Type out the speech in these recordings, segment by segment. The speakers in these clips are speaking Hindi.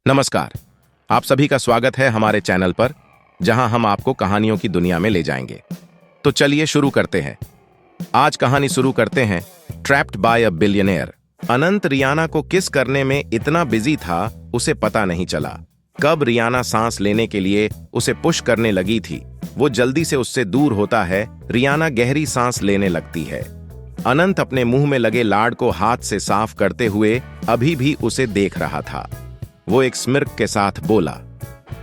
नमस्कार। आप सभी का स्वागत है हमारे चैनल पर, जहां हम आपको कहानियों की दुनिया में ले जाएंगे। तो चलिए शुरू करते हैं। आज कहानी शुरू करते हैं ट्रैप्ड बाय अ बिलियनेयर। अनंत रियाना को किस करने में इतना बिजी था उसे पता नहीं चला। कब रियाना सांस लेने के लिए उसे पुश करने लगी थी, वो जल्दी से उससे दूर होता है। रियाना गहरी सांस लेने लगती है। अनंत अपने मुंह में लगे लाड़ को हाथ से साफ करते हुए अभी भी उसे देख रहा था। वो एक स्मिर्क के साथ बोला,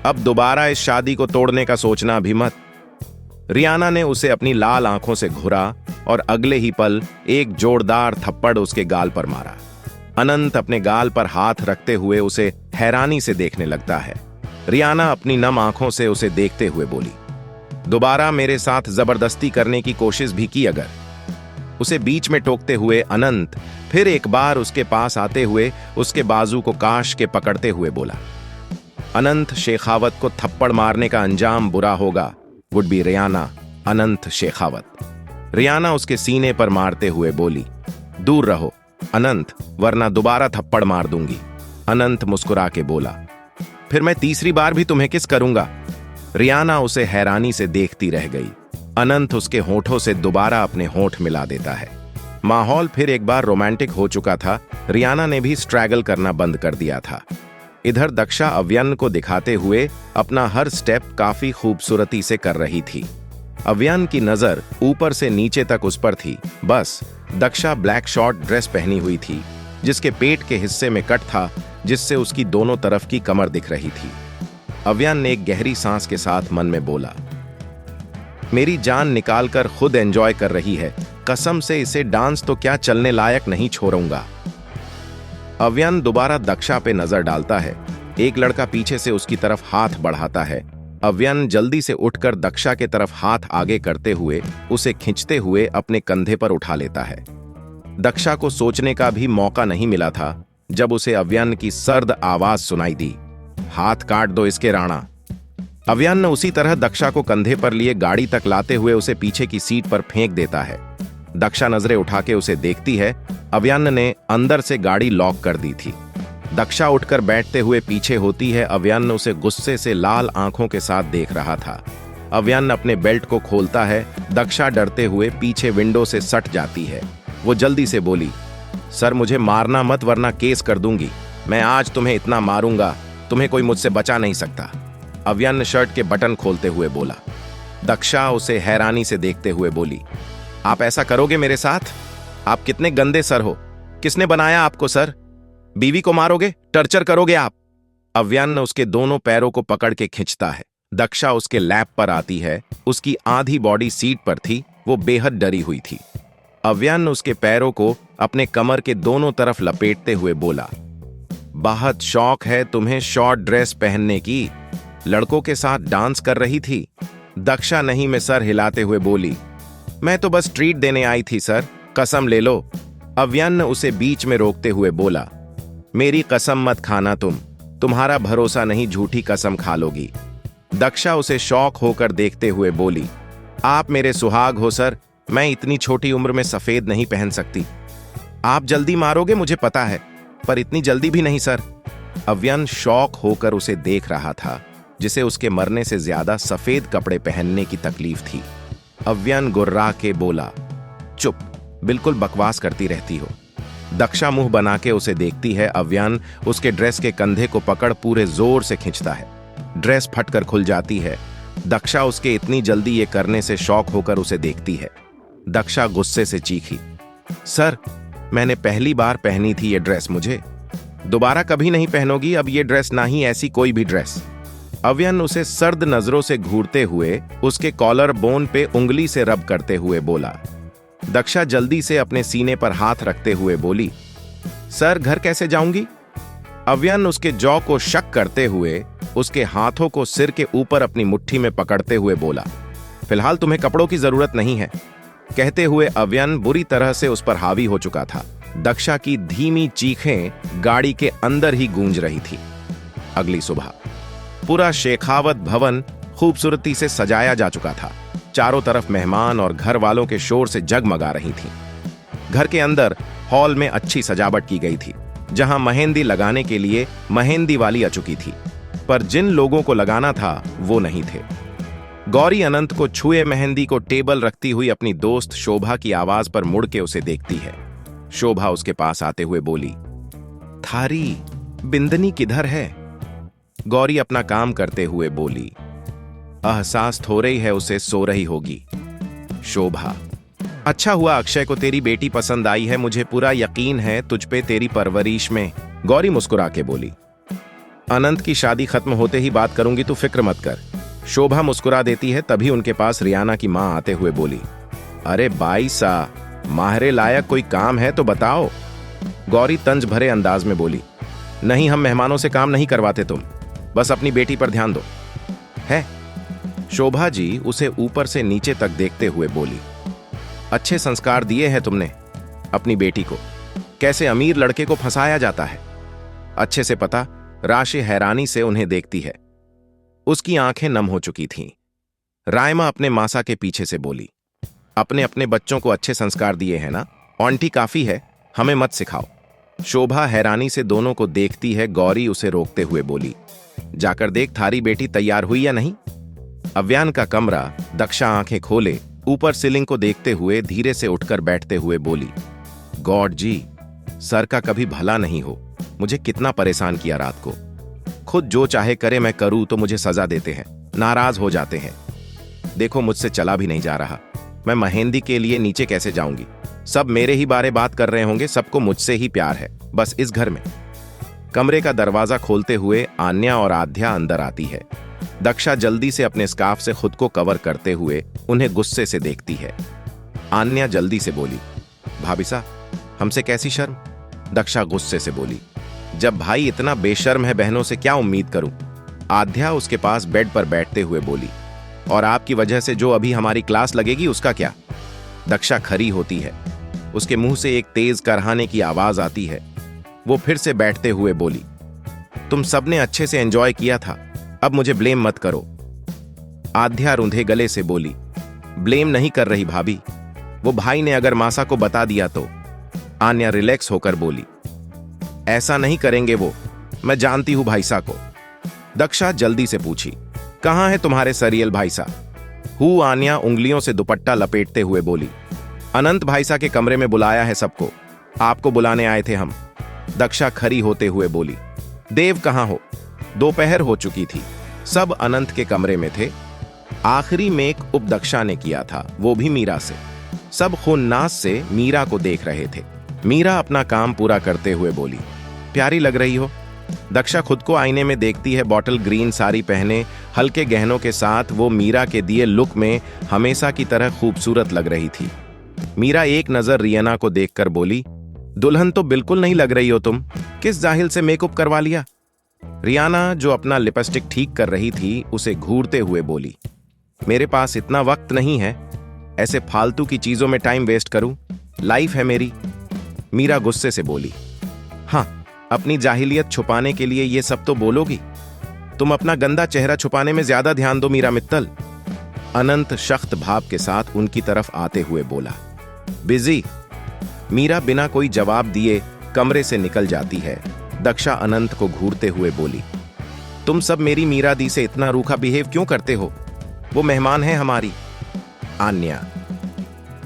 अब दोबारा इस शादी को तोड़ने का सोचना भी मत। रियाना ने उसे अपनी लाल आंखों से घूरा और अगले ही पल एक जोरदार थप्पड़ उसके गाल पर मारा। अनंत अपने गाल पर हाथ रखते हुए उसे हैरानी से देखने लगता है। रियाना अपनी नम आंखों से उसे देखते हुए बोली, दोबारा मेरे साथ जबरदस्ती करने की कोशिश भी की अगर। उसे बीच में टोकते हुए अनंत फिर एक बार उसके पास आते हुए उसके बाजू को काश के पकड़ते हुए बोला, अनंत शेखावत को थप्पड़ मारने का अंजाम बुरा होगा। वुड बी रियाना अनंत शेखावत। रियाना उसके सीने पर मारते हुए बोली, दूर रहो अनंत, वरना दोबारा थप्पड़ मार दूंगी। अनंत मुस्कुरा के बोला, फिर मैं तीसरी बार भी तुम्हें किस करूंगा। रियाना उसे हैरानी से देखती रह गई। अनंत उसके होठों से दोबारा अपने होठ मिला देता है। माहौल फिर एक बार रोमांटिक हो चुका था। रियाना ने भी स्ट्रैगल करना बंद कर दिया था। इधर दक्षा अव्यन को दिखाते हुए अपना हर स्टेप काफी खूबसूरती से कर रही थी। अव्यन की नजर ऊपर से नीचे तक उस पर थी। बस दक्षा ब्लैक शॉर्ट ड्रेस पहनी हुई थी, जिसके पेट के हिस्से में कट था, जिससे उसकी दोनों तरफ की कमर दिख रही थी। अव्यन ने एक गहरी सांस के साथ मन में बोला, मेरी जान निकालकर खुद एंजॉय कर रही है, कसम से इसे डांस तो क्या चलने लायक नहीं छोड़ूंगा। अव्यन दोबारा दक्षा पे नजर डालता है। एक लड़का पीछे से उसकी तरफ हाथ बढ़ाता है। अव्यन जल्दी से उठकर दक्षा के तरफ हाथ आगे करते हुए उसे खींचते हुए अपने कंधे पर उठा लेता है। दक्षा को सोचने का भी मौका नहीं मिला था जब उसे अव्यन की सर्द आवाज सुनाई दी, हाथ काट दो इसके राणा। अव्यन ने उसी तरह दक्षा को कंधे पर लिए गाड़ी तक लाते हुए उसे पीछे की सीट पर फेंक देता है। दक्षा नजरें उठा के उसे देखती है। अव्यन ने अंदर से गाड़ी लॉक कर दी थी। दक्षा उठकर बैठते हुए पीछे होती है। अव्यन उसे गुस्से से लाल आंखों के साथ देख रहा था। अव्यन अपने बेल्ट को खोलता है। दक्षा डरते हुए पीछे विंडो से सट जाती है। वो जल्दी से बोली, सर मुझे मारना मत, वरना केस कर दूंगी। मैं आज तुम्हें इतना मारूंगा, तुम्हें कोई मुझसे बचा नहीं सकता। अव्यन शर्ट के बटन खोलते हुए बोला। दक्षा उसे हैरानी से देखते हुए बोली, आप ऐसा करोगे मेरे साथ? आप कितने गंदे सर हो, किसने बनाया आपको सर? बीवी को मारोगे, टर्चर करोगे आप? अव्यन उसके दोनों पैरों को पकड़ के खींचता है। दक्षा उसके लैप पर आती है। उसकी आधी बॉडी सीट पर थी। वो बेहद डरी हुई थी। अव्यन उसके पैरों को अपने कमर के दोनों तरफ लपेटते हुए बोला, बहुत शौक है तुम्हें शॉर्ट ड्रेस पहनने की, लड़कों के साथ डांस कर रही थी। दक्षा नहीं में सर हिलाते हुए बोली, मैं तो बस ट्रीट देने आई थी सर, कसम ले लो। अव्यन उसे बीच में रोकते हुए बोला, मेरी कसम मत खाना, तुम्हारा भरोसा नहीं, झूठी कसम खा लोगी। दक्षा उसे शौक होकर देखते हुए बोली, आप मेरे सुहाग हो सर, मैं इतनी छोटी उम्र में सफेद नहीं पहन सकती। आप जल्दी मारोगे मुझे पता है, पर इतनी जल्दी भी नहीं सर। अव्यन शौक होकर उसे देख रहा था, जिसे उसके मरने से ज्यादा सफेद कपड़े पहनने की तकलीफ थी। अव्यन गुर्रा के बोला, चुप, बिल्कुल बकवास करती रहती हो। दक्षा मुंह बना के उसे देखती है। अव्यन उसके ड्रेस के कंधे को पकड़ पूरे जोर से खींचता है। ड्रेस फटकर खुल जाती है। दक्षा उसके इतनी जल्दी ये करने से शौक होकर उसे देखती है। दक्षा गुस्से से चीखी, सर मैंने पहली बार पहनी थी ये ड्रेस, मुझे दोबारा कभी नहीं पहनोगी अब ये ड्रेस, ना ही ऐसी कोई भी ड्रेस। अव्यन उसे सर्द नजरों से घूरते हुए उसके कॉलर बोन पे उंगली से रब करते हुए बोला। दक्षा जल्दी से अपने सीने पर हाथ रखते हुए बोली, सर घर कैसे जाऊंगी? अव्यन उसके जॉ को शक करते हुए उसके हाथों को सिर के ऊपर अपनी मुट्ठी में पकड़ते हुए बोला, फिलहाल तुम्हें कपड़ों की जरूरत नहीं है। कहते हुए अव्यन बुरी तरह से उस पर हावी हो चुका था। दक्षा की धीमी चीखें गाड़ी के अंदर ही गूंज रही थी। अगली सुबह पूरा शेखावत भवन खूबसूरती से सजाया जा चुका था। चारों तरफ मेहमान और घर वालों के शोर से जगमगा रही थी। घर के अंदर हॉल में अच्छी सजावट की गई थी। जहां मेहंदी लगाने के लिए मेहंदी वाली आ चुकी थी, पर जिन लोगों को लगाना था वो नहीं थे। गौरी अनंत को छुए मेहंदी को टेबल रखती हुई अपनी दोस्त शोभा की आवाज पर मुड़ के उसे देखती है। शोभा उसके पास आते हुए बोली, थारी बिंदनी किधर है? गौरी अपना काम करते हुए बोली, एहसास हो रही है उसे सो रही होगी। शोभा, अच्छा हुआ अक्षय को तेरी बेटी पसंद आई है, मुझे पूरा यकीन है तुझ पे तेरी परवरिश में। गौरी मुस्कुरा के बोली, अनंत की शादी खत्म होते ही बात करूंगी, तू फिक्र मत कर। शोभा मुस्कुरा देती है। तभी उनके पास रियाना की मां आते हुए बोली, अरे बाई सा, माहरे लायक कोई काम है तो बताओ। गौरी तंज भरे अंदाज में बोली, नहीं, हम मेहमानों से काम नहीं करवाते, तुम बस अपनी बेटी पर ध्यान दो। है? शोभा जी उसे ऊपर से नीचे तक देखते हुए बोली, अच्छे संस्कार दिए हैं तुमने अपनी बेटी को, कैसे अमीर लड़के को फंसाया जाता है अच्छे से पता। राशि हैरानी से उन्हें देखती है। उसकी आंखें नम हो चुकी थीं। रायमा अपने मासा के पीछे से बोली, अपने अपने बच्चों को अच्छे संस्कार दिए हैं ना, आंटी काफी है, हमें मत सिखाओ। शोभा हैरानी से दोनों को देखती है। गौरी उसे रोकते हुए बोली, जाकर देख थारी बेटी तैयार हुई या नहीं। अव्यान का कमरा। दक्षा आंखें खोले ऊपर सीलिंग को देखते हुए धीरे से उठकर बैठते हुए बोली, गॉड जी, सर का कभी भला नहीं हो, मुझे कितना परेशान किया रात को। खुद जो चाहे करे मैं करूं तो मुझे सजा देते हैं, नाराज हो जाते हैं। देखो मुझसे चला भी नहीं जा रहा, मैं मेहंदी के लिए नीचे कैसे जाऊंगी? सब मेरे ही बारे बात कर रहे होंगे, सबको मुझसे ही प्यार है बस इस घर में। कमरे का दरवाजा खोलते हुए आन्या और आध्या अंदर आती है। दक्षा जल्दी से अपने स्कार्फ से खुद को कवर करते हुए उन्हें गुस्से से देखती है। आन्या जल्दी से बोली, भाभी सा, हमसे कैसी शर्म? दक्षा गुस्से से बोली, जब भाई इतना बेशर्म है बहनों से क्या उम्मीद करूं? आध्या उसके पास बेड पर बैठते हुए बोली, और आपकी वजह से जो अभी हमारी क्लास लगेगी उसका क्या? दक्षा खरी होती है। उसके मुंह से एक तेज करहाने की आवाज आती है। वो फिर से बैठते हुए बोली, तुम सबने अच्छे से एंजॉय किया था, अब मुझे ब्लेम मत करो। आध्या रुंधे गले से बोली, ब्लेम नहीं कर रही भाभी, वो भाई ने अगर मासा को बता दिया तो। आन्या रिलैक्स होकर बोली, ऐसा नहीं करेंगे वो, मैं जानती हूं भाईसा को। दक्षा जल्दी से पूछी, कहां है तुम्हारे सरियल भाईसा? हु आन्या उंगलियों से दुपट्टा लपेटते हुए बोली, अनंत भाईसा के कमरे में बुलाया है सबको, आपको बुलाने आए थे हम। दक्षा खरी होते हुए बोली, देव कहां हो? दोपहर हो चुकी थी, सब अनंत के कमरे में थे। आखिरी मेकअप दक्षा ने किया था, वो भी मीरा से। सब खुन्नास से मीरा को देख रहे थे। मीरा अपना काम पूरा करते हुए बोली, प्यारी लग रही हो। दक्षा खुद को आईने में देखती है। बॉटल ग्रीन साड़ी पहने हल्के गहनों के साथ वो मीरा के दिए लुक में हमेशा की तरह खूबसूरत लग रही थी। मीरा एक नजर रियाना को देखकर बोली, दुल्हन तो बिल्कुल नहीं लग रही हो तुम, किस जाहिल से मेकअप करवा लिया? रियाना जो अपना लिपस्टिक ठीक कर रही थी उसे घूरते हुए बोली, मेरे पास इतना वक्त नहीं है, ऐसे फालतू की चीजों में टाइम वेस्ट करूं, लाइफ है मेरी। मीरा गुस्से से बोली, हाँ, अपनी जाहिलियत छुपाने के लिए ये सब तो बोलोगी? तुम अपना गंदा चेहरा छुपाने में ज्यादा ध्यान दो मीरा मित्तल। अनंत सख्त भाव के साथ उनकी तरफ आते हुए बोला, बिजी। मीरा बिना कोई जवाब दिए कमरे से निकल जाती है। दक्षा अनंत को घूरते हुए बोली, तुम सब मेरी मीरा दी से इतना रूखा बिहेव क्यों करते हो? वो मेहमान है हमारी। आन्या,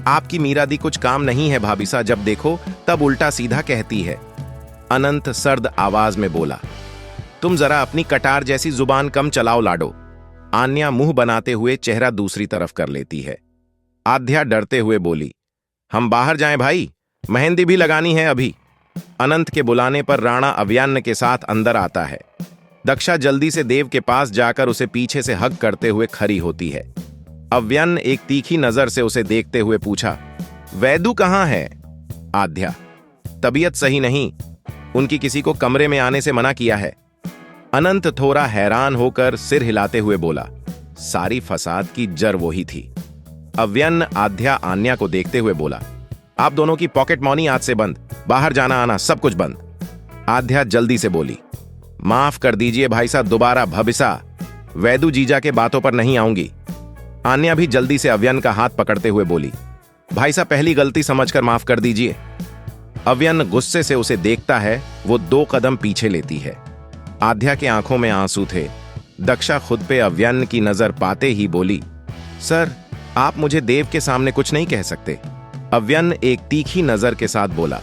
आपकी मीरा दी कुछ काम नहीं है भाभी सा, जब देखो तब उल्टा सीधा कहती है। अनंत सर्द आवाज में बोला, तुम जरा अपनी कटार जैसी जुबान कम चलाओ लाडो। आन्या मुंह बनाते हुए चेहरा दूसरी तरफ कर लेती है। आध्या डरते हुए बोली, हम बाहर जाएं भाई, मेहंदी भी लगानी है अभी। अनंत के बुलाने पर राणा अव्यान के साथ अंदर आता है। दक्षा जल्दी से देव के पास जाकर उसे पीछे से हग करते हुए खड़ी होती है। अव्यान एक तीखी नजर से उसे देखते हुए पूछा, वैदू कहां है? आध्या, तबीयत सही नहीं, उनकी किसी को कमरे में आने से मना किया है। अनंत थोड़ा हैरान होकर सिर हिलाते हुए बोला, सारी फसाद की जड़ वही थी। अव्यन आध्या आन्या को देखते हुए बोला, आप दोनों की पॉकेट मनी आज से बंद, बाहर जाना आना सब कुछ बंद। आध्या जल्दी से बोली, माफ कर दीजिए भाई साहब, दोबारा भबिसा वैदू जीजा के बातों पर नहीं आऊंगी। आन्या भी जल्दी से अव्यन का हाथ पकड़ते हुए बोली, भाई साहब पहली गलती समझकर माफ कर दीजिए। अव्यन गुस्से से उसे देखता है। वो 2 कदम पीछे लेती है। आध्या के आंखों में आंसू थे। दक्षा खुद पे अव्यन की नजर पाते ही बोली, सर, आप मुझे देव के सामने कुछ नहीं कह सकते। अव्यन एक तीखी नजर के साथ बोला,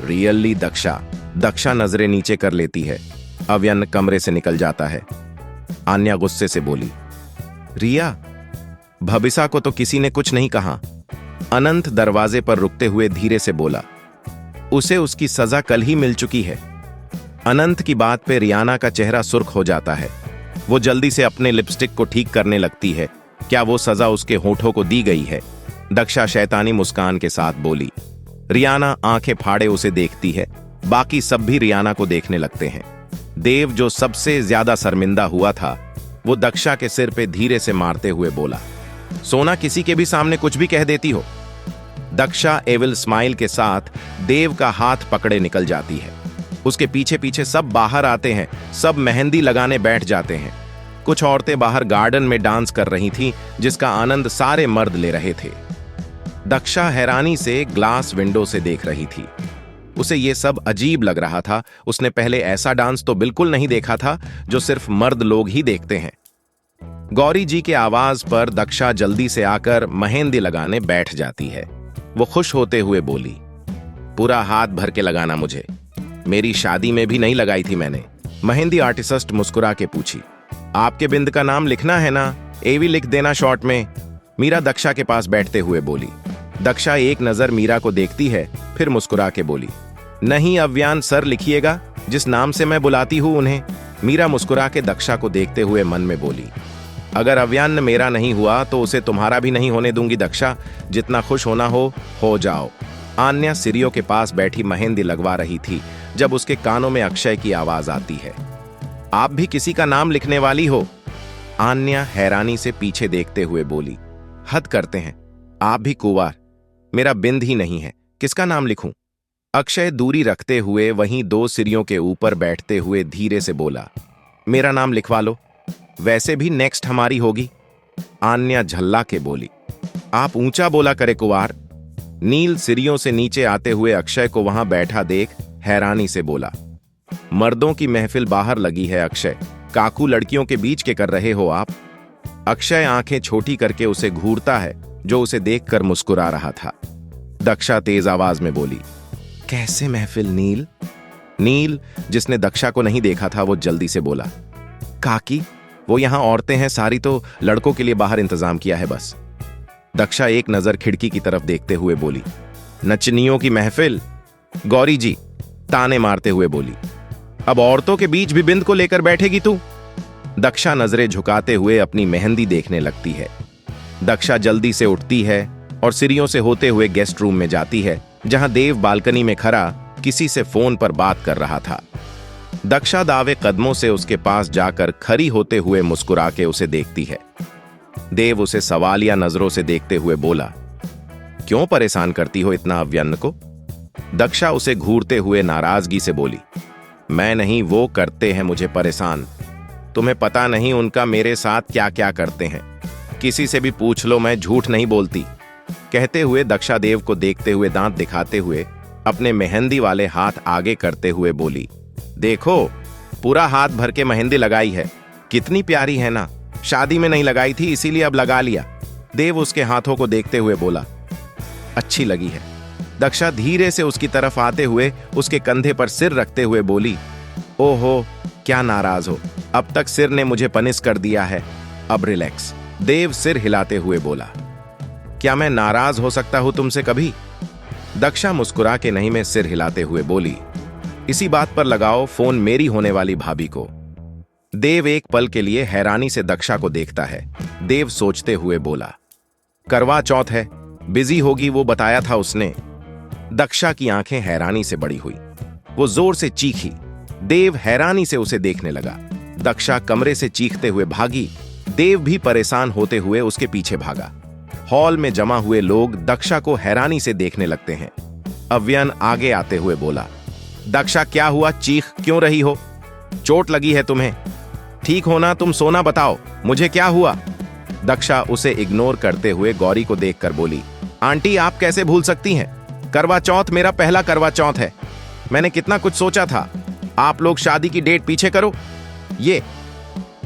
रियली दक्षा? दक्षा नजरें नीचे कर लेती है। अव्यन कमरे से निकल जाता है। आन्या गुस्से से बोली, रिया, भबिसा को तो किसी ने कुछ नहीं कहा। अनंत दरवाजे पर रुकते हुए धीरे से बोला, उसे उसकी सजा कल ही मिल चुकी है। अनंत की बात पे रियाना का चेहरा सुर्ख हो जाता है। वो जल्दी से अपने लिपस्टिक को ठीक करने लगती है। क्या वो सजा उसके होठों को दी गई है? दक्षा शैतानी मुस्कान के साथ बोली। रियाना आंखें फाड़े उसे देखती है। बाकी सब भी रियाना को देखने लगते हैं। देव, जो सबसे ज्यादा शर्मिंदा हुआ था, वो दक्षा के सिर पे धीरे से मारते हुए बोला, सोना, किसी के भी सामने कुछ भी कह देती हो। दक्षा एविल स्माइल के साथ देव का हाथ पकड़े निकल जाती है। उसके पीछे पीछे सब बाहर आते हैं। सब मेहंदी लगाने बैठ जाते हैं। कुछ औरतें बाहर गार्डन में डांस कर रही थीं, जिसका आनंद सारे मर्द ले रहे थे। दक्षा हैरानी से ग्लास विंडो से देख रही थी। उसे यह सब अजीब लग रहा था। उसने पहले ऐसा डांस तो बिल्कुल नहीं देखा था, जो सिर्फ मर्द लोग ही देखते हैं। गौरी जी के आवाज पर दक्षा जल्दी से आकर मेहंदी लगाने बैठ जाती है। वो खुश होते हुए बोली, पूरा हाथ भर के लगाना मुझे। मेरी शादी में भी नहीं लगाई थी मैंने। मेहंदी आर्टिस्ट मुस्कुरा के पूछी, आपके बिंद का नाम लिखना है ना? एवी लिख देना शॉर्ट में। मीरा दक्षा के पास बैठते हुए बोली। दक्षा एक नजर मीरा को देखती है, फिर मुस्कुरा के बोली, नहीं अव्यान सर लिखिएगा, जिस नाम से मैं बुलाती हूं उन्हें। मीरा मुस्कुरा के दक्षा को देखते हुए मन में बोली, अगर अव्यान मेरा नहीं हुआ तो उसे तुम्हारा भी नहीं होने दूंगी दक्षा। जितना खुश होना हो जाओ। आन्या सीढ़ियों के पास बैठी मेहंदी लगवा रही थी जब उसके कानों में अक्षय की आवाज आती है, आप भी किसी का नाम लिखने वाली हो? आन्या हैरानी से पीछे देखते हुए बोली, हद करते हैं, आप भी कुंवार? मेरा बिंद ही नहीं है, किसका नाम लिखूं? अक्षय दूरी रखते हुए वहीं 2 सीढ़ियों के ऊपर बैठते हुए धीरे से बोला, मेरा नाम लिखवा लो, वैसे भी नेक्स्ट हमारी होगी। आन्या झल्ला के बोली, आप ऊंचा बोला करे कुंवार। नील सीढ़ियों से नीचे आते हुए अक्षय को वहां बैठा देख हैरानी से बोला, मर्दों की महफिल बाहर लगी है अक्षय, काकू लड़कियों के बीच के कर रहे हो आप? अक्षय आंखें छोटी करके उसे घूरता है, जो उसे देखकर मुस्कुरा रहा था। दक्षा तेज आवाज में बोली, कैसे महफिल नील? नील, जिसने दक्षा को नहीं देखा था, वो जल्दी से बोला, काकी, वो यहां औरतें हैं सारी, तो लड़कों के लिए बाहर इंतजाम किया है बस। दक्षा एक नजर खिड़की की तरफ देखते हुए बोली, नचनियों की महफिल? गौरी जी ताने मारते हुए बोली, अब औरतों के बीच भी बिंद को लेकर बैठेगी तू? दक्षा नजरें झुकाते हुए अपनी मेहंदी देखने लगती है। दक्षा जल्दी से उठती है और सीढ़ियों से होते हुए गेस्ट रूम में जाती है, जहां देव बालकनी में खड़ा किसी से फोन पर बात कर रहा था। दक्षा दावे कदमों से उसके पास जाकर खड़ी होते हुए मुस्कुरा के उसे देखती है। देव उसे सवालिया नजरों से देखते हुए बोला, क्यों परेशान करती हो इतना अव्यन को? दक्षा उसे घूरते हुए नाराजगी से बोली, मैं नहीं, वो करते हैं मुझे परेशान। तुम्हें पता नहीं उनका मेरे साथ क्या क्या करते हैं। किसी से भी पूछ लो, मैं झूठ नहीं बोलती। कहते हुए दक्षा देव को देखते हुए दांत दिखाते हुए अपने मेहंदी वाले हाथ आगे करते हुए बोली, देखो, पूरा हाथ भर के मेहंदी लगाई है, कितनी प्यारी है ना? शादी में नहीं लगाई थी, इसीलिए अब लगा लिया। देव उसके हाथों को देखते हुए बोला, अच्छी लगी है। दक्षा धीरे से उसकी तरफ आते हुए उसके कंधे पर सिर रखते हुए बोली, ओहो, क्या नाराज हो? अब तक सिर ने मुझे पनिश कर दिया है, अब रिलैक्स। देव सिर हिलाते हुए बोला, क्या मैं नाराज हो सकता हूं तुमसे कभी? दक्षा मुस्कुरा के नहीं में सिर हिलाते हुए बोली, इसी बात पर लगाओ फोन मेरी होने वाली भाभी को। देव एक पल के लिए हैरानी से दक्षा को देखता है। देव सोचते हुए बोला, करवा चौथ है, बिजी होगी, वो बताया था उसने। दक्षा की आंखें हैरानी से बड़ी हुई। वो जोर से चीखी। देव हैरानी से उसे देखने लगा। दक्षा कमरे से चीखते हुए भागी। देव भी परेशान होते हुए उसके पीछे भागा। हॉल में जमा हुए लोग दक्षा को हैरानी से देखने लगते हैं। अव्यन आगे आते हुए बोला, दक्षा क्या हुआ, चीख क्यों रही हो? चोट लगी है तुम्हें? ठीक होना, तुम सोना बताओ, मुझे क्या हुआ? दक्षा उसे इग्नोर करते हुए गौरी को देखकर बोली, आंटी आप कैसे भूल सकती हैं? करवा चौथ मेरा पहला करवा चौथ है। मैंने कितना कुछ सोचा था। आप लोग शादी की डेट पीछे करो। ये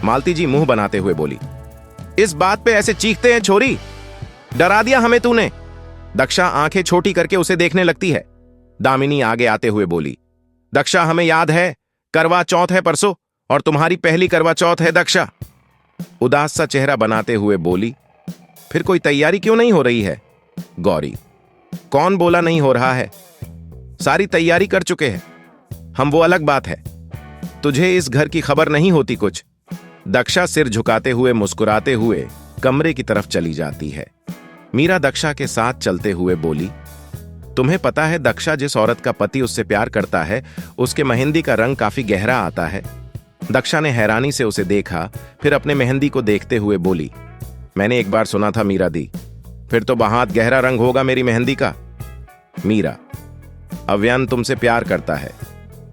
मालती जी मुंह बनाते हुए बोली, इस बात पे ऐसे चीखते हैं छोरी? डरा दिया हमें तूने। दक्षा आंखें छोटी करके उसे देखने लगती है। दामिनी आगे आते हुए बोली, दक्षा हमें याद है, करवा चौथ है परसों और तुम्हारी पहली करवा चौथ है दक्षा। उदास सा चेहरा बनाते हुए बोली, फिर कोई तैयारी क्यों नहीं हो रही है? गौरी, कौन बोला नहीं हो रहा है? सारी तैयारी कर चुके हैं हम, वो अलग बात है। तुझे इस घर की खबर नहीं होती कुछ। दक्षा सिर झुकाते हुए मुस्कुराते हुए कमरे की तरफ चली जाती है। मीरा दक्षा के साथ चलते हुए बोली, तुम्हें पता है दक्षा जिस औरत का पति उससे प्यार करता है उसके मेहंदी का रंग काफी गहरा आता है। दक्षा ने हैरानी से उसे देखा, फिर अपने मेहंदी को देखते हुए बोली, मैंने एक बार सुना था मीरा दी, फिर तो बहुत गहरा रंग होगा मेरी मेहंदी का। मीरा, अव्यान तुमसे प्यार करता है,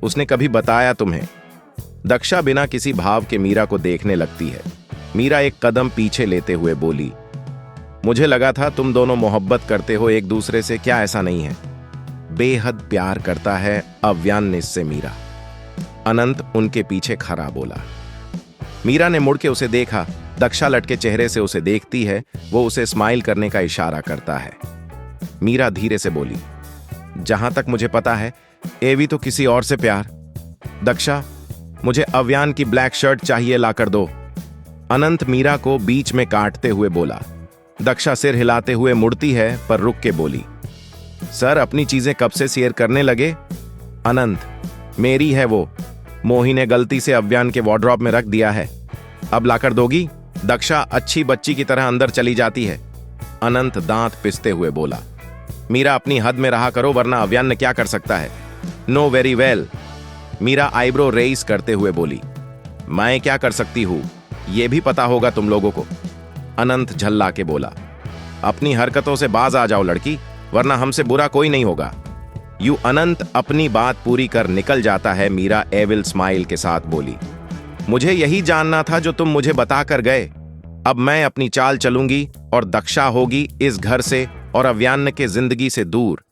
उसने कभी बताया तुम्हें? दक्षा बिना किसी भाव के मीरा को देखने लगती है। मीरा एक कदम पीछे लेते हुए बोली, मुझे लगा था तुम दोनों मोहब्बत करते हो एक दूसरे से, क्या ऐसा नहीं है? बेहद प्यार करता है अव्यान ने इससे। मीरा, अनंत उनके पीछे खड़ा बोला। मीरा ने मुड़ के उसे देखा। दक्षा लटके चेहरे से उसे देखती है। वो उसे स्माइल करने का इशारा करता है। मीरा धीरे से बोली, जहां तक मुझे पता है एवी तो किसी और से प्यार। दक्षा, मुझे अव्यान की ब्लैक शर्ट चाहिए, लाकर दो। अनंत मीरा को बीच में काटते हुए बोला। दक्षा सिर हिलाते हुए मुड़ती है पर रुक के बोली, सर अपनी चीजें कब से शेयर करने लगे? अनंत, मेरी है वो, मोही ने गलती से अव्यान के वार्डरोब में रख दिया है, अब लाकर दोगी? दक्षा अच्छी बच्ची की तरह अंदर चली जाती है। अनंत दांत पिसते हुए बोला, मीरा अपनी हद में रहा करो वरना अव्यान ने क्या कर सकता है? No very well. Meera eyebrow raise करते हुए बोली, मैं क्या कर सकती हूं यह भी पता होगा तुम लोगों को। अनंत झल्ला के बोला, अपनी हरकतों से बाज आ जाओ लड़की, वरना हमसे बुरा कोई नहीं होगा। यू अनंत अपनी बात पूरी कर निकल जाता है। मीरा एविल स्माइल के साथ बोली, मुझे यही जानना था जो तुम मुझे बता कर गए। अब मैं अपनी चाल चलूंगी और दक्षा होगी इस घर से और अव्यान के जिंदगी से दूर।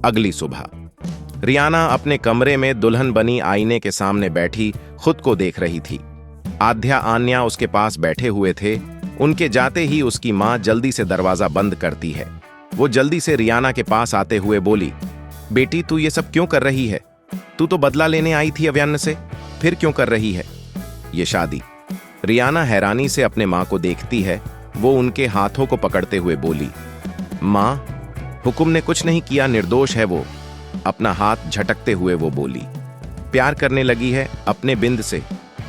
अगली सुबह रियाना अपने कमरे में दुल्हन बनी आईने के सामने बैठी खुद को देख रही थी। आध्या आन्या उसके पास बैठे हुए थे। उनके जाते ही उसकी मां जल्दी से दरवाजा बंद करती है। वो जल्दी से रियाना के पास आते हुए बोली, बेटी तू ये सब क्यों कर रही है? तू तो बदला लेने आई थी अव्यान से, फिर क्यों कर रही है ये शादी? रियाना हैरानी से अपने मां को देखती है। वो उनके हाथों को पकड़ते हुए बोली, मां, हुक्म ने कुछ नहीं किया, निर्दोष है वो। अपना हाथ झटकते हुए वो बोली, प्यार करने लगी है अपने बिंद से,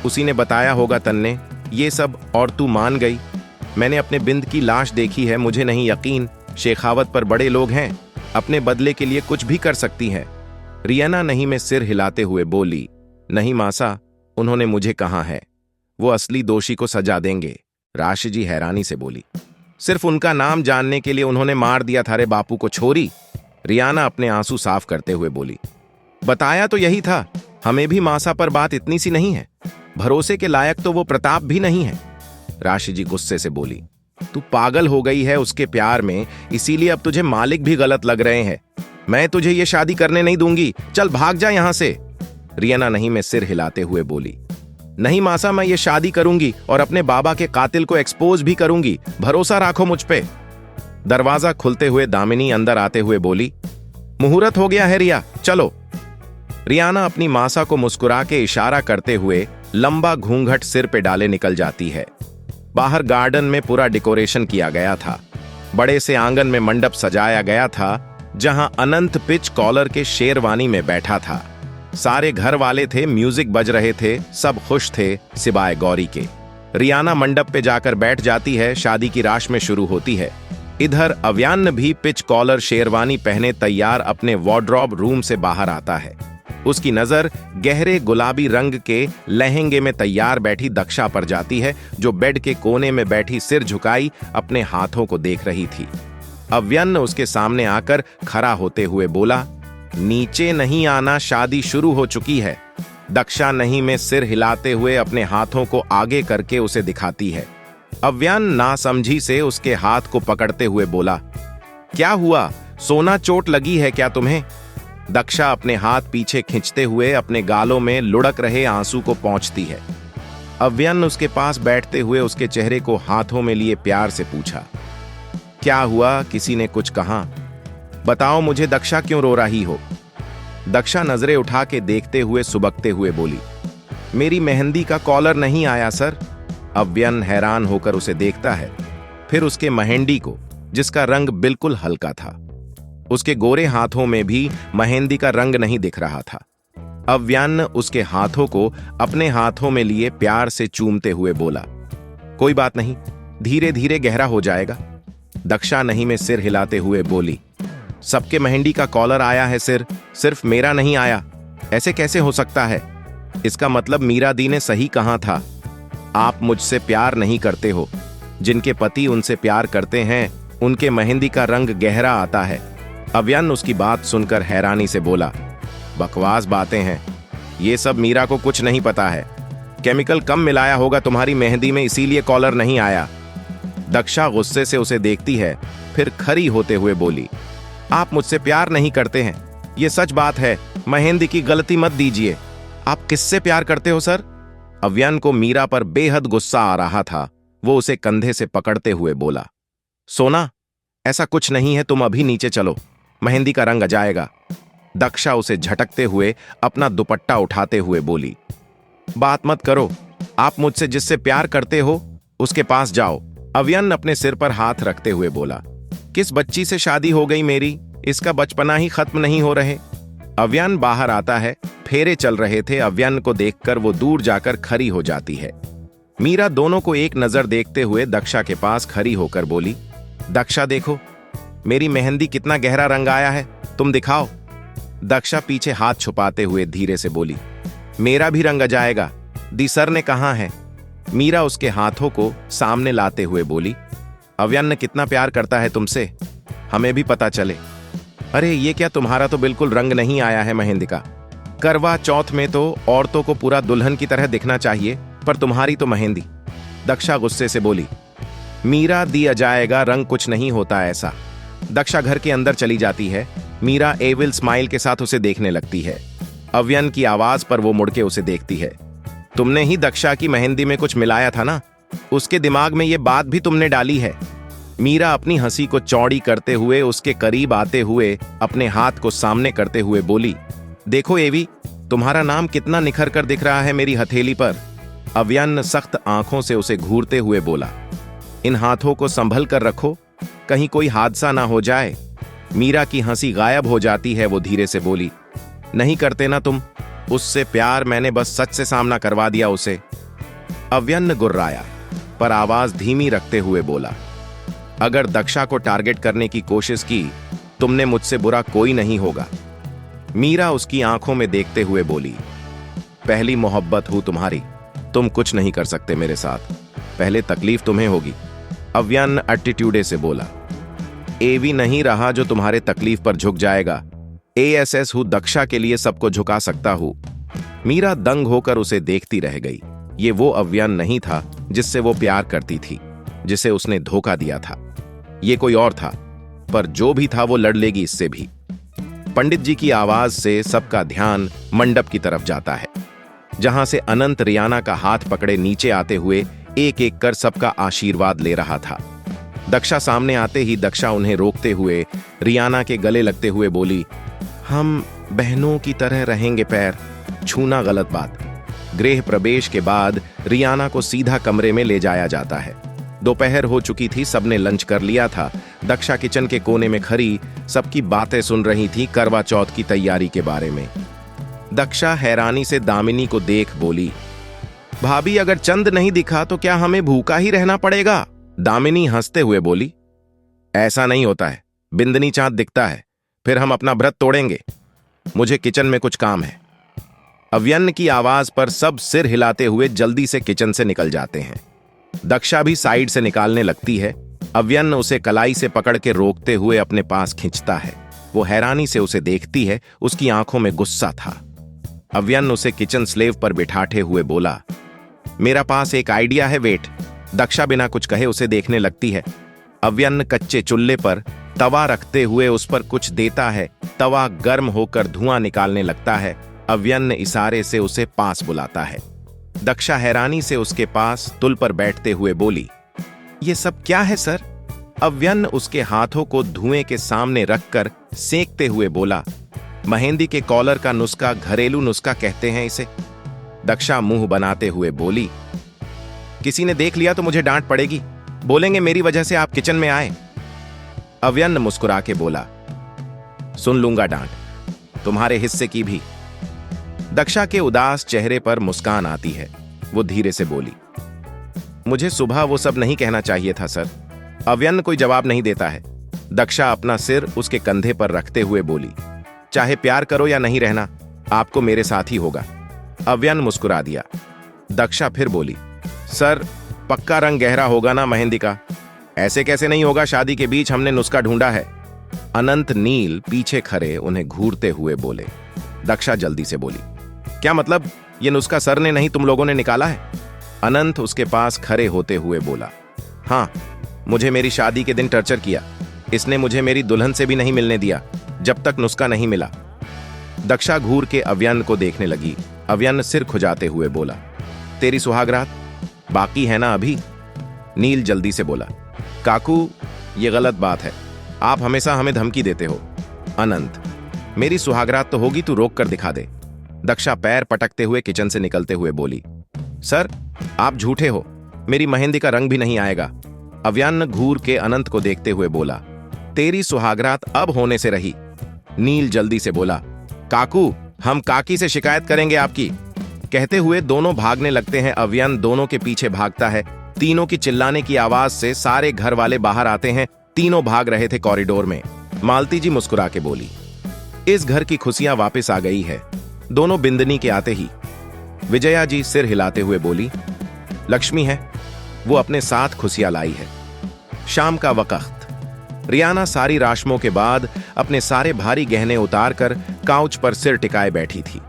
उसी ने बताया होगा तन्ने ये सब और तू मान गई। मैंने अपने बिंद की लाश देखी है, मुझे नहीं यकीन शेखावत पर बड़े लोग हैं, अपने बदले के लिए कुछ भी कर सकती हैं। रियाना नहीं में सिर हिलाते हुए बोली, नहीं मासा, उन्होंने मुझे कहा है, वो असली दोषी को सजा देंगे। राशि जी हैरानी से बोली, सिर्फ उनका नाम जानने के लिए उन्होंने मार दिया था रे बापू को छोरी। रियाना अपने आंसू साफ करते हुए बोली, बताया तो यही था, हमें भी मासा पर बात इतनी सी नहीं है, भरोसे के लायक तो वो प्रताप भी नहीं है। राशि जी गुस्से से बोली, तू पागल हो गई है उसके प्यार में, इसीलिए अब तुझे मालिक भी गलत लग रहे हैं। मैं तुझे ये शादी करने नहीं दूंगी, चल भाग जा यहां से। रियाना नहीं में सिर हिलाते हुए बोली, नहीं मासा, मैं ये शादी करूंगी और अपने बाबा के कातिल को एक्सपोज भी करूंगी, भरोसा रखो मुझ पे। दरवाजा खुलते हुए दामिनी अंदर आते हुए बोली, मुहूर्त हो गया है रिया, चलो। रियाना अपनी मासा को मुस्कुरा के इशारा करते हुए लंबा घूंघट सिर पे डाले निकल जाती है। बाहर गार्डन में पूरा डेकोरेशन किया गया था। बड़े से आंगन में मंडप सजाया गया था, जहां अनंत पिच कॉलर के शेरवानी में बैठा था। सारे घर वाले थे, म्यूजिक बज रहे थे, सब खुश थे सिवाय गौरी के। रियाना मंडप पे जाकर बैठ जाती है। शादी की राश में शुरू होती है। इधर अव्यान भी पिच कॉलर शेरवानी पहने तैयार अपने वार्डरोब रूम से बाहर आता है। उसकी नजर गहरे गुलाबी रंग के लहंगे में तैयार बैठी दक्षा पर जाती है, जो बेड के कोने में बैठी सिर झुकाई अपने हाथों को देख रही थी। अव्यन उसके सामने आकर खड़ा होते हुए बोला, नीचे नहीं आना, शादी शुरू हो चुकी है। दक्षा नहीं में सिर हिलाते हुए अपने हाथों को आगे करके उसे दिखाती है। अव्यन नासमझी से उसके हाथ को पकड़ते हुए बोला, क्या हुआ, सोना, चोट लगी है क्या तुम्हें? दक्षा अपने हाथ पीछे खींचते हुए अपने गालों में लुढ़क रहे आंसू को पोंछती है। अव्यन उसके पास बैठते हुए उसके चेहरे को हाथों में लिए प्यार से पूछा, क्या हुआ? किसी ने कुछ कहा? बताओ मुझे, दक्षा क्यों रो रही हो? दक्षा नजरें उठा के देखते हुए सुबकते हुए बोली, मेरी मेहंदी का कॉलर नहीं आया सर। अव्यन हैरान होकर उसे देखता है, फिर उसके मेहंदी को, जिसका रंग बिल्कुल हल्का था। उसके गोरे हाथों में भी मेहंदी का रंग नहीं दिख रहा था। अव्यन उसके हाथों को अपने हाथों में लिए प्यार से चूमते हुए बोला, कोई बात नहीं, धीरे धीरे गहरा हो जाएगा। दक्षा नहीं में सिर हिलाते हुए बोली, सबके मेहंदी का कॉलर आया है सर, सिर्फ मेरा नहीं आया। ऐसे कैसे हो सकता है? इसका मतलब मीरा दी ने सही कहा था, आप मुझसे प्यार नहीं करते हो। जिनके पति उनसे प्यार करते हैं उनके मेहंदी का रंग गहरा आता है। अव्यन उसकी बात सुनकर हैरानी से बोला, बकवास बातें हैं, ये सब मीरा को कुछ नहीं पता है। केमिकल कम मिलाया होगा तुम्हारी मेहंदी में, इसीलिए कॉलर नहीं आया। दक्षा गुस्से से उसे देखती है, फिर खरी होते हुए बोली, आप मुझसे प्यार नहीं करते हैं, ये सच बात है, मेहंदी की गलती मत दीजिए। आप किससे प्यार करते हो सर? अव्यन को मीरा पर बेहद गुस्सा आ रहा था। वो उसे कंधे से पकड़ते हुए बोला, सोना, ऐसा कुछ नहीं है, तुम अभी नीचे चलो, मेहंदी का रंग आ जाएगा। दक्षा उसे झटकते हुए अपना दुपट्टा उठाते हुए बोली, बात मत करो, आप मुझसे जिससे प्यार करते हो उसके पास जाओ। अव्यन अपने सिर पर हाथ रखते हुए बोला, किस बच्ची से शादी हो गई मेरी, इसका बचपना ही खत्म नहीं हो रहे। अव्यन बाहर आता है, फेरे चल रहे थे। अव्यन को देखकर वो दूर जाकर खड़ी हो जाती है। मीरा दोनों को एक नजर देखते हुए दक्षा के पास खड़ी होकर बोली, दक्षा देखो, मेरी मेहंदी कितना गहरा रंग आया है, तुम दिखाओ। दक्षा पीछे हाथ छुपाते हुए धीरे से बोली, मेरा भी रंग आ जाएगा, दी सर ने कहा है। मीरा उसके हाथों को सामने लाते हुए बोली, अव्यन कितना प्यार करता है तुमसे, हमें भी पता चले। अरे ये क्या, तुम्हारा तो बिल्कुल रंग नहीं आया है मेहंदी का। करवा चौथ में तो औरतों को पूरा दुल्हन की तरह दिखना चाहिए, पर तुम्हारी तो मेहंदी। दक्षा गुस्से से बोली, मीरा दिया जाएगा, रंग कुछ नहीं होता ऐसा। दक्षा घर के अंदर चली जाती है। मीरा एविल स्माइल के साथ उसे देखने लगती है। अव्यन की आवाज पर वो मुड़के उसे देखती है, तुमने ही दक्षा की मेहंदी में कुछ मिलाया था ना, उसके दिमाग में ये बात भी तुमने डाली है। मीरा अपनी हंसी को चौड़ी करते हुए उसके करीब आते हुए अपने हाथ को सामने करते हुए बोली, देखो एवी, तुम्हारा नाम कितना निखर कर दिख रहा है मेरी हथेली पर। अव्यन सख्त आंखों से उसे घूरते हुए बोला, इन हाथों को संभल कर रखो, कहीं कोई हादसा ना हो जाए। मीरा की हंसी गायब हो जाती है। वो धीरे से बोली, नहीं करते ना तुम उससे प्यार, मैंने बस सच से सामना करवा दिया उसे। अव्यन गुर्राया, पर आवाज धीमी रखते हुए बोला, अगर दक्षा को टारगेट करने की कोशिश की, तुमने मुझसे बुरा कोई नहीं होगा। मीरा उसकी आंखों में देखते हुए बोली, पहली मोहब्बत हूं तुम्हारी, तुम कुछ नहीं कर सकते मेरे साथ, पहले तकलीफ तुम्हें होगी। अव्यन एटीट्यूडे से बोला, एवी नहीं रहा जो तुम्हारे तकलीफ पर झुक जाएगा। एएसएस हूं, दक्षा के लिए सबको झुका सकता हूं। मीरा दंग होकर उसे देखती रह गई। ये वो अव्यन नहीं था जिससे वो प्यार करती थी, जिसे उसने धोखा दिया था। ये कोई और था, पर जो भी था वो लड़ लेगी इससे भी। पंडित जी की आवाज से सबका ध्यान मंडप की तरफ जाता है, जहां से अनंत रियाना का हाथ पकड़े नीचे आते हुए एक एक कर सबका आशीर्वाद ले रहा था। दक्षा सामने आते ही दक्षा उन्हें रोकते हुए रियाना के गले लगते हुए बोली, हम बहनों की तरह रहेंगे, पैर छूना गलत बात। गृह प्रवेश के बाद रियाना को सीधा कमरे में ले जाया जाता है। दोपहर हो चुकी थी, सबने लंच कर लिया था। दक्षा किचन के कोने में खड़ी सबकी बातें सुन रही थी करवा चौथ की तैयारी के बारे में। दक्षा हैरानी से दामिनी को देख बोली, भाभी अगर चंद नहीं दिखा तो क्या हमें भूखा ही रहना पड़ेगा? दामिनी हंसते हुए बोली, ऐसा नहीं होता है, बिंदनी चांद दिखता है, फिर हम अपना व्रत तोड़ेंगे। मुझे किचन में कुछ काम है। अव्यन की आवाज पर सब सिर हिलाते हुए जल्दी से किचन से निकल जाते हैं। दक्षा भी साइड से निकालने लगती है। अव्यन उसे कलाई से पकड़ के रोकते हुए अपने पास खींचता है। वो हैरानी से उसे देखती है, उसकी आंखों में गुस्सा था। अव्यन उसे किचन स्लेव पर बिठाते हुए बोला, मेरा पास एक आइडिया है, वेट। दक्षा बिना कुछ कहे उसे देखने लगती है। अव्यन कच्चे चूल्हे पर तवा रखते हुए उस पर कुछ देता है। तवा गर्म होकर धुआं निकालने लगता है। अव्यन्न इशारे से उसे पास बुलाता है। दक्षा हैरानी से उसके पास तुल पर बैठते हुए बोली, ये सब क्या है सर? अव्यन्न उसके हाथों को धुएं के सामने रखकर सेंकते हुए बोला, मेहंदी के कॉलर का नुस्खा, घरेलू नुस्खा कहते हैं इसे। दक्षा मुंह बनाते हुए बोली, किसी ने देख लिया तो मुझे डांट पड़ेगी, बोलेंगे मेरी वजह से आप किचन में आए। अव्यन्न मुस्कुरा के बोला, सुन लूंगा डांट, तुम्हारे हिस्से की भी। दक्षा के उदास चेहरे पर मुस्कान आती है। वो धीरे से बोली, मुझे सुबह वो सब नहीं कहना चाहिए था सर। अव्यन्न कोई जवाब नहीं देता है। दक्षा अपना सिर उसके कंधे पर रखते हुए बोली, चाहे प्यार करो या नहीं रहना, आपको मेरे साथ ही होगा। अव्यन्न मुस्कुरा दिया। दक्षा फिर बोली, सर पक्का रंग गहरा होगा ना मेहंदी का? ऐसे कैसे नहीं होगा, शादी के बीच हमने नुस्खा ढूंढा है। अनंत नील पीछे खड़े उन्हें घूरते हुए बोले। दक्षा जल्दी से बोली, क्या मतलब? ये नुस्खा सर ने नहीं तुम लोगों ने निकाला है? अनंत उसके पास खड़े होते हुए बोला, हाँ, मुझे मेरी शादी के दिन टर्चर किया। इसने मुझे मेरी दुल्हन से भी नहीं मिलने दिया जब तक नुस्खा नहीं मिला। दक्षा घूर के अव्यन्न को देखने लगी। अव्यन्न सिर खुजाते हुए बोला, तेरी सुहागरात बाकी है ना अभी? नील जल्दी से बोला, काकू ये गलत बात है, आप हमेशा हमें धमकी देते हो। अनंत, मेरी सुहागरात तो होगी, तू रोक कर दिखा दे। दक्षा पैर पटकते हुए किचन से निकलते हुए बोली, सर आप झूठे हो, मेरी मेहंदी का रंग भी नहीं आएगा। अव्यन्न घूर के अनंत को देखते हुए बोला, तेरी सुहागरात अब होने से रही। नील जल्दी से बोला, काकू हम काकी से शिकायत करेंगे आपकी। कहते हुए दोनों भागने लगते हैं। अव्यन्न दोनों के पीछे भागता है। तीनों की चिल्लाने की आवाज से सारे घर वाले बाहर आते हैं। तीनों भाग रहे थे कॉरिडोर में। मालती जी मुस्कुरा के बोली, इस घर की खुशियां वापस आ गई है। दोनों बिंदनी के आते ही विजया जी सिर हिलाते हुए बोली, लक्ष्मी है, वो अपने साथ खुशियां लाई है। शाम का वक्त। रियाना सारी राशमों के बाद अपने सारे भारी गहने उतारकर काउच पर सिर टिकाए बैठी थी।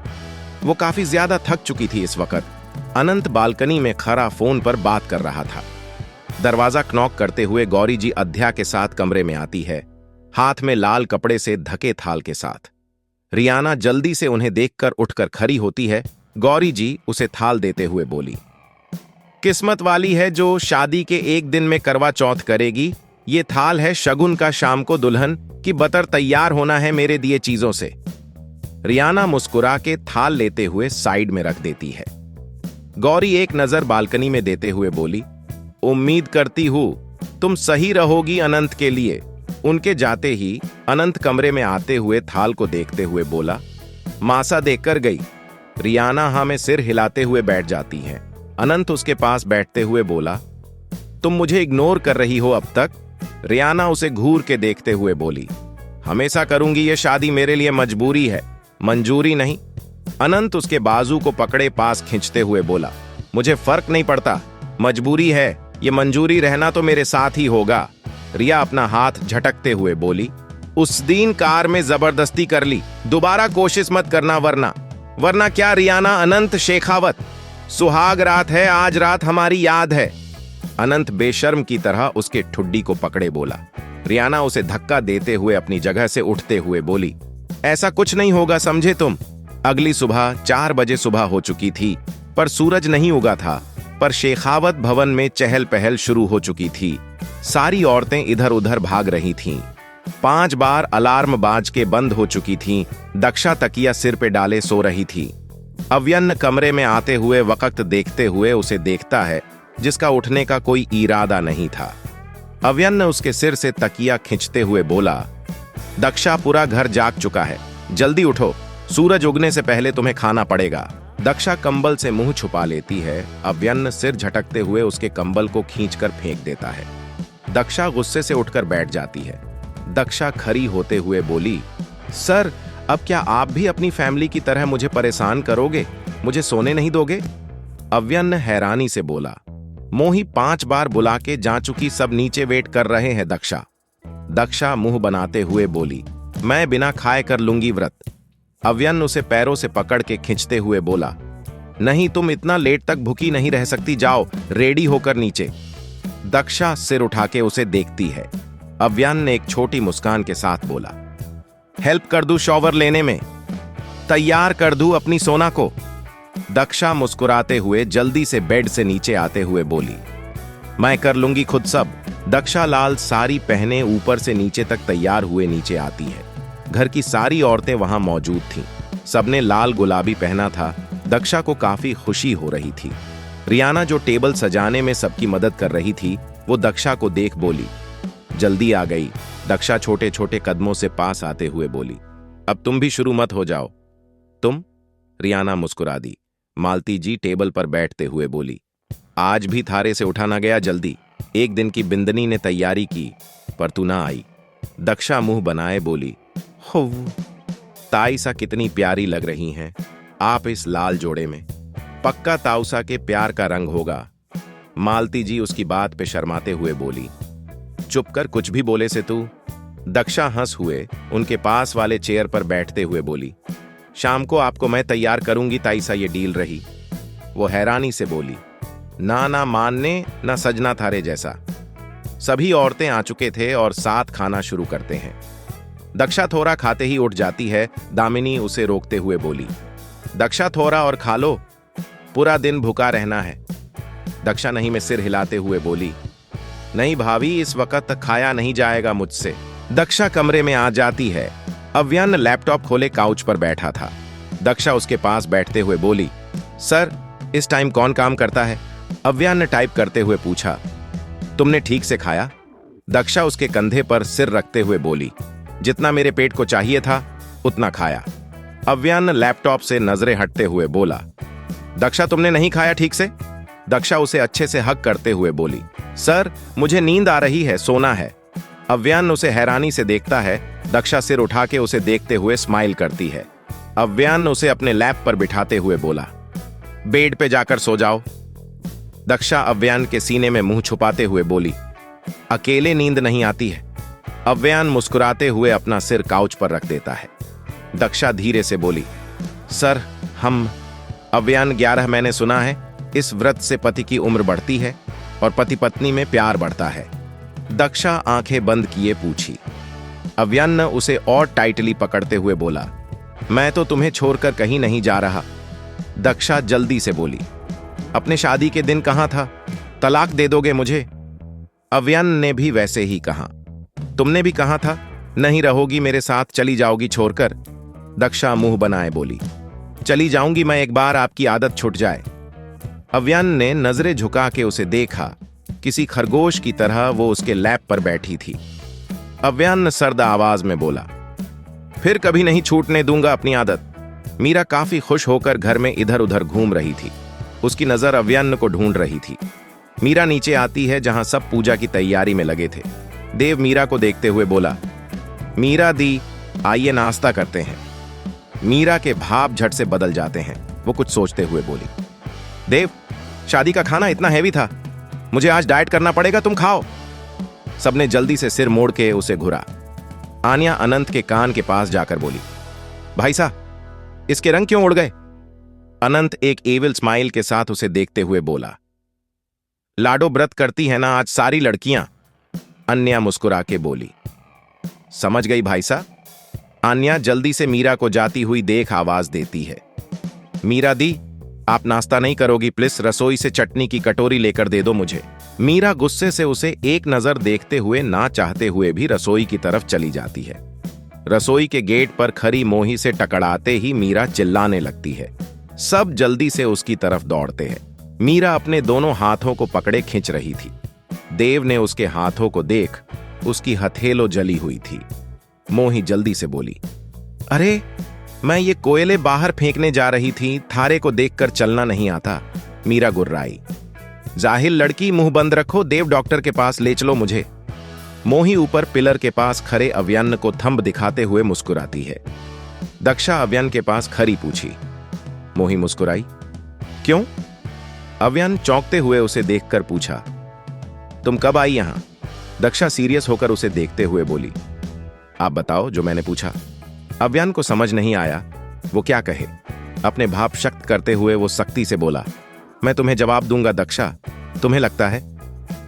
वो काफी ज्यादा थक चुकी थी इस वक्त। अनंत बालकनी में खड़ा फोन पर बात कर रहा था। दरवाजा नॉक करते हुए गौरी जी अध्या के साथ कमरे में आती है, हाथ में लाल कपड़े से ढके थाल के साथ। रियाना जल्दी से उन्हें देखकर उठकर खड़ी होती है। गौरी जी उसे थाल देते हुए बोली, किस्मत वाली है जो शादी के एक दिन में करवा चौथ करेगी। ये थाल है शगुन का, शाम को दुल्हन की बतर तैयार होना है मेरे दिए चीजों से। रियाना मुस्कुरा के थाल लेते हुए साइड में रख देती है। गौरी एक नजर बालकनी में देते हुए बोली, उम्मीद करती हूं तुम सही रहोगी अनंत के लिए। उनके जाते ही अनंत कमरे में आते हुए थाल को देखते हुए बोला, मासा देखकर गई। रियाना हाँ में सिर हिलाते हुए बैठ जाती हैं। अनंत उसके पास बैठते हुए बोला, तुम मुझे इग्नोर कर रही हो अब तक? रियाना उसे घूर के देखते हुए बोली, हमेशा करूंगी, ये शादी मेरे लिए मजबूरी है, मंजूरी नहीं। अनंत उसके बाजू को पकड़े पास खींचते हुए बोला, मुझे फर्क नहीं पड़ता, मजबूरी है, ये मंजूरी रहना तो मेरे साथ ही होगा। रिया अपना हाथ झटकते हुए बोली, उस दिन कार में जबरदस्ती कर ली, दोबारा कोशिश मत करना, वरना क्या? रियाना, अनंत शेखावत, सुहाग रात है, आज रात हमारी याद है। अनंत बेशर्म की तरह उसके ठुड्डी को पकड़े बोला। रियाना उसे धक्का देते हुए अपनी जगह से उठते हुए बोली, ऐसा कुछ नहीं होगा, समझे तुम? अगली सुबह 4 बजे सुबह हो चुकी थी, पर सूरज नहीं उगा था। पर शेखावत भवन में चहल पहल शुरू हो चुकी थी। सारी औरतें इधर उधर भाग रही थीं। 5 बार अलार्म बाज के बंद हो चुकी थीं। दक्षा तकिया सिर पे डाले सो रही थी। अव्यन्न कमरे में आते हुए वक्त देखते हुए उसे देखता है, जिसका उठने का कोई इरादा नहीं था। अव्यन्न उसके सिर से तकिया खींचते हुए बोला, दक्षा, पूरा घर जाग चुका है, जल्दी उठो, सूरज उगने से पहले तुम्हें खाना पड़ेगा। दक्षा कंबल से मुंह छुपा लेती है। अव्यन्न सिर झटकते हुए उसके कंबल को खींचकर फेंक देता है। दक्षा गुस्से से उठकर बैठ जाती है। दक्षा खड़ी होते हुए बोली, सर, अब क्या आप भी अपनी फैमिली की तरह मुझे परेशान करोगे? मुझे सोने नहीं दोगे? अव्यन्न हैरानी से बोला, मोही 5 बार बुला के जा चुकी, सब नीचे वेट कर रहे हैं दक्षा। दक्षा मुंह बनाते हुए बोली, मैं बिना खाए कर लूंगी व्रत। अव्यन्न उसे पैरों से पकड़ के खींचते हुए बोला, नहीं, तुम इतना लेट तक भूखी नहीं रह सकती, जाओ रेडी होकर नीचे। दक्षा सिर उठा के उसे देखती है। अव्यान ने एक छोटी मुस्कान के साथ बोला। हेल्प कर दूं शॉवर लेने में? तैयार कर दूं अपनी सोना को? दक्षा मुस्कुराते हुए जल्दी से बेड से नीचे आते हुए बोली। मैं कर लूंगी खुद सब। दक्षा लाल साड़ी पहने ऊपर से नीचे तक तैयार हुए नीचे आती है। घर की सारी औरतें वहां मौजूद थीं। सबने लाल गुलाबी पहना था। दक्षा को काफी खुशी हो रही थी। रियाना जो टेबल सजाने में सबकी मदद कर रही थी, वो दक्षा को देख बोली, जल्दी आ गई। दक्षा छोटे छोटे कदमों से पास आते हुए बोली, अब तुम भी शुरू मत हो जाओ। तुम? रियाना मुस्कुरा दी। मालती जी टेबल पर बैठते हुए बोली, आज भी थारे से उठा ना गया जल्दी। एक दिन की बिंदनी ने तैयारी की पर तू ना आई। दक्षा मुंह बनाए बोली, हो ताईसा कितनी प्यारी लग रही हैं आप इस लाल जोड़े में। पक्का ताऊसा के प्यार का रंग होगा। मालती जी उसकी बात पे शर्माते हुए बोली, चुप कर, कुछ भी बोले से तू। दक्षा हंस हुए उनके पास वाले चेयर पर बैठते हुए बोली, शाम को आपको मैं तैयार करूंगी ताईसा, ये डील रही। वो हैरानी से बोली, ना ना मानने ना सजना थारे जैसा। सभी औरतें आ चुके थे और साथ खाना शुरू करते हैं। दक्षा थोड़ा खाते ही उठ जाती है। दामिनी उसे रोकते हुए बोली, दक्षा थोड़ा और खा लो, पूरा दिन भूखा रहना है। दक्षा नहीं में सिर हिलाते हुए बोली, नहीं भाभी, इस वक्त खाया नहीं जाएगा मुझसे। दक्षा कमरे में आ जाती है। अव्यान लैपटॉप खोले काउच पर बैठा था। दक्षा उसके पास बैठते हुए बोली, सर इस टाइम कौन काम करता है? अव्यान ने टाइप करते हुए पूछा। तुमने ठीक से खाया? दक्षा उसके कंधे पर सिर रखते हुए बोली, जितना मेरे पेट को चाहिए था उतना खाया। अव्यान लैपटॉप से नजरें हटते हुए बोला, दक्षा तुमने नहीं खाया ठीक से? दक्षा उसे अच्छे से हक करते हुए बोली, सर मुझे नींद आ रही है, सोना है। अव्यान उसे हैरानी से देखता है। दक्षा सिर उठा के उसे देखते हुए स्माइल करती है। अव्यान उसे अपने लैप पर बिठाते हुए बोला, बेड पे जाकर सो जाओ। दक्षा अव्यान के सीने में मुंह छुपाते हुए बोली, अकेले नींद नहीं आती है। अव्यान मुस्कुराते हुए अपना सिर काउच पर रख देता है। दक्षा धीरे से बोली, सर हम। अव्यान 11 मैंने सुना है इस व्रत से पति की उम्र बढ़ती है और पति पत्नी में प्यार बढ़ता है। दक्षा आंखें बंद किए पूछी। अव्यान ने उसे और टाइटली पकड़ते हुए बोला, मैं तो तुम्हें छोड़कर कहीं नहीं जा रहा। दक्षा जल्दी से बोली, अपने शादी के दिन कहां था? तलाक दे दोगे मुझे? अव्यान ने भी वैसे ही कहा। तुमने भी कहा था नहीं रहोगी मेरे साथ, चली जाओगी छोड़कर। दक्षा मुंह बनाए बोली, चली जाऊंगी मैं एक बार आपकी आदत छूट जाए। अव्यान ने नजरें झुका के उसे देखा। किसी खरगोश की तरह वो उसके लैप पर बैठी थी। अव्यान ने सर्द आवाज में बोला, फिर कभी नहीं छूटने दूंगा अपनी आदत। मीरा काफी खुश होकर घर में इधर उधर घूम रही थी। उसकी नजर अव्यान को ढूंढ रही थी। मीरा नीचे आती है जहां सब पूजा की तैयारी में लगे थे। देव मीरा को देखते हुए बोला, मीरा दी आइए नाश्ता करते हैं। मीरा के भाव झट से बदल जाते हैं। वो कुछ सोचते हुए बोली, देव शादी का खाना इतना हैवी था, मुझे आज डाइट करना पड़ेगा, तुम खाओ। सबने जल्दी से सिर मोड़ के उसे घुरा। आन्या अनंत के कान के पास जाकर बोली, भाई साहब इसके रंग क्यों उड़ गए? अनंत एक एविल स्माइल के साथ उसे देखते हुए बोला, लाडो व्रत करती है ना आज सारी लड़कियां। अन्या मुस्कुरा के बोली, समझ गई भाई साहब। अन्या जल्दी से मीरा को जाती हुई देख आवाज देती है, मीरा दी आप नाश्ता नहीं करोगी प्लीज, रसोई से चटनी की कटोरी लेकर दे दो मुझे। मीरा गुस्से से उसे एक नजर देखते हुए ना चाहते हुए भी रसोई की तरफ चली जाती है। रसोई के गेट पर खड़ी मोही से टकराते ही मीरा चिल्लाने लगती है। सब जल्दी से उसकी तरफ दौड़ते हैं। मीरा अपने दोनों हाथों को पकड़े खींच रही थी। देव ने उसके हाथों को देख उसकी हथेलो जली हुई थी। मोही जल्दी से बोली, अरे मैं ये कोयले बाहर फेंकने जा रही थी, थारे को देखकर चलना नहीं आता। मीरा गुर्राई, जाहिल लड़की, मुंह बंद रखो, देव डॉक्टर के पास ले चलो मुझे। मोही ऊपर पिलर के पास खड़े अव्यान को थंब दिखाते हुए मुस्कुराती है। दक्षा अव्यान के पास खड़ी पूछी। मोही मुस्कुराई, क्यों? अव्यान चौंकते हुए उसे देखकर पूछा, तुम कब आई यहां? दक्षा सीरियस होकर उसे देखते हुए बोली, आप बताओ जो मैंने पूछा। अव्यान को समझ नहीं आया वो क्या कहे। अपने भाव शक्त करते हुए वो सख्ती से बोला, मैं तुम्हें जवाब दूंगा दक्षा, तुम्हें लगता है?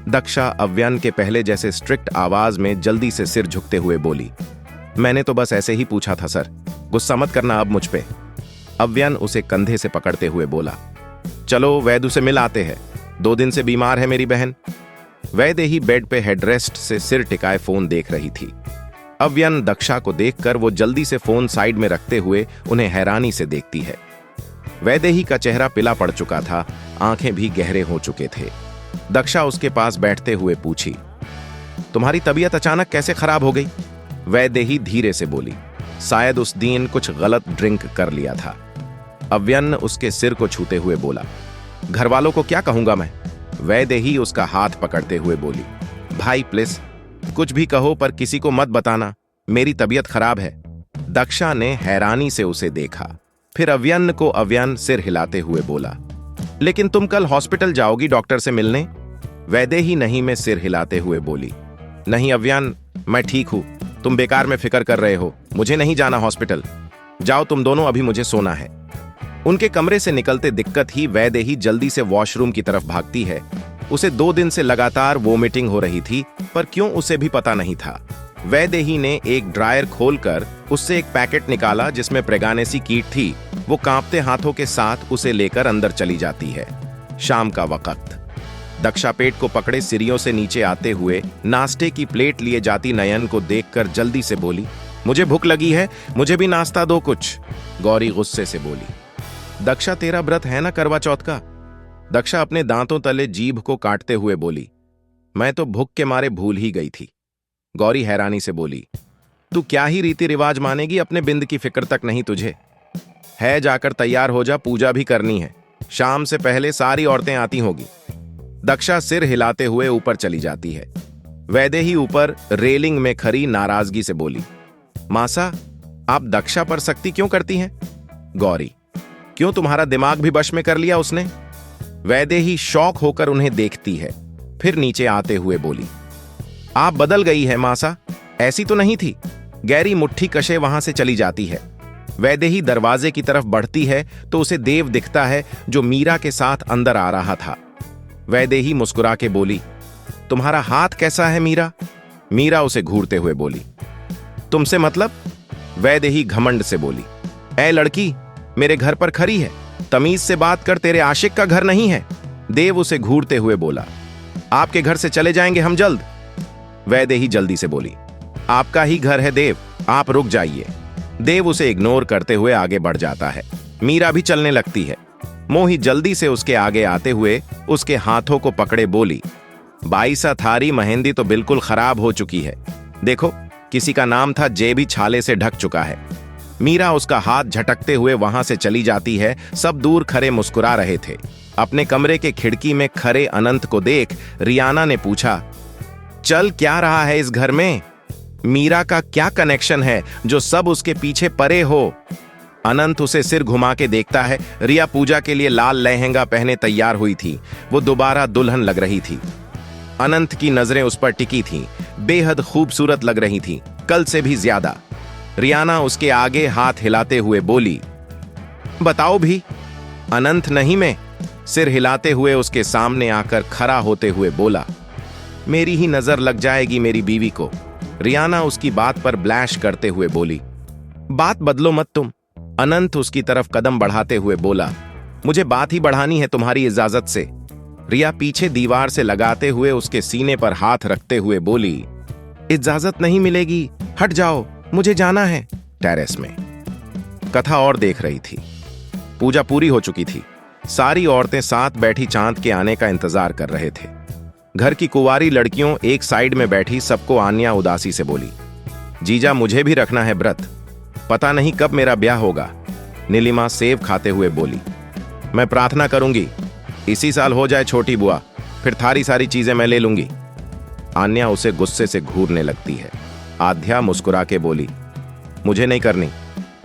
दक्षा अव्यन के पहले जैसे स्ट्रिक्ट आवाज में जल्दी से सिर झुकते हुए बोली, मैंने तो बस ऐसे ही पूछा था सर, गुस्सा मत करना अब मुझ पे। अव्यन उसे कंधे से पकड़ते हुए बोला, चलो वैद्य से मिल आते हैं, 2 दिन से बीमार है मेरी बहन। वैदेही बेड पे हेडरेस्ट से सिर टिकाए फोन देख रही थी। अव्यन दक्षा को देखकर वो जल्दी से फोन साइड में रखते हुए उन्हें हैरानी से देखती है। वैदेही का चेहरा पीला पड़ चुका था, आंखें भी गहरे हो चुके थे। दक्षा उसके पास बैठते हुए पूछी, तुम्हारी तबीयत अचानक कैसे खराब हो गई? वैदेही धीरे से बोली, शायद उस दिन कुछ गलत ड्रिंक कर लिया था। अव्यन उसके सिर को छूते हुए बोला, घर वालों को क्या कहूंगा मैं? वैदेही उसका हाथ पकड़ते हुए बोली, भाई प्लीज कुछ भी कहो पर किसी को मत बताना, मेरी तबीयत खराब है। दक्षा ने हैरानी से उसे देखा, फिर अव्यन को अव्यन सिर हिलाते हुए बोला, लेकिन तुम कल हॉस्पिटल जाओगी डॉक्टर से मिलने? वैदेही नहीं में सिर हिलाते हुए बोली, नहीं अव्यन, मैं ठीक हूं, तुम बेकार में फिक्र कर रहे हो, मुझे नहीं जाना हॉस्पिटल, जाओ तुम दोनों, अभी मुझे सोना है। उनके कमरे से निकलते दिक्कत ही वैदेही जल्दी से वॉशरूम की तरफ भागती है। उसे 2 दिन से लगातार वोमिटिंग हो रही थी, पर क्यों उसे भी पता नहीं था। वैदेही ने एक ड्रायर खोलकर उससे एक पैकेट निकाला जिसमें प्रेगानेसी किट थी। वो कांपते हाथों के साथ उसे लेकर अंदर चली जाती है। शाम का वक्त। दक्षा पेट को पकड़े सीढ़ियों से नीचे आते हुए नाश्ते की प्लेट लिए जाती नयन को देखकर जल्दी से बोली, मुझे भूख लगी है, मुझे भी नाश्ता दो कुछ। गौरी गुस्से से बोली, दक्षा तेरा व्रत है ना करवा चौथ का? दक्षा अपने दांतों तले जीभ को काटते हुए बोली, मैं तो भूख के मारे भूल ही गई थी। गौरी हैरानी से बोली, तू क्या ही रीति रिवाज मानेगी, अपने बिंद की फिक्र तक नहीं तुझे है? जाकर तैयार हो जा, पूजा भी करनी है, शाम से पहले सारी औरतें आती होगी। दक्षा सिर हिलाते हुए ऊपर चली जाती है। वैदेही ऊपर रेलिंग में खड़ी नाराजगी से बोली, मासा आप दक्षा पर सख्ती क्यों करती हैं? गौरी, क्यों तुम्हारा दिमाग भी वश में कर लिया उसने? वैदेही शौक होकर उन्हें देखती है, फिर नीचे आते हुए बोली, आप बदल गई है मासा, ऐसी तो नहीं थी। गैरी मुट्ठी कशे वहां से चली जाती है। वैदेही दरवाजे की तरफ बढ़ती है तो उसे देव दिखता है जो मीरा के साथ अंदर आ रहा था। वैदेही मुस्कुरा के बोली, तुम्हारा हाथ कैसा है मीरा? मीरा उसे घूरते हुए बोली, तुमसे मतलब? वैदेही घमंड से बोली, ऐ लड़की, मेरे घर पर खड़ी है, तमीज से बात कर, तेरे आशिक का घर नहीं है। देव उसे घूरते हुए बोला, आपके घर से चले जाएंगे हम जल्द। वैदेही जल्दी से बोली, आपका ही घर है देव, आप रुक जाइए। देव उसे इग्नोर करते हुए आगे बढ़ जाता है। मीरा भी चलने लगती है। मोही जल्दी से उसके आगे आते हुए उसके हाथों को पकड़े बोली, बाईसा थारी मेहंदी तो बिल्कुल खराब हो चुकी है, देखो किसी का नाम था जे भी छाले से ढक चुका है। मीरा उसका हाथ झटकते हुए वहां से चली जाती है। सब दूर खड़े मुस्कुरा रहे थे। अपने कमरे के खिड़की में खड़े अनंत को देख रियाना ने पूछा, चल क्या रहा है इस घर में? मीरा का क्या कनेक्शन है जो सब उसके पीछे पड़े हो? अनंत उसे सिर घुमा के देखता है। रिया पूजा के लिए लाल लहंगा पहने तैयार हुई थी, वो दोबारा दुल्हन लग रही थी। अनंत की नजरें उस पर टिकी थीं, बेहद खूबसूरत लग रही थीं, कल से भी ज्यादा। रियाना उसके आगे हाथ हिलाते हुए बोली, बताओ भी। अनंत नहीं मैं, सिर हिलाते हुए उसके सामने आकर खड़ा होते हुए बोला, मेरी ही नजर लग जाएगी मेरी बीवी को। रियाना उसकी बात पर ब्लैश करते हुए बोली, बात बदलो मत तुम। अनंत उसकी तरफ कदम बढ़ाते हुए बोला, मुझे बात ही बढ़ानी है तुम्हारी इजाजत से। रिया पीछे दीवार से लगाते हुए उसके सीने पर हाथ रखते हुए बोली, इजाजत नहीं मिलेगी, हट जाओ, मुझे जाना है। टेरेस में कथा और देख रही थी। पूजा पूरी हो चुकी थी। सारी औरतें साथ बैठी चांद के आने का इंतजार कर रहे थे। घर की कुंवारी लड़कियों एक साइड में बैठी सबको आन्या उदासी से बोली, जीजा मुझे भी रखना है व्रत, पता नहीं कब मेरा ब्याह होगा। नीलिमा सेब खाते हुए बोली, मैं प्रार्थना करूंगी इसी साल हो जाए छोटी बुआ, फिर थारी सारी चीजें मैं ले लूंगी। आन्या उसे गुस्से से घूरने लगती है। आध्या मुस्कुरा के बोली, मुझे नहीं करनी,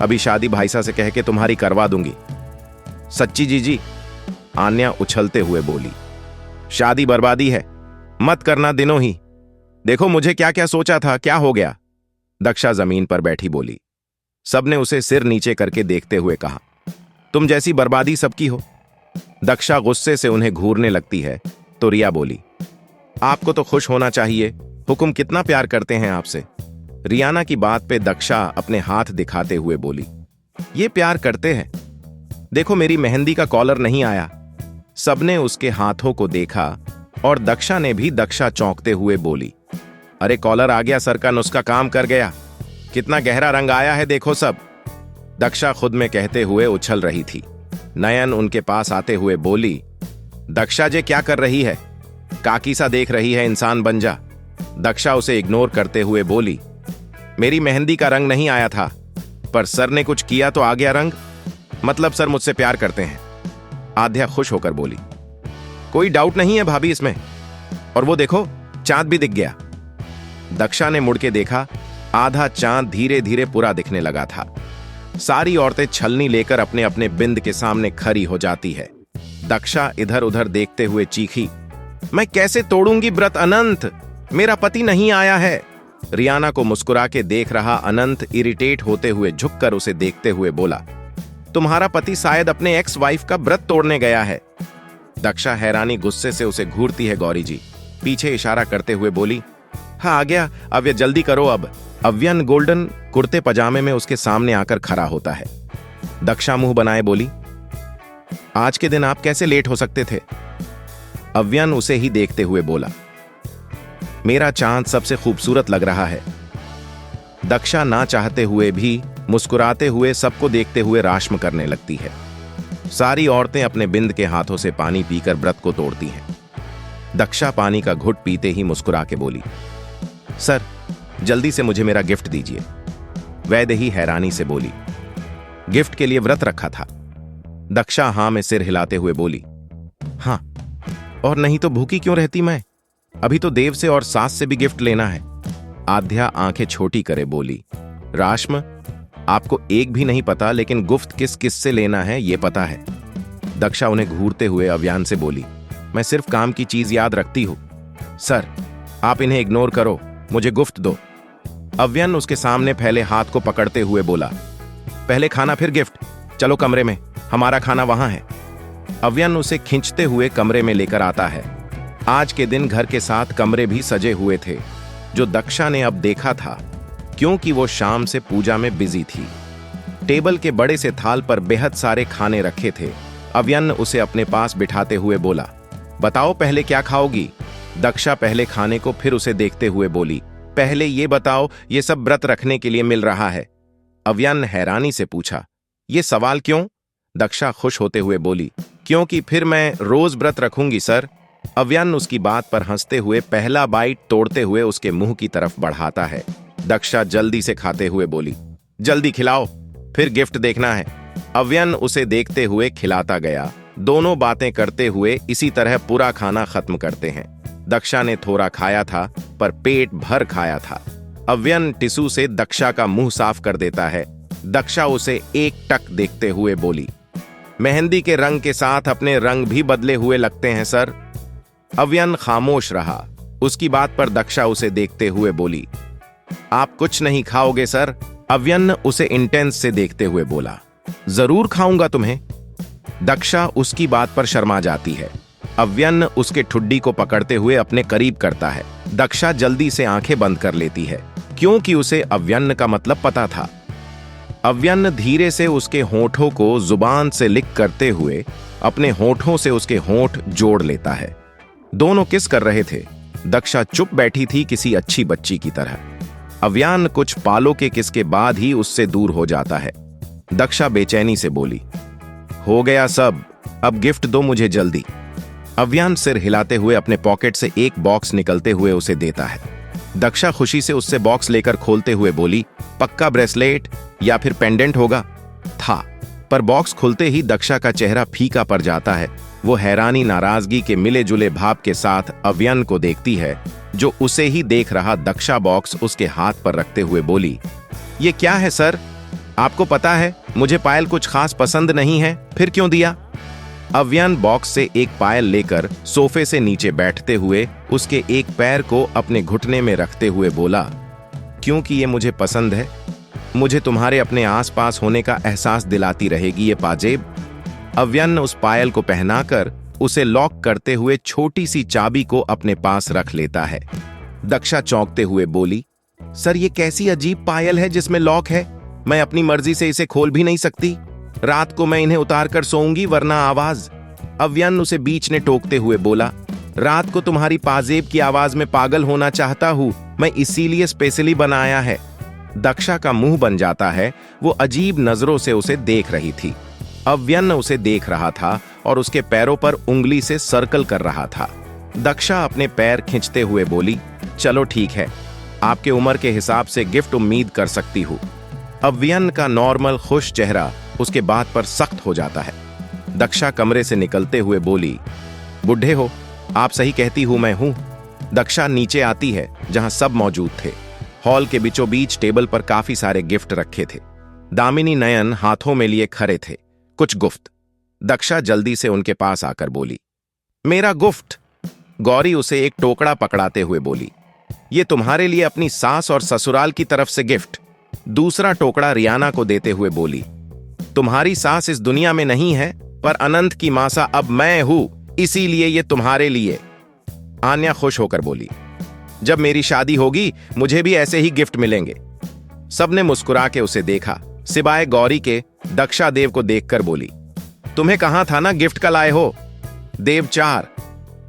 अभी शादी भाईसा से कह के तुम्हारी करवा दूंगी। सच्ची जीजी? आन्या उछलते हुए बोली, शादी बर्बादी है, मत करना दिनों ही। देखो मुझे क्या क्या सोचा था, क्या हो गया? दक्षा जमीन पर बैठी बोली। सबने उसे सिर नीचे करके देखते हुए कहा, तुम जैसी बर्बादी सबकी हो। दक्षा गुस्से से उन्हें घूरने लगती है तो रिया बोली, आपको तो खुश होना चाहिए। हुकुम, कितना प्यार करते हैं आपसे। रियाना की बात पे दक्षा अपने हाथ दिखाते हुए बोली, ये प्यार करते हैं। देखो, मेरी मेहंदी का कॉलर नहीं आया। सबने उसके हाथों को देखा और दक्षा ने भी। दक्षा चौंकते हुए बोली, अरे कॉलर आ गया, सर का नुस्खा काम कर गया। कितना गहरा रंग आया है, देखो सब। दक्षा खुद में कहते हुए उछल रही थी। नयन उनके पास आते हुए बोली, दक्षा जे क्या कर रही है? काकी सा देख रही है, इंसान बन जा। दक्षा उसे इग्नोर करते हुए बोली, मेरी मेहंदी का रंग नहीं आया था, पर सर ने कुछ किया तो आ गया रंग। मतलब सर मुझसे प्यार करते हैं। आध्या खुश होकर बोली, कोई डाउट नहीं है भाभी इसमें। और वो देखो, चांद भी दिख गया। दक्षा ने मुड़ के देखा, आधा चांद धीरे धीरे पूरा दिखने लगा था। सारी औरतें छलनी लेकर अपने अपने बिंद के सामने खड़ी हो जाती है। दक्षा इधर उधर देखते हुए चीखी, मैं कैसे तोड़ूंगी व्रत अनंत, मेरा पति नहीं आया है। रियाना को मुस्कुरा के देख रहा अनंत इरिटेट होते हुए झुककर उसे देखते हुए बोला, तुम्हारा पति शायद अपने एक्स वाइफ का व्रत तोड़ने गया है। दक्षा हैरानी गुस्से से उसे घूरती है। गौरी जी पीछे इशारा करते हुए बोली, हाँ आ गया, अब ये जल्दी करो अब। अव्यन गोल्डन कुर्ते पजामे में उसके सामने आकर खड़ा होता है। दक्षा मुंह बनाए बोली, आज के दिन आप कैसे लेट हो सकते थे? अव्यन उसे ही देखते हुए बोला, मेरा चांद सबसे खूबसूरत लग रहा है। दक्षा ना चाहते हुए भी मुस्कुराते हुए सबको देखते हुए राश्म करने लगती है। सारी औरतें अपने बिंद के हाथों से पानी पीकर व्रत को तोड़ती हैं। दक्षा पानी का घुट पीते ही मुस्कुरा के बोली, सर जल्दी से मुझे मेरा गिफ्ट दीजिए। वैदेही हैरानी से बोली, गिफ्ट के लिए व्रत रखा था? दक्षा हां में सिर हिलाते हुए बोली, हां, और नहीं तो भूखी क्यों रहती मैं? अभी तो देव से और सास से भी गिफ्ट लेना है। आध्या आंखें छोटी करे बोली, राश्म आपको एक भी नहीं पता, लेकिन गुफ्त किस किस से लेना है ये पता है। दक्षा उन्हें घूरते हुए अव्यान से बोली, मैं सिर्फ काम की चीज याद रखती हूं। सर आप इन्हें इग्नोर करो, मुझे गुफ्त दो। अव्यन उसके सामने फैले हाथ को पकड़ते हुए बोला, पहले खाना फिर गिफ्ट, चलो कमरे में, हमारा खाना वहां है। अव्यन उसे खींचते हुए कमरे में लेकर आता है। आज के दिन घर के साथ कमरे भी सजे हुए थे, जो दक्षा ने अब देखा था, क्योंकि वो शाम से पूजा में बिजी थी। टेबल के बड़े से थाल पर बेहद सारे खाने रखे थे। अव्यन उसे अपने पास बिठाते हुए बोला, बताओ पहले क्या खाओगी? दक्षा पहले खाने को फिर उसे देखते हुए बोली, पहले ये बताओ, ये सब व्रत रखने के लिए मिल रहा है? अव्यन हैरानी से पूछा, ये सवाल क्यों? दक्षा खुश होते हुए बोली, क्योंकि फिर मैं रोज व्रत रखूंगी सर। अव्यन उसकी बात पर हंसते हुए पहला बाइट तोड़ते हुए उसके मुंह की तरफ बढ़ाता है। दक्षा जल्दी से खाते हुए बोली, जल्दी खिलाओ, फिर गिफ्ट देखना है। अव्यन उसे देखते हुए खिलाता गया। दोनों बातें करते हुए इसी तरह पूरा खाना खत्म करते हैं। दक्षा ने थोड़ा खाया था, पर पेट भर खाया था। अव्यन टिश्यू से दक्षा का मुंह साफ कर देता है। दक्षा उसे एक टक देखते हुए बोली, मेहंदी के रंग के साथ अपने रंग भी बदले हुए लगते हैं सर। अव्यन खामोश रहा। उसकी बात पर दक्षा उसे देखते हुए बोली, आप कुछ नहीं खाओगे सर? अव्यन उसे इंटेंस से देखते हुए बोला, जरूर खाऊंगा तुम्हें। दक्षा उसकी बात पर शर्मा जाती है। अव्यन उसके ठुड्डी को पकड़ते हुए अपने करीब करता है। दक्षा जल्दी से आंखें बंद कर लेती है, क्योंकि उसे अव्यन का मतलब पता था। अव्यन धीरे से उसके होठों को जुबान से लिक करते हुए अपने होठों से उसके होठ जोड़ लेता है। दोनों किस कर रहे थे। दक्षा चुप बैठी थी, किसी अच्छी बच्ची की तरह। अव्यन कुछ पालों के किस के बाद ही उससे दूर हो जाता है। दक्षा बेचैनी से बोली, हो गया सब, अब गिफ्ट दो मुझे जल्दी। अव्यन सिर हिलाते हुए अपने पॉकेट से एक बॉक्स निकलते हुए उसे देता है। दक्षा खुशी से उससे बॉक्स लेकर खोलते हुए बोली, पक्का ब्रेसलेट या फिर पेंडेंट होगा? था, पर बॉक्स खुलते ही दक्षा का चेहरा फीका पड़ जाता है। वो हैरानी नाराजगी के मिले जुले भाव के साथ अव्यन को देखती है, जो उसे ही देख रहा। दक्षा बॉक्स उसके हाथ पर रखते हुए बोली, ये क्या है सर? आपको पता है मुझे पायल कुछ खास पसंद नहीं है, फिर क्यों दिया? अव्यन बॉक्स से एक पायल लेकर सोफे से नीचे बैठते हुए उसके एक पैर को अपने घुटने में रखते हुए बोला, क्योंकि ये मुझे पसंद है। मुझे तुम्हारे अपने आसपास होने का एहसास दिलाती रहेगी ये पाजेब। अव्यन उस पायल को पहनाकर उसे लॉक करते हुए छोटी सी चाबी को अपने पास रख लेता है। दक्षा चौंकते हुए बोली, सर ये कैसी अजीब पायल है जिसमें लॉक है? मैं अपनी मर्जी से इसे खोल भी नहीं सकती। रात को मैं इन्हें उतार कर सोऊंगी वरना आवाज। अव्यन उसे बीच ने टोकते हुए बोला, रात को तुम्हारी पाजेब की आवाज में पागल होना चाहता हूं मैं, इसीलिए स्पेशली बनाया है। दक्षा का मुंह बन जाता है। वो अजीब नजरों से उसे देख रही थी। अव्यन उसे देख रहा था और उसके पैरों पर उंगली से सर्कल कर रहा था। दक्षा अपने पैर खींचते हुए बोली, चलो ठीक है, आपके उम्र के हिसाब से गिफ्ट उम्मीद कर सकती हूं। अव्यन का नॉर्मल खुश चेहरा उसके बात पर सख्त हो जाता है। दक्षा कमरे से निकलते हुए बोली, बुढ़े हो, आप सही कहती हूं मैं हूं। दक्षा नीचे आती है जहां सब मौजूद थे। हॉल के बीचों बीच टेबल पर काफी सारे गिफ्ट रखे थे। दामिनी नयन हाथों में लिए खड़े थे, कुछ गुफ्त। दक्षा जल्दी से उनके पास आकर बोली, मेरा गुफ्ट। गौरी उसे एक टोकरा पकड़ाते हुए बोली, ये तुम्हारे लिए अपनी सास और ससुराल की तरफ से गिफ्ट। दूसरा टोकरा रियाना को देते हुए बोली, तुम्हारी सास इस दुनिया में नहीं है, पर अनंत की मासा अब मैं हूं, इसीलिए ये तुम्हारे लिए। आन्या खुश होकर बोली, जब मेरी शादी होगी मुझे भी ऐसे ही गिफ्ट मिलेंगे। सबने मुस्कुरा के उसे देखा, सिवाय गौरी के। दक्षा देव को देखकर बोली, तुम्हें कहां था ना गिफ्ट का लाए हो? देव 4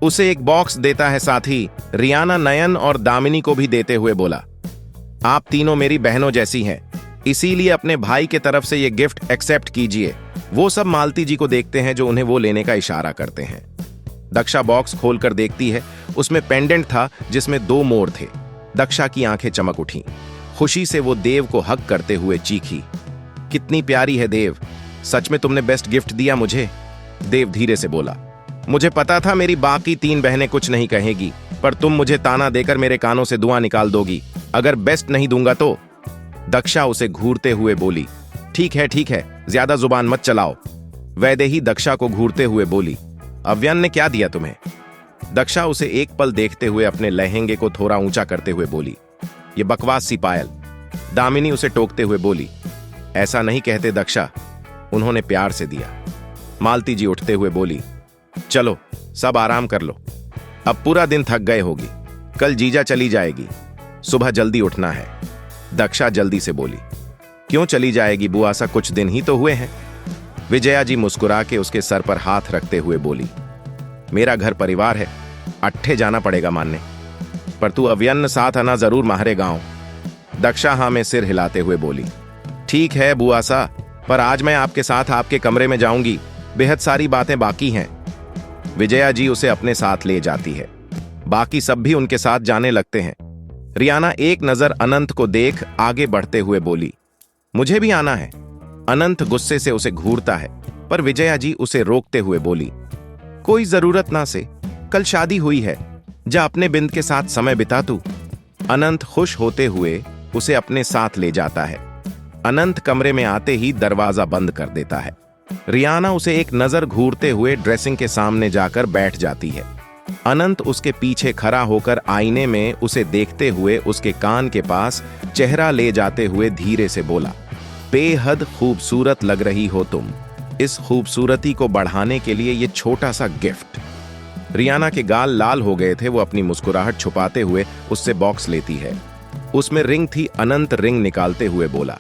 उसे एक बॉक्स देता है, साथ ही रियाना, नयन और दामिनी को भी देते हुए बोला, आप तीनों मेरी बहनों जैसी हैं, इसीलिए अपने भाई के तरफ से ये गिफ्ट एक्सेप्ट कीजिए। वो सब मालती जी को देखते हैं जो उन्हें वो लेने का इशारा करते हैं। दक्षा बॉक्स खोलकर देखती है, उसमें पेंडेंट था जिसमें 2 मोर थे। दक्षा की आंखें चमक उठी। खुशी से वो देव को हग करते हुए चीखी, कितनी प्यारी है देव, सच में तुमने बेस्ट गिफ्ट दिया मुझे। देव धीरे से बोला, मुझे पता था मेरी बाकी 3 बहनें कुछ नहीं कहेगी, पर तुम मुझे ताना देकर मेरे कानों से धुआं निकाल दोगी अगर बेस्ट नहीं दूंगा तो। दक्षा उसे घूरते हुए बोली, ठीक है, ज्यादा जुबान मत चलाओ। वैदेही दक्षा को घूरते हुए बोली, अव्यन ने क्या दिया तुम्हें? दक्षा उसे एक पल देखते हुए अपने लहंगे को थोड़ा ऊंचा करते हुए बोली, ये बकवास सी पायल। दामिनी उसे टोकते हुए बोली, ऐसा नहीं कहते दक्षा, उन्होंने प्यार से दिया। मालती जी उठते हुए बोली, चलो सब आराम कर लो, अब पूरा दिन थक गए होगी, कल जीजा चली जाएगी, सुबह जल्दी उठना है। दक्षा जल्दी से बोली, क्यों चली जाएगी बुआ, सा कुछ दिन ही तो हुए हैं। विजया जी मुस्कुरा के उसके सर पर हाथ रखते हुए बोली, मेरा घर परिवार है, अट्ठे जाना पड़ेगा मानने, पर तू अव्यन साथ आना जरूर माहरे गांव। दक्षा हाँ में सिर हिलाते हुए बोली, ठीक है बुआ सा, पर आज मैं आपके साथ आपके कमरे में जाऊंगी, बेहद सारी बातें बाकी हैं। विजया जी उसे अपने साथ ले जाती है। बाकी सब भी उनके साथ जाने लगते हैं। रियाना एक नजर अनंत को देख आगे बढ़ते हुए बोली, मुझे भी आना है। अनंत गुस्से से उसे घूरता है, पर विजया जी उसे रोकते हुए बोली, कोई जरूरत ना से, कल शादी हुई है, जा अपने बिंद के साथ समय बिता तू। अनंत खुश होते हुए उसे अपने साथ ले जाता है। अनंत कमरे में आते ही दरवाजा बंद कर देता है। रियाना उसे एक नजर घूरते हुए ड्रेसिंग के सामने जाकर बैठ जाती है। अनंत उसके पीछे खड़ा होकर आईने में उसे देखते हुए उसके कान के पास चेहरा ले जाते हुए धीरे से बोला, बेहद खूबसूरत लग रही हो तुम, इस खूबसूरती को बढ़ाने के लिए ये छोटा सा गिफ्ट। रियाना के गाल लाल हो गए थे, वो अपनी मुस्कुराहट छुपाते हुए उससे बॉक्स लेती है। उसमें रिंग थी। अनंत रिंग निकालते हुए बोला,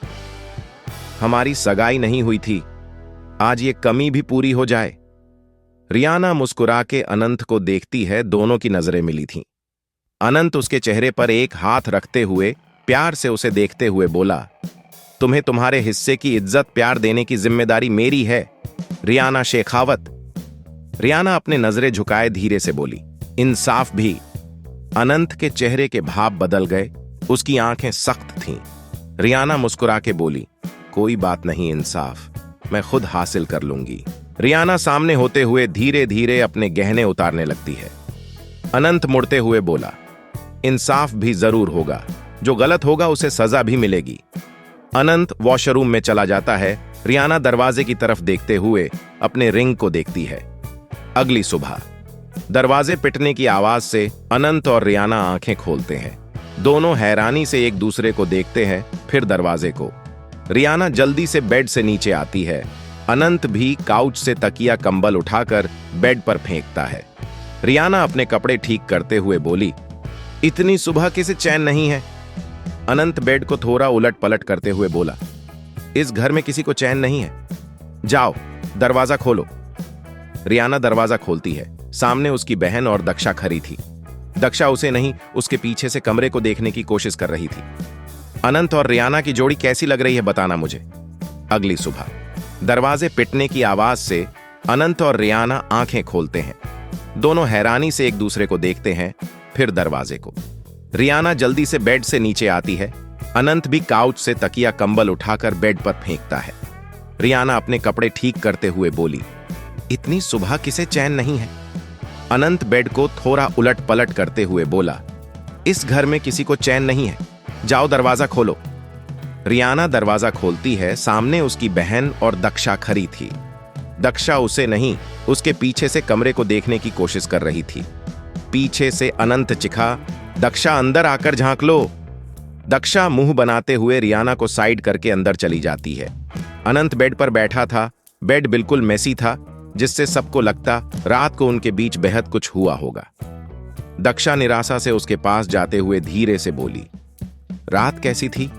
हमारी सगाई नहीं हुई थी, आज ये कमी भी पूरी हो जाए। रियाना मुस्कुरा के अनंत को देखती है, दोनों की नजरें मिली थीं। अनंत उसके चेहरे पर एक हाथ रखते हुए प्यार से उसे देखते हुए बोला, तुम्हें तुम्हारे हिस्से की इज्जत प्यार देने की जिम्मेदारी मेरी है, रियाना शेखावत। रियाना अपने नजरें झुकाए धीरे से बोली, इंसाफ भी। अनंत के चेहरे के भाव बदल गए, उसकी आंखें सख्त थीं। रियाना मुस्कुरा के बोली, कोई बात नहीं, इंसाफ मैं खुद हासिल कर लूंगी। रियाना सामने होते हुए धीरे धीरे अपने गहने उतारने लगती है। अनंत मुड़ते हुए बोला, इंसाफ भी जरूर होगा, जो गलत होगा उसे सजा भी मिलेगी। अनंत वॉशरूम में चला जाता है। रियाना दरवाजे की तरफ देखते हुए अपने रिंग को देखती है। अगली सुबह दरवाजे पिटने की आवाज से अनंत और रियाना आंखें खोलते हैं। दोनों हैरानी से एक दूसरे को देखते हैं, फिर दरवाजे को। रियाना जल्दी से बेड से नीचे आती है। अनंत भी काउच से तकिया कंबल उठाकर बेड पर फेंकता है। रियाना अपने कपड़े ठीक करते हुए बोली, इतनी सुबह किसे चैन नहीं है? अनंत बेड को थोड़ा उलट पलट करते हुए बोला, इस घर में किसी को चैन नहीं है। जाओ दरवाजा खोलो। रियाना दरवाजा खोलती है। सामने उसकी बहन और दक्षा खड़ी थी। दक्षा उसे नहीं, उसके पीछे से कमरे को देखने की कोशिश कर रही थी। अनंत और रियाना की जोड़ी कैसी लग रही है बताना मुझे। अगली सुबह दरवाजे पिटने की आवाज से अनंत और रियाना आंखें खोलते हैं। दोनों हैरानी से एक दूसरे को देखते हैं, फिर दरवाजे को। रियाना जल्दी से बेड से नीचे आती है। अनंत भी काउच से तकिया कंबल उठाकर बेड पर फेंकता है। रियाना अपने कपड़े ठीक करते हुए बोली, इतनी सुबह किसे चैन नहीं है? अनंत बेड को थोड़ा उलट पलट करते हुए बोला, इस घर में किसी को चैन नहीं है। जाओ दरवाजा खोलो। रियाना दरवाजा खोलती है। सामने उसकी बहन और दक्षा खड़ी थी। दक्षा उसे नहीं, उसके पीछे से कमरे को देखने की कोशिश कर रही थी। पीछे से अनंत चिखा, दक्षा अंदर आकर झांक लो। दक्षा मुंह बनाते हुए रियाना को साइड करके अंदर चली जाती है। अनंत बेड पर बैठा था। बेड बिल्कुल मेसी था, जिससे सबको लगता रात को उनके बीच बेहद कुछ हुआ होगा। दक्षा निराशा से उसके पास जाते हुए धीरे से बोली, रात कैसी थी?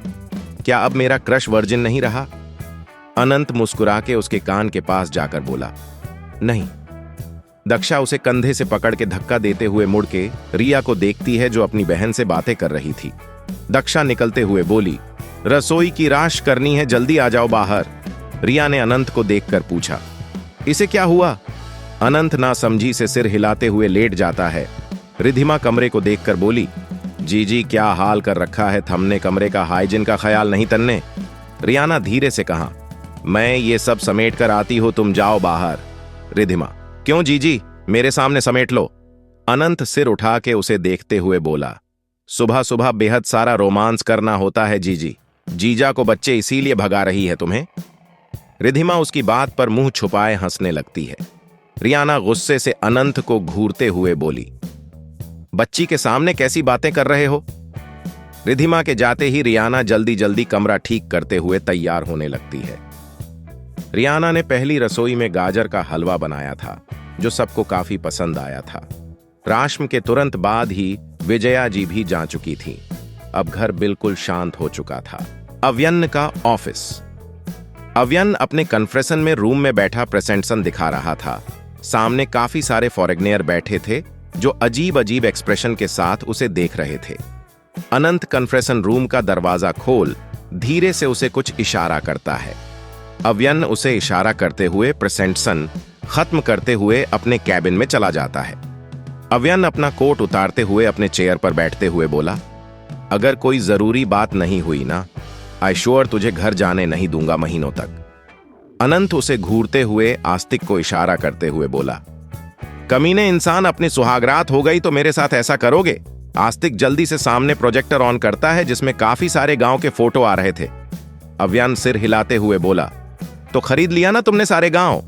क्या अब मेरा क्रश वर्जिन नहीं रहा? अनंत मुस्कुरा के उसके कान के पास जाकर बोला, नहीं। दक्षा उसे कंधे से पकड़ के धक्का देते हुए मुड़ के रिया को देखती है, जो अपनी बहन से बातें कर रही थी। दक्षा निकलते हुए बोली, रसोई की राश करनी है, जल्दी आ जाओ बाहर। रिया ने अनंत को देखकर पूछा, इसे क्या हुआ? अनंत नासमझी से सिर हिलाते हुए लेट जाता है। रिधिमा कमरे को देखकर बोली, जीजी क्या हाल कर रखा है, थमने कमरे का हाइजीन का ख्याल नहीं तन्ने। रियाना धीरे से कहा, मैं ये सब समेट कर आती हूं, तुम जाओ बाहर। रिधिमा, क्यों जीजी, मेरे सामने समेट लो। अनंत सिर उठा के उसे देखते हुए बोला, सुबह सुबह बेहद सारा रोमांस करना होता है जीजी। जीजा को बच्चे इसीलिए भगा रही है तुम्हें? रिधिमा उसकी बात पर मुंह छुपाए हंसने लगती है। रियाना गुस्से से अनंत को घूरते हुए बोली, बच्ची के सामने कैसी बातें कर रहे हो? रिधिमा के जाते ही रियाना जल्दी जल्दी कमरा ठीक करते हुए तैयार होने लगती है। रियाना ने पहली रसोई में गाजर का हलवा बनाया था, जो सबको काफी पसंद आया था। राश्म के तुरंत बाद ही विजया जी भी जा चुकी थी। अब घर बिल्कुल शांत हो चुका था। अव्यन का ऑफिस। अव्यन अपने कन्फ्रेशन में रूम में बैठा प्रेजेंटेशन दिखा रहा था। सामने काफी सारे फॉरेनर बैठे थे, जो अजीब अजीब एक्सप्रेशन के साथ उसे देख रहे थे। अनंत कन्फ्रेशन रूम का दरवाजा खोल धीरे से उसे कुछ इशारा करता है। अव्यन उसे इशारा करते हुए प्रेजेंटेशन खत्म करते हुए अपने कैबिन में चला जाता है। अव्यन अपना कोट उतारते हुए अपने चेयर पर बैठते हुए बोला, अगर कोई जरूरी बात नहीं हुई ना, आई श्योर तुझे घर जाने नहीं दूंगा महीनों तक। अनंत उसे घूरते हुए आस्तिक को इशारा करते हुए बोला, कमीने इंसान, अपनी सुहागरात हो गई तो मेरे साथ ऐसा करोगे? आस्तिक जल्दी से सामने प्रोजेक्टर ऑन करता है, जिसमें काफी सारे गांव के फोटो आ रहे थे। अव्यन सिर हिलाते हुए बोला, तो खरीद लिया ना तुमने सारे गांव?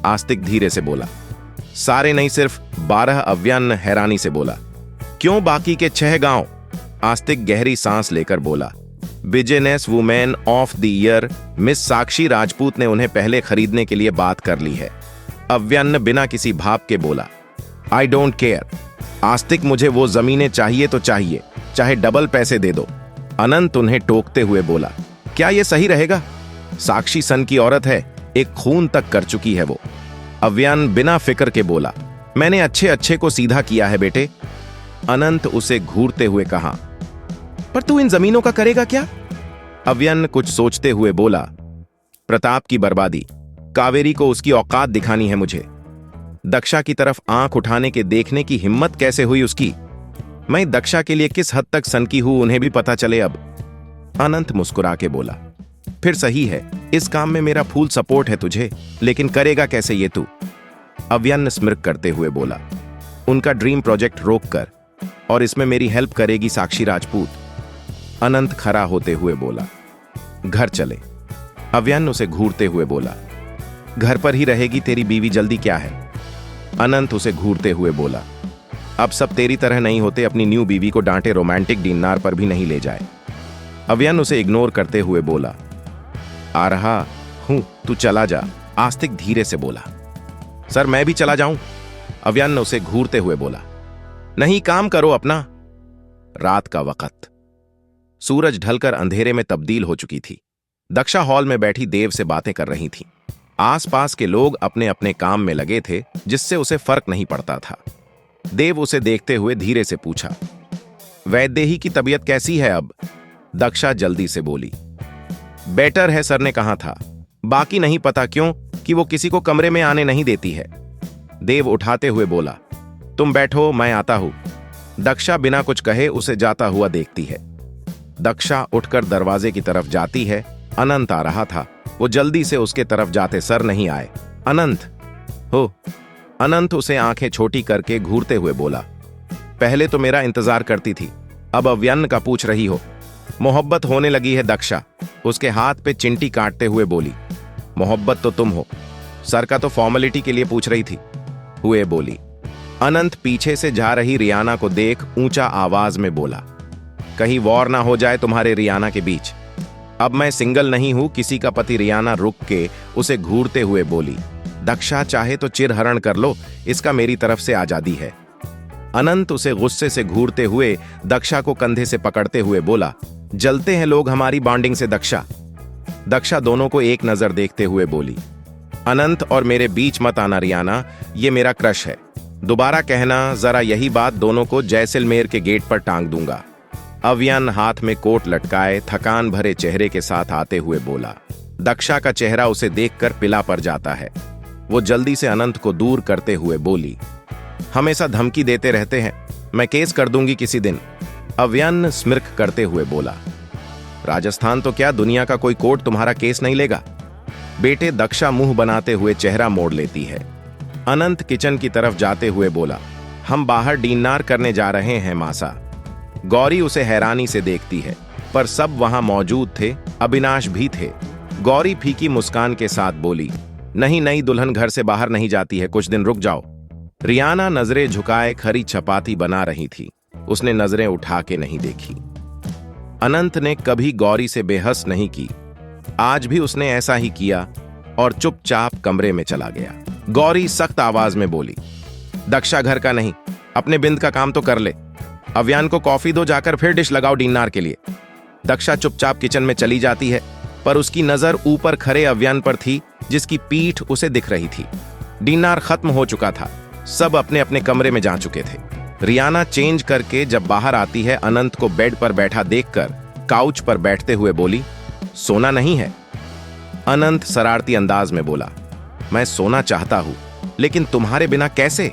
आस्तिक धीरे से बोला, सारे नहीं, सिर्फ 12। अव्यन हैरानी से बोला, क्यों बाकी के 6 गांव? आस्तिक गहरी सांस लेकर बोला, business women of the year miss Sakshi Rajput ने उन्हें पहले खरीदने के लिए बात कर ली है। अव्यन बिना किसी भाव के बोला, आई डोंट केयर। आस्तिक, मुझे वो जमीनें चाहिए तो चाहिए, चाहे डबल पैसे दे दो। अनंत उन्हें टोकते हुए बोला, क्या ये सही रहेगा? साक्षी सन की औरत है, एक खून तक कर चुकी है वो। अव्यन बिना फिक्र के बोला, मैंने अच्छे अच्छे को सीधा किया है बेटे। अनंत उसे घूरते हुए कहा, पर तू इन जमीनों का करेगा क्या? अव्यन कुछ सोचते हुए बोला, प्रताप की बर्बादी, कावेरी को उसकी औकात दिखानी है मुझे। दक्षा की तरफ आंख उठाने के देखने की हिम्मत कैसे हुई उसकी? मैं दक्षा के लिए किस हद तक सनकी हूं, उन्हें भी पता चले अब। अनंत मुस्कुरा के बोला, फिर सही है, इस काम में मेरा फुल सपोर्ट है तुझे, लेकिन करेगा कैसे ये तू? अव्यन स्मिर्क करते हुए बोला, उनका ड्रीम प्रोजेक्ट रोक कर, और इसमें मेरी हेल्प करेगी साक्षी राजपूत। अनंत खड़ा होते हुए बोला, घर चले। अव्यन उसे घूरते हुए बोला, घर पर ही रहेगी तेरी बीवी, जल्दी क्या है? अनंत उसे घूरते हुए बोला, अब सब तेरी तरह नहीं होते, अपनी न्यू बीवी को डांटे रोमांटिक डिनर पर भी नहीं ले जाए। अव्यन उसे इग्नोर करते हुए बोला, आ रहा हूं, तू चला जा। आस्तिक धीरे से बोला। सर मैं भी चला जाऊं? अव्यन उसे घूरते हुए बोला। नहीं, काम करो अपना। रात का वक्त, सूरज ढलकर अंधेरे में तब्दील हो चुकी थी। दक्षा हॉल में बैठी देव से बातें कर रही थी। आसपास के लोग अपने अपने काम में लगे थे, जिससे उसे फर्क नहीं पड़ता था। देव उसे देखते हुए धीरे से पूछा, वैदेही की तबीयत कैसी है अब? दक्षा जल्दी से बोली, बेटर है, सर ने कहा था। बाकी नहीं पता क्यों कि वो किसी को कमरे में आने नहीं देती है। देव उठाते हुए बोला, तुम बैठो, मैं आता हूं। दक्षा बिना कुछ कहे उसे जाता हुआ देखती है। दक्षा उठकर दरवाजे की तरफ जाती है। अनंत आ रहा था। वो जल्दी से उसके तरफ जाते सर नहीं आए। अनंत हो। अनंत उसे आंखें छोटी करके घूरते हुए बोला, पहले तो मेरा इंतजार करती थी, अब अव्यन का पूछ रही हो। मोहब्बत होने लगी है। दक्षा उसके हाथ पे चिंटी काटते हुए बोली, मोहब्बत तो तुम हो, सर का तो फॉर्मेलिटी के लिए पूछ रही थी, हुए बोली। अनंत पीछे से जा रही रियाना को देख ऊंचा आवाज में बोला, कहीं वॉर ना हो जाए तुम्हारे रियाना के बीच। अब मैं सिंगल नहीं हूं, किसी का पति। रियाना रुक के उसे घूरते हुए बोली, दक्षा चाहे तो चिरहरण कर लो, इसका मेरी तरफ से आजादी है। अनंत उसे गुस्से से घूरते हुए दक्षा को कंधे से पकड़ते हुए बोला, जलते हैं लोग हमारी बॉन्डिंग से दक्षा। दक्षा दोनों को एक नजर देखते हुए बोली, अनंत और मेरे बीच मत आना रियाना, ये मेरा क्रश है। दोबारा कहना जरा यही बात, दोनों को जैसलमेर के गेट पर टांग दूंगा। अव्यन हाथ में कोट लटकाए थकान भरे चेहरे के साथ आते हुए बोला। दक्षा का चेहरा उसे देखकर पिला पड़ जाता है। वो जल्दी से अनंत को दूर करते हुए बोली, हमेशा धमकी देते रहते हैं, मैं केस कर दूंगी किसी दिन। अव्यन स्मिर्क करते हुए बोला, राजस्थान तो क्या, दुनिया का कोई कोर्ट तुम्हारा केस नहीं लेगा। बेटे, दक्षा मुंह बनाते हुए चेहरा मोड़ लेती है। अनंत किचन की तरफ जाते हुए बोला, हम बाहर डिनर करने जा रहे हैं मासा। गौरी उसे हैरानी से देखती है, पर सब वहां मौजूद थे। अविनाश भी थे। गौरी फीकी मुस्कान के साथ बोली, नहीं नहीं, दुल्हन घर से बाहर नहीं जाती है, कुछ दिन रुक जाओ। रियाना नजरें झुकाए खरी चपाती बना रही थी। उसने नजरें उठा के नहीं देखी। अनंत ने कभी गौरी से बेहस नहीं की, आज भी उसने ऐसा ही किया और चुपचाप कमरे में चला गया। गौरी सख्त आवाज में बोली, दक्षा घर का नहीं, अपने बिंद का काम तो कर ले। अव्यान को कॉफी दो, जाकर फिर डिश लगाओ डिनर के लिए। दक्षा चुपचाप किचन में चली जाती है, पर उसकी नजर ऊपर खड़े अव्यान पर थी, जिसकी पीठ उसे दिख रही थी। डिनर खत्म हो चुका था, सब अपने अपने कमरे में जा चुके थे। रियाना चेंज करके जब बाहर आती है, अनंत को बेड पर बैठा देखकर काउच पर बैठते हुए बोली, सोना नहीं है? अनंत शरारती अंदाज में बोला, मैं सोना चाहता हूं, लेकिन तुम्हारे बिना कैसे?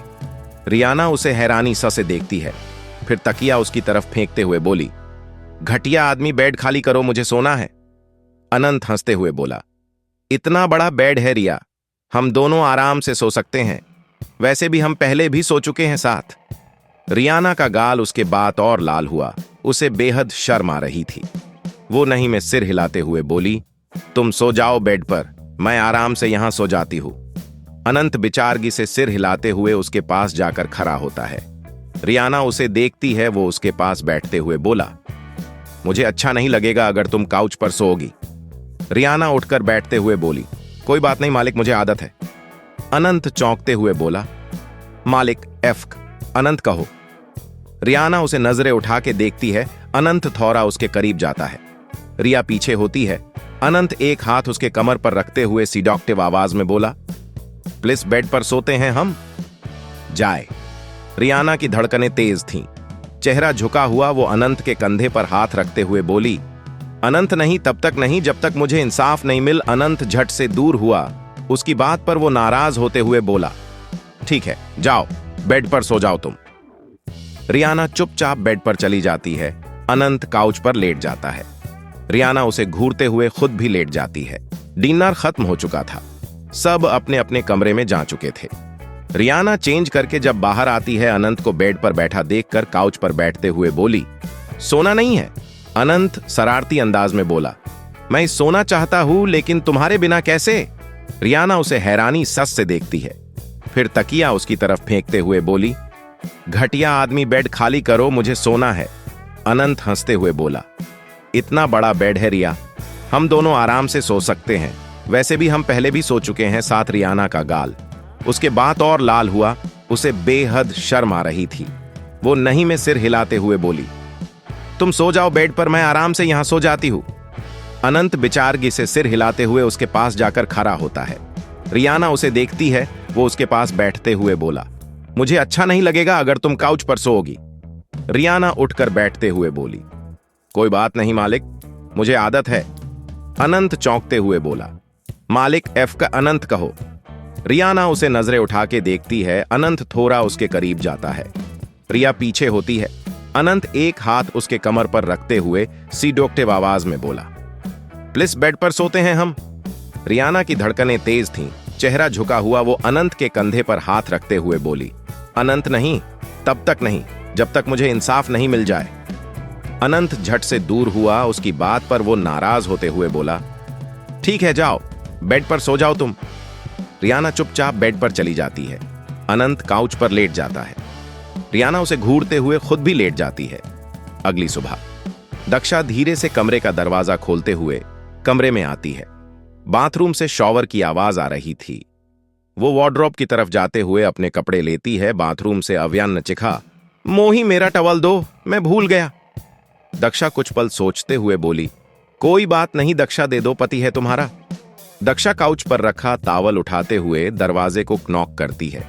रियाना उसे हैरानी से देखती है, फिर तकिया उसकी तरफ फेंकते हुए बोली, घटिया आदमी, बेड खाली करो, मुझे सोना है। अनंत हंसते हुए बोला, इतना बड़ा बेड है रिया, हम दोनों आराम से सो सकते हैं, वैसे भी हम पहले भी सो चुके हैं साथ। रियाना का गाल उसके बात और लाल हुआ, उसे बेहद शर्म आ रही थी। वो नहीं में सिर हिलाते हुए बोली, तुम सो जाओ बेड पर, मैं आराम से यहां सो जाती हूं। अनंत विचारगी से सिर हिलाते हुए उसके पास जाकर खड़ा होता है। रियाना उसे देखती है, वो उसके पास बैठते हुए बोला, मुझे अच्छा नहीं लगेगा अगर तुम काउच पर सोओगी। रियाना उठकर बैठते हुए बोली, कोई बात नहीं मालिक, मुझे आदत है। अनंत चौंकते हुए बोला, मालिक एफ अनंत कहो। रियाना उसे नजरें उठा के देखती है। अनंत थोड़ा उसके करीब जाता है। रिया पीछे होती है। अनंत एक हाथ उसके कमर पर रखते हुए सीडक्टिव आवाज में बोला, प्लीज बेड पर सोते हैं हम। जाए। रियाना की धड़कनें तेज थीं। चेहरा झुका हुआ वो अनंत के कंधे पर हाथ रखते हुए बोली, अनंत नहीं, तब तक नहीं जब तक मुझे इंसाफ नहीं मिल। अनंत झट से दूर हुआ। उसकी बात पर वो नाराज होते हुए बोला, ठीक है, जाओ बेड पर सो जाओ तुम। रियाना चुपचाप बेड पर चली जाती है। अनंत काउच पर लेट जाता है। रियाना उसे घूरते हुए खुद भी लेट जाती है। डिनर खत्म हो चुका था, सब अपने अपने कमरे में जा चुके थे। रियाना चेंज करके जब बाहर आती है, अनंत को बेड पर बैठा देखकर काउच पर बैठते हुए बोली, सोना नहीं है? अनंत शरारती अंदाज में बोला, मैं सोना चाहता हूं, लेकिन तुम्हारे बिना कैसे? रियाना उसे हैरानी सस से देखती है, फिर तकिया उसकी तरफ फेंकते हुए बोली, घटिया आदमी, बेड खाली करो, मुझे सोना है। अनंत हंसते हुए बोला, इतना बड़ा बेड है रिया, हम दोनों आराम से सो सकते हैं, वैसे भी हम पहले भी सो चुके हैं। साथ रियाना का गाल। उसके बात और लाल हुआ। उसे बेहद शर्म आ रही थी। वो नहीं में सिर हिलाते हुए बोली, तुम सो जाओ बेड पर, मैं आराम से यहां सो जाती हूं। अनंत बिचारगी से सिर हिलाते हुए उसके पास जाकर खड़ा होता है। रियाना उसे देखती है। वो उसके पास बैठते हुए बोला, मुझे अच्छा नहीं लगेगा अगर तुम काउच पर सोओगी। रियाना उठकर बैठते हुए बोली, कोई बात नहीं मालिक, मुझे आदत है। अनंत चौंकते हुए बोला, मालिक एफ का अनंत कहो। रियाना उसे नजरें उठा के देखती है। अनंत थोड़ा उसके करीब जाता है। रिया पीछे होती है। अनंत एक हाथ उसके कमर पर रखते हुए सीडोक्टिव आवाज में बोला, प्लीज बेड पर सोते हैं हम। रियाना की धड़कनें तेज थीं। चेहरा झुका हुआ वो अनंत के कंधे पर हाथ रखते हुए बोली, अनंत नहीं, तब तक नहीं जब तक मुझे इंसाफ नहीं मिल जाए। अनंत झट से दूर हुआ। उसकी बात पर वो नाराज होते हुए बोला, ठीक है जाओ, बेड पर सो जाओ तुम। रियाना चुपचाप बेड पर चली जाती है। अनंत काउच पर लेट जाता है। रियाना उसे घूरते हुए खुद भी लेट जाती है। अगली सुबह दक्षा धीरे से कमरे का दरवाजा खोलते हुए कमरे में आती है। बाथरूम से शॉवर की आवाज आ रही थी। वो वार्डरोब की तरफ जाते हुए अपने कपड़े लेती है। बाथरूम से अव्यान चिखा, मोही मेरा टवल दो, मैं भूल गया। दक्षा कुछ पल सोचते हुए बोली, कोई बात नहीं दक्षा, दे दो, पति है तुम्हारा। दक्षा काउच पर रखा तावल उठाते हुए दरवाजे को नॉक करती है।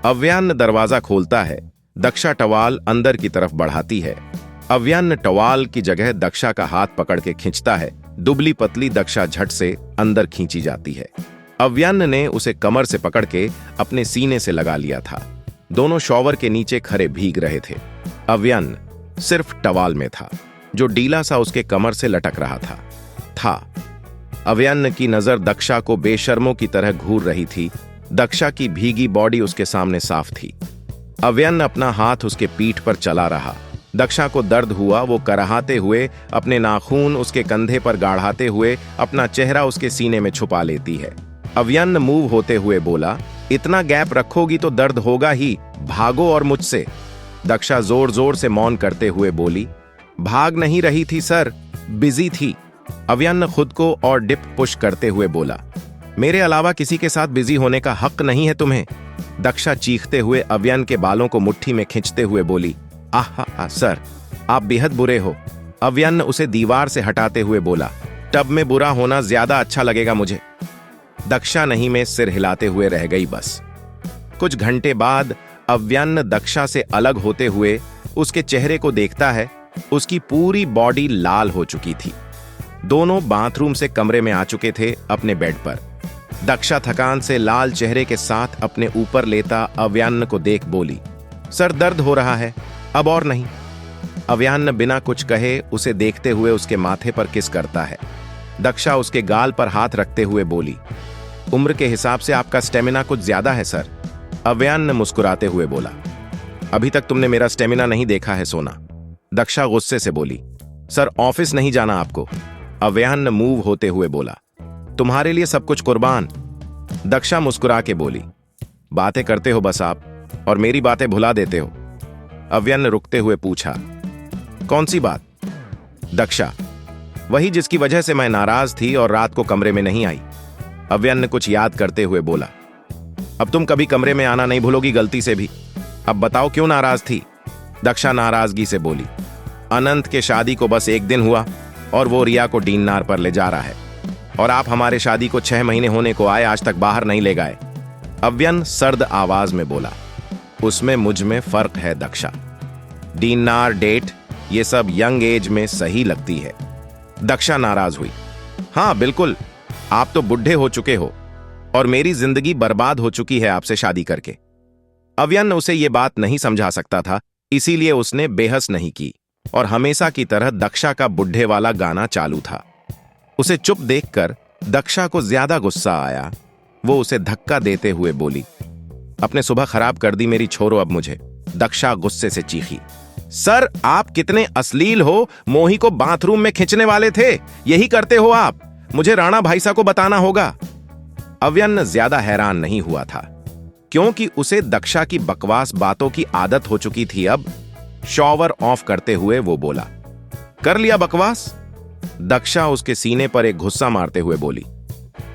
अव्यान दरवाजा खोलता है। दक्षा टवाल अंदर की तरफ बढ़ाती है। अव्यान टवाल की जगह दक्षा का हाथ पकड़ के खींचता है। दुबली पतली दक्षा झट से अंदर खींची जाती है। अव्यान ने उसे कमर से पकड़ के अपने सीने से लगा लिया था। दोनों शॉवर के नीचे खड़े भीग रहे थे। अव्यान सिर्फ टवाल में था जो ढीला सा उसके कमर से लटक रहा था। अव्यान की नजर दक्षा को बेशर्मों की तरह घूर रही थी। दक्षा की भीगी बॉडी उसके सामने साफ थी। अव्यान अपना हाथ उसके पीठ पर चला रहा। दक्षा को दर्द हुआ। वो कराहते हुए अपने नाखून उसके कंधे पर गाढ़ाते हुए अपना चेहरा उसके सीने में छुपा लेती है। अव्यान मूव होते हुए बोला, इतना गैप रखोगी तो दर्द होगा ही, भागो और मुझसे। दक्षा जोर जोर से मौन करते हुए बोली, भाग नहीं रही थी सर, बिजी थी। अव्यान ने खुद को और डिप पुश करते हुए बोला, मेरे अलावा किसी के साथ बिजी होने का हक नहीं है तुम्हें। दक्षा चीखते हुए अव्यान के बालों को मुट्ठी में खींचते हुए बोली, आहा सर, आप बेहद बुरे हो। अव्यान ने उसे दीवार से हटाते हुए बोला, टब में बुरा होना ज्यादा अच्छा लगेगा मुझे। दक्षा नहीं में सिर हिलाते हुए रह गई बस। कुछ घंटे बाद अव्यान दक्षा से अलग होते हुए उसके चेहरे को देखता है। उसकी पूरी बॉडी लाल हो चुकी थी। दोनों बाथरूम से कमरे में आ चुके थे अपने बेड पर। दक्षा थकान से लाल चेहरे के साथ अपने ऊपर लेता अव्यान को देख बोली, सर दर्द हो रहा है, अब और नहीं। अव्यान बिना कुछ कहे उसे देखते हुए उसके माथे पर किस करता है। दक्षा उसके गाल पर हाथ रखते हुए बोली, उम्र के हिसाब से आपका स्टेमिना कुछ ज्यादा है सर। अव्यान ने मुस्कुराते हुए बोला, अभी तक तुमने मेरा स्टेमिना नहीं देखा है सोना। दक्षा गुस्से से बोली, सर ऑफिस नहीं जाना आपको। अव्यान ने मूव होते हुए बोला, तुम्हारे लिए सब कुछ कुर्बान। दक्षा मुस्कुरा के बोली, बातें करते हो बस आप और मेरी बातें भुला देते हो। अव्यान ने रुकते हुए पूछा, कौन सी बात? दक्षा, वही जिसकी वजह से मैं नाराज थी और रात को कमरे में नहीं आई। अव्यान ने कुछ याद करते हुए बोला, अब तुम कभी कमरे में आना नहीं भूलोगी गलती से भी। अब बताओ क्यों नाराज थी? दक्षा नाराजगी से बोली, अनंत के शादी को बस एक दिन हुआ और वो रिया को डीननार पर ले जा रहा है और आप हमारे शादी को 6 महीने होने को आए आज तक बाहर नहीं ले गए। अव्यान सर्द आवाज में बोला, उसमें मुझ में फर्क है दक्षा। डीननार डेट ये सब यंग एज में सही लगती है। दक्षा नाराज हुई, हाँ बिल्कुल, आप तो बुढ़े हो चुके हो और मेरी जिंदगी बर्बाद हो चुकी है आपसे शादी करके। अव्यान उसे ये बात नहीं समझा सकता था, इसीलिए उसने बेहस नहीं की और हमेशा की तरह दक्षा का बुढ़े वाला गाना चालू था। उसे चुप देखकर दक्षा को ज्यादा गुस्सा आया। वो उसे धक्का देते हुए बोली, अपने सुबह खराब कर दी मेरी, छोड़ो अब मुझे। दक्षा गुस्से से चीखी, सर आप कितने अश्लील हो, मोही को बाथरूम में खींचने वाले थे, यही करते हो आप, मुझे राणा भाईसा को बताना होगा। अव्यान ज्यादा हैरान नहीं हुआ था क्योंकि उसे दक्षा की बकवास बातों की आदत हो चुकी थी। अब शॉवर ऑफ करते हुए वो बोला, कर लिया बकवास? दक्षा उसके सीने पर एक घुस्सा मारते हुए बोली,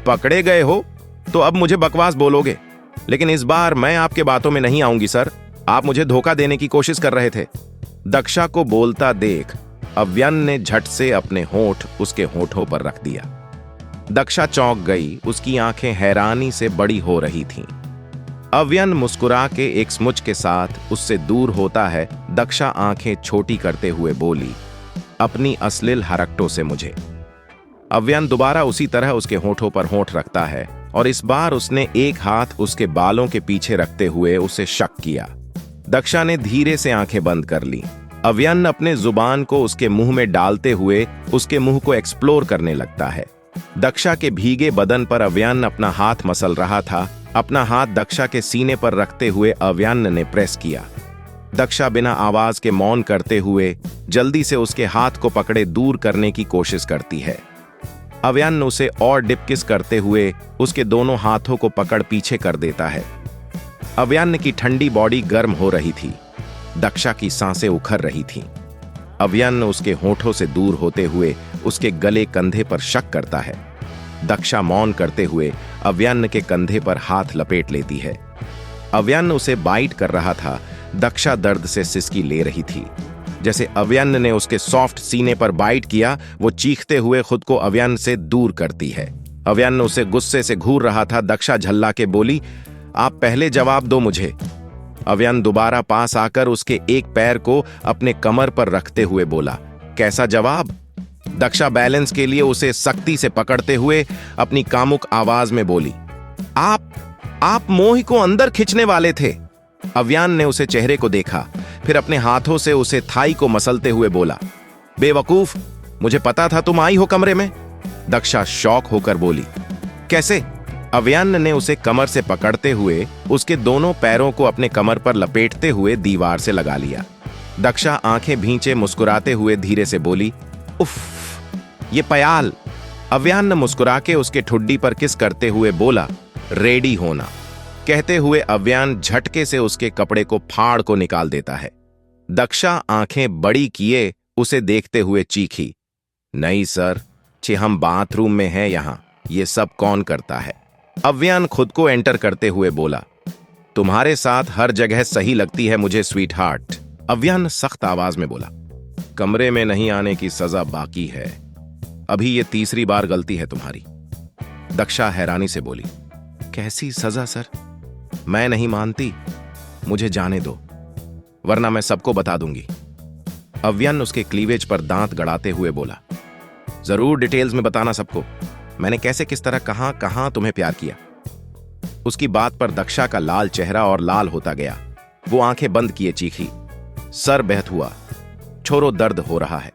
पकड़े गए हो तो अब मुझे बकवास बोलोगे, लेकिन इस बार मैं आपके बातों में नहीं आऊंगी सर। आप मुझे धोखा देने की कोशिश कर रहे थे। दक्षा को बोलता देख अव्यन ने झट से अपने होंठ उसके होंठों पर रख दिया। दक्षा चौंक गई, उसकी आंखें हैरानी से बड़ी हो रही थीं। अव्यन मुस्कुरा के एक स्मुच के साथ उससे दूर होता है। दक्षा आंखें छोटी करते हुए बोली, अपनी अश्लील हरकतों से मुझे। अव्यन दोबारा उसी तरह उसके होंठों पर होंठ रखता है और इस बार उसने एक हाथ उसके बालों के पीछे रखते हुए उसे शक किया। दक्षा ने धीरे से आंखें बंद कर ली। अव्यन अपने जुबान को उसके मुंह में डालते हुए उसके मुंह को एक्सप्लोर करने लगता है। दक्षा के भीगे बदन पर अव्यन अपना हाथ मसल रहा था। अपना हाथ दक्षा के सीने पर रखते हुए अव्यन ने प्रेस किया। दक्षा बिना आवाज के मौन करते हुए जल्दी से उसके हाथ को पकड़े दूर करने की कोशिश करती है। अव्यन उसे और डिपकिस करते हुए उसके दोनों हाथों को पकड़ पीछे कर देता है। अव्यन की ठंडी बॉडी गर्म हो रही थी। दक्षा की सांसें उखड़ रही थीं। अव्यन उसके होठों से दूर होते हुए उसके गले कंधे पर शक करता है। दक्षा मौन करते हुए अव्यन के कंधे पर हाथ लपेट लेती है। अव्यन उसे बाइट कर रहा था। दक्षा दर्द से सिसकी ले रही थी। जैसे अव्यन ने उसके सॉफ्ट सीने पर बाइट किया, वो चीखते हुए खुद को अव्यन से दूर करती है। अव्यन उसे गुस्से से घूर रहा था। दक्षा झल्ला के बोली, आप पहले जवाब दो मुझे। अव्यन दोबारा पास आकर उसके एक पैर को अपने कमर पर रखते हुए बोला, कैसा जवाब? दक्षा बैलेंस के लिए उसे सख्ती से पकड़ते हुए अपनी कामुक आवाज में बोली, आप मोही को अंदर खींचने वाले थे। अव्यन ने उसे चेहरे को देखा, फिर अपने हाथों से उसे थाई को मसलते हुए बोला, बेवकूफ, मुझे पता था तुम आई हो कमरे में। दक्षा शॉक होकर बोली, कैसे? अव्यन ने उसे कमर से पकड़ते हुए उसके दोनों पैरों को अपने कमर पर लपेटते हुए दीवार से लगा लिया। दक्षा आंखें भींचे मुस्कुराते हुए धीरे से बोली, उफ, ये पयाल। अव्यन मुस्कुरा के उसके ठुड्डी पर किस करते हुए बोला, रेडी होना। कहते हुए अव्यन झटके से उसके कपड़े को फाड़ को निकाल देता है। दक्षा आंखें बड़ी किए उसे देखते हुए चीखी, नहीं सर, हम बाथरूम में हैं यहां, ये सब कौन करता है? अव्यन खुद को एंटर करते हुए बोला, तुम्हारे साथ हर जगह सही लगती है मुझे स्वीट हार्ट। अव्यन सख्त आवाज में बोला, कमरे में नहीं आने की सजा बाकी है, अभी ये तीसरी बार गलती है तुम्हारी। दक्षा हैरानी से बोली, कैसी सजा सर? मैं नहीं मानती, मुझे जाने दो, वरना मैं सबको बता दूंगी। अव्यन उसके क्लीवेज पर दांत गड़ाते हुए बोला, जरूर डिटेल्स में बताना सबको, मैंने कैसे किस तरह कहां कहां तुम्हें प्यार किया। उसकी बात पर दक्षा का लाल चेहरा और लाल होता गया। वो आंखें बंद किए चीखी, सर बहत हुआ, छोरो दर्द हो रहा है।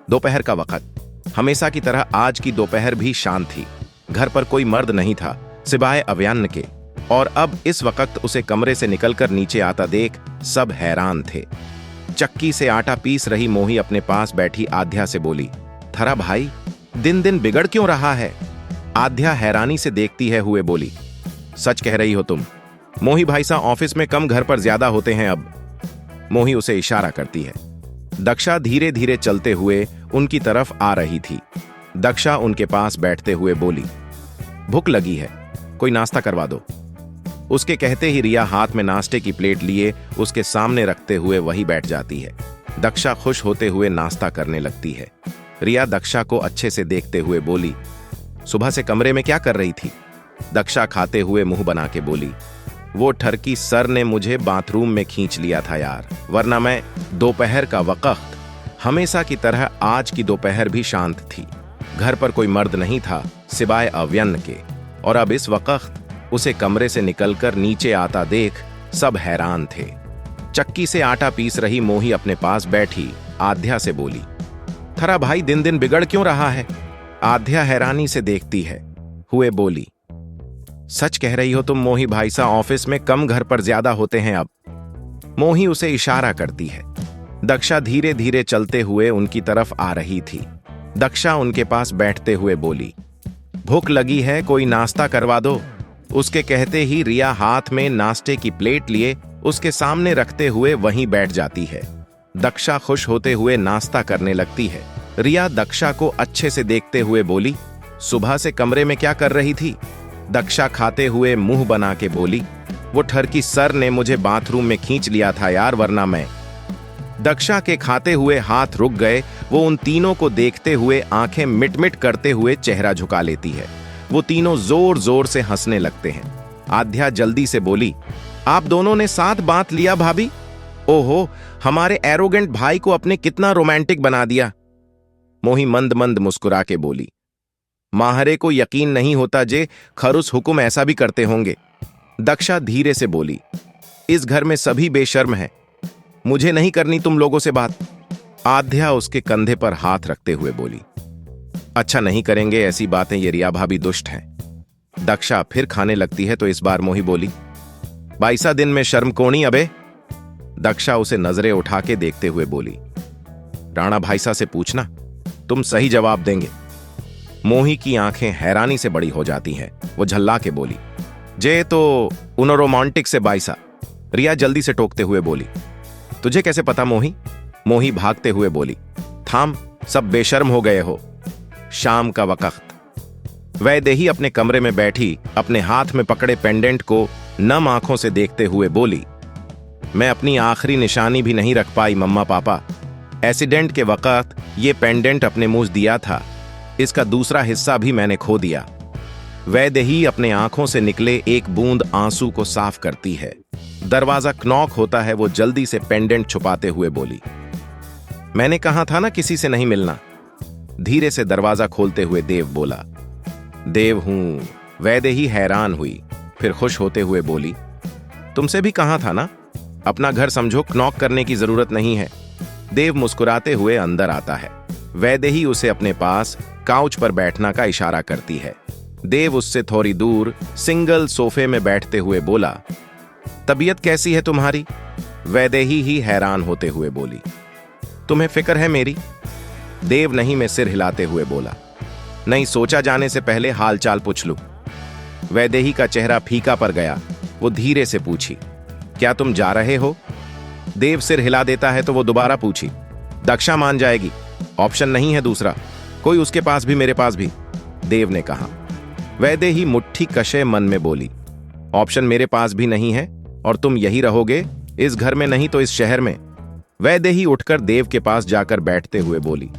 दोपहर का वक्त हमेशा की तरह आज की दोपहर भी शांत थी। घर पर कोई मर्द नहीं था सिवाय अव्यन के, और अब इस वक्त उसे कमरे से निकलकर नीचे आता देख सब हैरान थे। चक्की से आटा पीस रही मोही अपने पास बैठी आध्या से बोली, थरा भाई, दिन दिन बिगड़ क्यों रहा है? आध्या हैरानी से देखती है हुए बोली, सच कह रही हो तुम, मोही भाई साहब ऑफिस में कम घर पर ज्यादा होते हैं अब। मोही उसे इशारा करती है। दक्षा धीरे धीरे चलते हुए उनकी तरफ आ रही थी। दक्षा उनके पास बैठते हुए बोली, भूख लगी है, कोई नाश्ता करवा दो। उसके कहते ही रिया हाथ में नाश्ते की प्लेट लिए उसके सामने रखते हुए वही बैठ जाती है। दक्षा खुश होते हुए नाश्ता करने लगती है। रिया दक्षा को अच्छे से देखते हुए बोली, सुबह से कमरे में क्या कर रही थी? दक्षा खाते हुए मुंह बना के बोली, वो ठरकी सर ने मुझे बाथरूम में खींच लिया था यार, वरना मैं दोपहर का वक्त हमेशा की तरह आज की दोपहर भी शांत थी। घर पर कोई मर्द नहीं था सिवाय अव्यन के, और अब इस वक्त उसे कमरे से निकलकर नीचे आता देख सब हैरान थे। चक्की से आटा पीस रही मोही अपने पास बैठी आध्या से बोली, थरा भाई दिन दिन बिगड़ क्यों रहा है? आध्या हैरानी से देखती है हुए बोली, सच कह रही हो तुम मोही भाई साहब ऑफिस में कम घर पर ज्यादा होते हैं अब। मोही उसे इशारा करती है। दक्षा धीरे धीरे चलते हुए उनकी तरफ आ रही थी। दक्षा उनके पास बैठते हुए बोली, भूख लगी है, कोई नाश्ता करवा दो। उसके कहते ही रिया हाथ में नाश्ते की प्लेट लिए उसके सामने रखते हुए वहीं बैठ जाती है। दक्षा खुश होते हुए नाश्ता करने लगती है। रिया दक्षा को अच्छे से देखते हुए बोली, सुबह से कमरे में क्या कर रही थी? दक्षा खाते हुए मुंह बना के बोली। वो ठरकी सर ने मुझे बाथरूम में खींच लिया था यार, वरना मैं। दक्षा के खाते हुए हाथ रुक गए। वो उन तीनों को देखते हुए आंखें मिटमिट करते हुए चेहरा झुका लेती है। वो तीनों जोर जोर से हंसने लगते हैं। आध्या जल्दी से बोली, आप दोनों ने साथ बांध लिया भाभी? ओहो, हमारे एरोगेंट भाई को अपने कितना रोमांटिक बना दिया। मोही मंद मंद मुस्कुरा के बोली, माहरे को यकीन नहीं होता जे खरुस हुकुम ऐसा भी करते होंगे। दक्षा धीरे से बोली, इस घर में सभी बेशर्म हैं, मुझे नहीं करनी तुम लोगों से बात। आध्या उसके कंधे पर हाथ रखते हुए बोली, अच्छा नहीं करेंगे ऐसी बातें, ये रिया भाभी दुष्ट हैं। दक्षा फिर खाने लगती है तो इस बार मोही बोली, बाईसा दिन में शर्म कोणी अबे? दक्षा उसे नजरें उठा के देखते हुए बोली, राणा भाईसा से पूछना, तुम सही जवाब देंगे। मोही की आंखें हैरानी से बड़ी हो जाती हैं। वो झल्ला के बोली, जे तो उन रोमांटिक से बाईसा। रिया जल्दी से टोकते हुए बोली, तुझे कैसे पता मोही? मोही भागते हुए बोली, थाम, सब बेशर्म हो गए हो। शाम का वक्त। वैदेही अपने कमरे में बैठी अपने हाथ में पकड़े पेंडेंट को नम आंखों से देखते हुए बोली, मैं अपनी आखिरी निशानी भी नहीं रख पाई मम्मा पापा। एक्सीडेंट के वक्त ये पेंडेंट अपने मुंह दिया था, इसका दूसरा हिस्सा भी मैंने खो दिया। वैदेही अपने आंखों से निकले एक बूंद आंसू को साफ करती है। दरवाजा नॉक होता है। वो जल्दी से पेंडेंट छुपाते हुए बोली, मैंने कहा था ना किसी से नहीं मिलना। धीरे से दरवाजा खोलते हुए देव बोला, देव हूं। वैदेही हैरान हुई, फिर खुश होते हुए बोली, तुमसे भी कहा था ना, अपना घर समझो, नॉक करने की जरूरत नहीं है। देव मुस्कुराते हुए अंदर आता है। वैदेही उसे अपने पास काउच पर बैठना का इशारा करती है। देव उससे थोड़ी दूर सिंगल सोफे में बैठते हुए बोला, तबीयत कैसी है तुम्हारी? वैदेही ही हैरान होते हुए बोली, तुम्हें फिक्र है मेरी? देव नहीं में सिर हिलाते हुए बोला, नहीं, सोचा जाने से पहले हालचाल पूछ लूं। वैदेही का चेहरा फीका पड़ गया। वो धीरे से पूछी, क्या तुम जा रहे हो? देव सिर हिला देता है तो वो दोबारा पूछी, दक्षा मान जाएगी, ऑप्शन नहीं है दूसरा कोई, उसके पास भी मेरे पास भी। देव ने कहा। वैदेही मुट्ठी कशे मन में बोली, ऑप्शन मेरे पास भी नहीं है और तुम यही रहोगे, इस घर में नहीं तो इस शहर में। वैदेही उठकर देव के पास जाकर बैठते हुए बोली,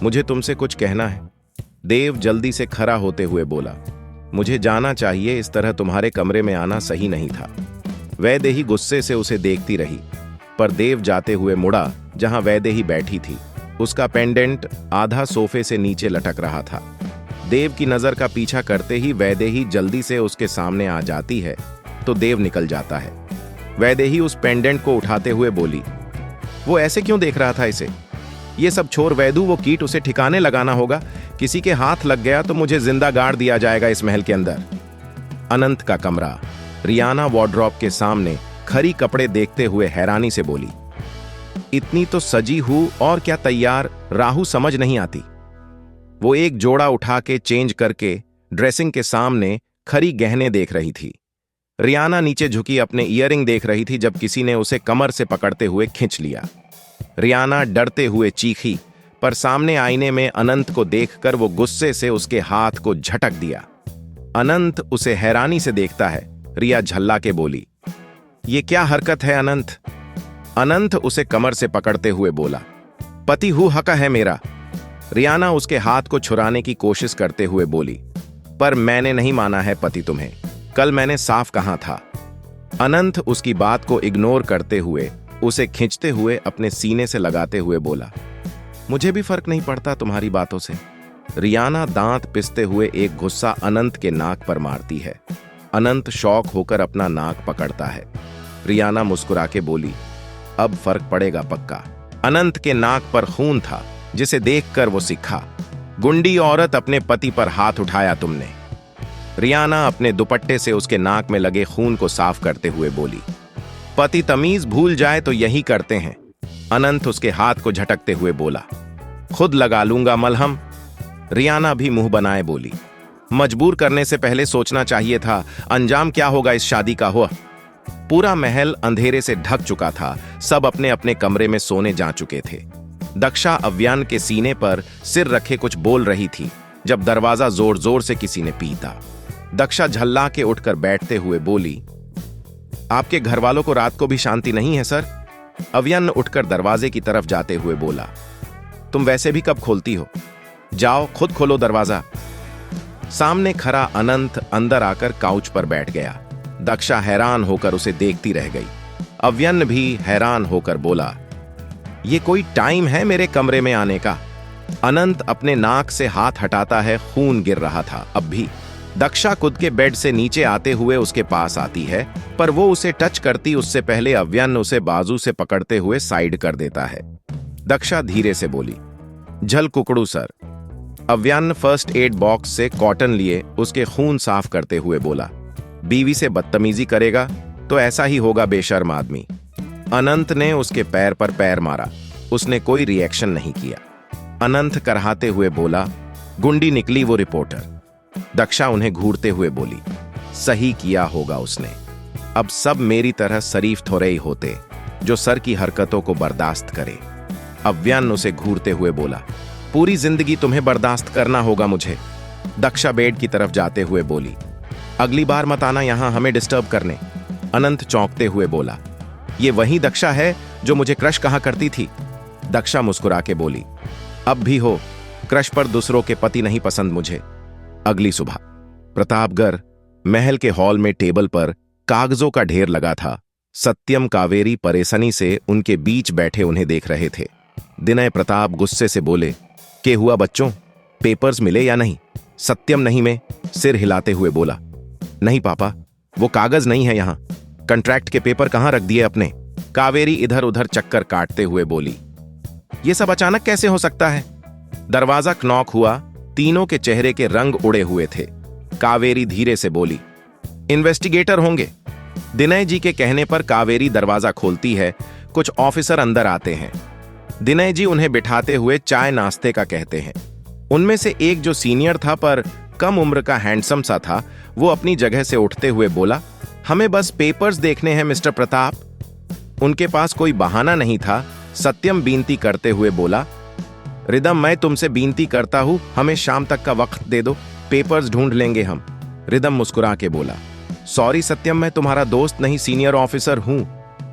मुझे तुमसे कुछ कहना है। देव जल्दी से खड़ा होते हुए बोला, मुझे जाना चाहिए, इस तरह तुम्हारे कमरे में आना सही नहीं था। वैदेही गुस्से से उसे देखती रही, पर देव जाते हुए मुड़ा जहां वैदेही बैठी थी। उसका पेंडेंट आधा सोफे से नीचे लटक रहा था। देव की नजर का पीछा करते ही वैदेही जल्दी से उसके सामने आ जाती है तो देव निकल जाता है। वैदेही उस पेंडेंट को उठाते हुए बोली, वो ऐसे क्यों देख रहा था इसे? ये सब छोड़ वैदू, वो कीट उसे ठिकाने लगाना होगा। किसी के हाथ लग गया तो मुझे जिंदा गाड़ दिया जाएगा इस महल के अंदर। अनंत का कमरा। रियाना वार्डरोब के सामने खरी कपड़े देखते हुए हैरानी से बोली, इतनी तो सजी हूं और क्या तैयार, राहु समझ नहीं आती। वो एक जोड़ा उठा के चेंज करके ड्रेसिंग के सामने खरी गहने देख रही थी। रियाना नीचे झुकी अपने ईयरिंग देख रही थी जब किसी ने उसे कमर से पकड़ते हुए खींच लिया। रियाना डरते हुए चीखी, पर सामने आईने में अनंत को देखकर वो गुस्से से उसके हाथ को झटक दिया। अनंत उसे हैरानी से देखता है। रिया झल्ला के बोली, ये क्या हरकत है अनंत? अनंत उसे कमर से पकड़ते हुए बोला, पति हु हका है मेरा। रियाना उसके हाथ को छुड़ाने की कोशिश करते हुए बोली, पर मैंने नहीं माना है पति तुम्हें, कल मैंने साफ कहा था। अनंत उसकी बात को इग्नोर करते हुए उसे खींचते हुए अपने सीने से लगाते हुए बोला, मुझे भी फर्क नहीं पड़ता तुम्हारी बातों से। रियाना दांत पिसते हुए एक गुस्सा अनंत के नाक पर मारती है। अनंत शौक होकर अपना नाक पकड़ता है। रियाना मुस्कुरा के बोली, अब फर्क पड़ेगा पक्का। अनंत के नाक पर खून था जिसे देखकर वो सीखा, गुंडी औरत अपने पति पर हाथ उठाया तुमने। रियाना अपने दुपट्टे से उसके नाक में लगे खून को साफ करते हुए बोली, पति तमीज भूल जाए तो यही करते हैं। अनंत उसके हाथ को झटकते हुए बोला, खुद लगा लूंगा मलहम। रियाना भी मुंह बनाए बोली, मजबूर करने से पहले सोचना चाहिए था, अंजाम क्या होगा इस शादी का हुआ। पूरा महल अंधेरे से ढक चुका था। सब अपने अपने कमरे में सोने जा चुके थे। दक्षा अव्यान के सीने पर सिर रखे कुछ बोल रही थी। जब दरवाजा जोर जोर से किसी ने पीटा। दक्षा झल्ला के उठकर बैठते हुए बोली, आपके घर वालों को रात को भी शांति नहीं है सर? अव्यन उठकर दरवाजे की तरफ जाते हुए बोला, तुम वैसे भी कब खोलती हो? जाओ खुद खोलो दरवाजा। सामने खड़ा अनंत अंदर आकर काउच पर बैठ गया। दक्षा हैरान होकर उसे देखती रह गई। अव्यन भी हैरान होकर बोला, ये कोई टाइम है मेरे कमरे में आने का? अनंत अपने नाक से हाथ हटाता है, खून गिर रहा था अब भी। दक्षा खुद के बेड से नीचे आते हुए उसके पास आती है, पर वो उसे टच करती उससे पहले अव्यन उसे बाजू से पकड़ते हुए साइड कर देता है। दक्षा धीरे से बोली, झल कुकड़ू सर। अव्यन फर्स्ट एड बॉक्स से कॉटन लिए उसके खून साफ करते हुए बोला, बीवी से बदतमीजी करेगा तो ऐसा ही होगा बेशर्म आदमी। अनंत ने उसके पैर पर पैर मारा। उसने कोई रिएक्शन नहीं किया। अनंत करहाते हुए बोला, गुंडी निकली वो रिपोर्टर। दक्षा उन्हें घूरते हुए बोली, सही किया होगा उसने। अब सब मेरी तरह शरीफ थोड़े ही होते जो सर की हरकतों को बर्दाश्त करे। अव्यन उसे घूरते हुए बोला, पूरी जिंदगी तुम्हें बर्दाश्त करना होगा मुझे। दक्षा बेड की तरफ जाते हुए बोली, अगली बार मत आना यहां हमें डिस्टर्ब करने। अनंत चौंकते हुए बोला, ये वही दक्षा है जो मुझे क्रश कहा करती थी? दक्षा मुस्कुरा के बोली, अब भी हो, क्रश पर दूसरों के पति नहीं पसंद मुझे। अगली सुबह प्रतापगढ़ महल के हॉल में टेबल पर कागजों का ढेर लगा था। सत्यम कावेरी परेशानी से उनके बीच बैठे उन्हें देख रहे थे। दिनय प्रताप गुस्से से बोले, के हुआ बच्चों, पेपर्स मिले या नहीं? सत्यम नहीं में सिर हिलाते हुए बोला, नहीं पापा, वो कागज नहीं है यहां। कॉन्ट्रैक्ट के पेपर कहां रख दिए अपने? कावेरी इधर उधर चक्कर काटते हुए बोली, ये सब अचानक कैसे हो सकता है? दरवाजा नॉक हुआ। तीनों के चेहरे के रंग उड़े हुए थे। कावेरी धीरे से बोली, इन्वेस्टिगेटर होंगे। दिनय जी के कहने पर कावेरी दरवाजा खोलती है। कुछ ऑफिसर अंदर आते हैं। दिनय जी उन्हें बिठाते हुए चाय नाश्ते का कहते हैं। उनमें से एक जो सीनियर था पर कम उम्र का हैंडसम सा था, वो अपनी जगह से उठते हुए बोला, हमें बस पेपर्स देखने हैं मिस्टर प्रताप। उनके पास कोई बहाना नहीं था। सत्यम बीनती करते हुए बोला, रिदम मैं तुमसे बीनती करता हूं, हमें शाम तक का वक्त दे दो, पेपर्स ढूंढ लेंगे हम। रिदम मुस्कुरा के बोला, सॉरी सत्यम, मैं तुम्हारा दोस्त नहीं सीनियर ऑफिसर हूं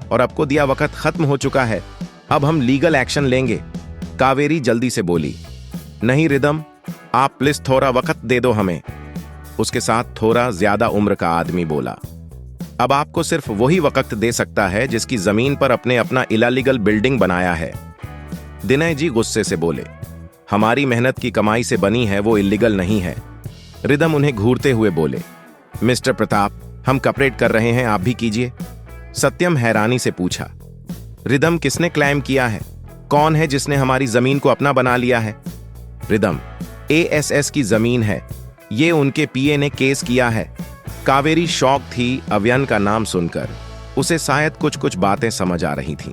और आपको दिया वक्त खत्म हो चुका है। अब हम लीगल एक्शन लेंगे। कावेरी जल्दी से बोली, नहीं रिदम, आप प्लीज थोड़ा वक्त दे दो हमें। उसके साथ थोड़ा ज्यादा उम्र का आदमी बोला, अब आपको सिर्फ वही वक्त दे सकता है जिसकी जमीन पर अपने अपना इलीगल बिल्डिंग बनाया है। दिनय जी गुस्से से बोले, हमारी मेहनत की कमाई से बनी है, वो इलीगल नहीं है। रिदम उन्हें घूरते हुए बोले, मिस्टर प्रताप, हम कॉपरेट कर रहे हैं, आप भी कीजिए। सत्यम हैरानी से पूछा, रिदम किसने क्लेम किया है? कौन है जिसने हमारी जमीन को अपना बना लिया है? रिदम, एएसएस की जमीन है, ये उनके पीए ने केस किया है। कावेरी शॉक थी अव्यन का नाम सुनकर। उसे शायद कुछ कुछ बातें समझ आ रही थीं।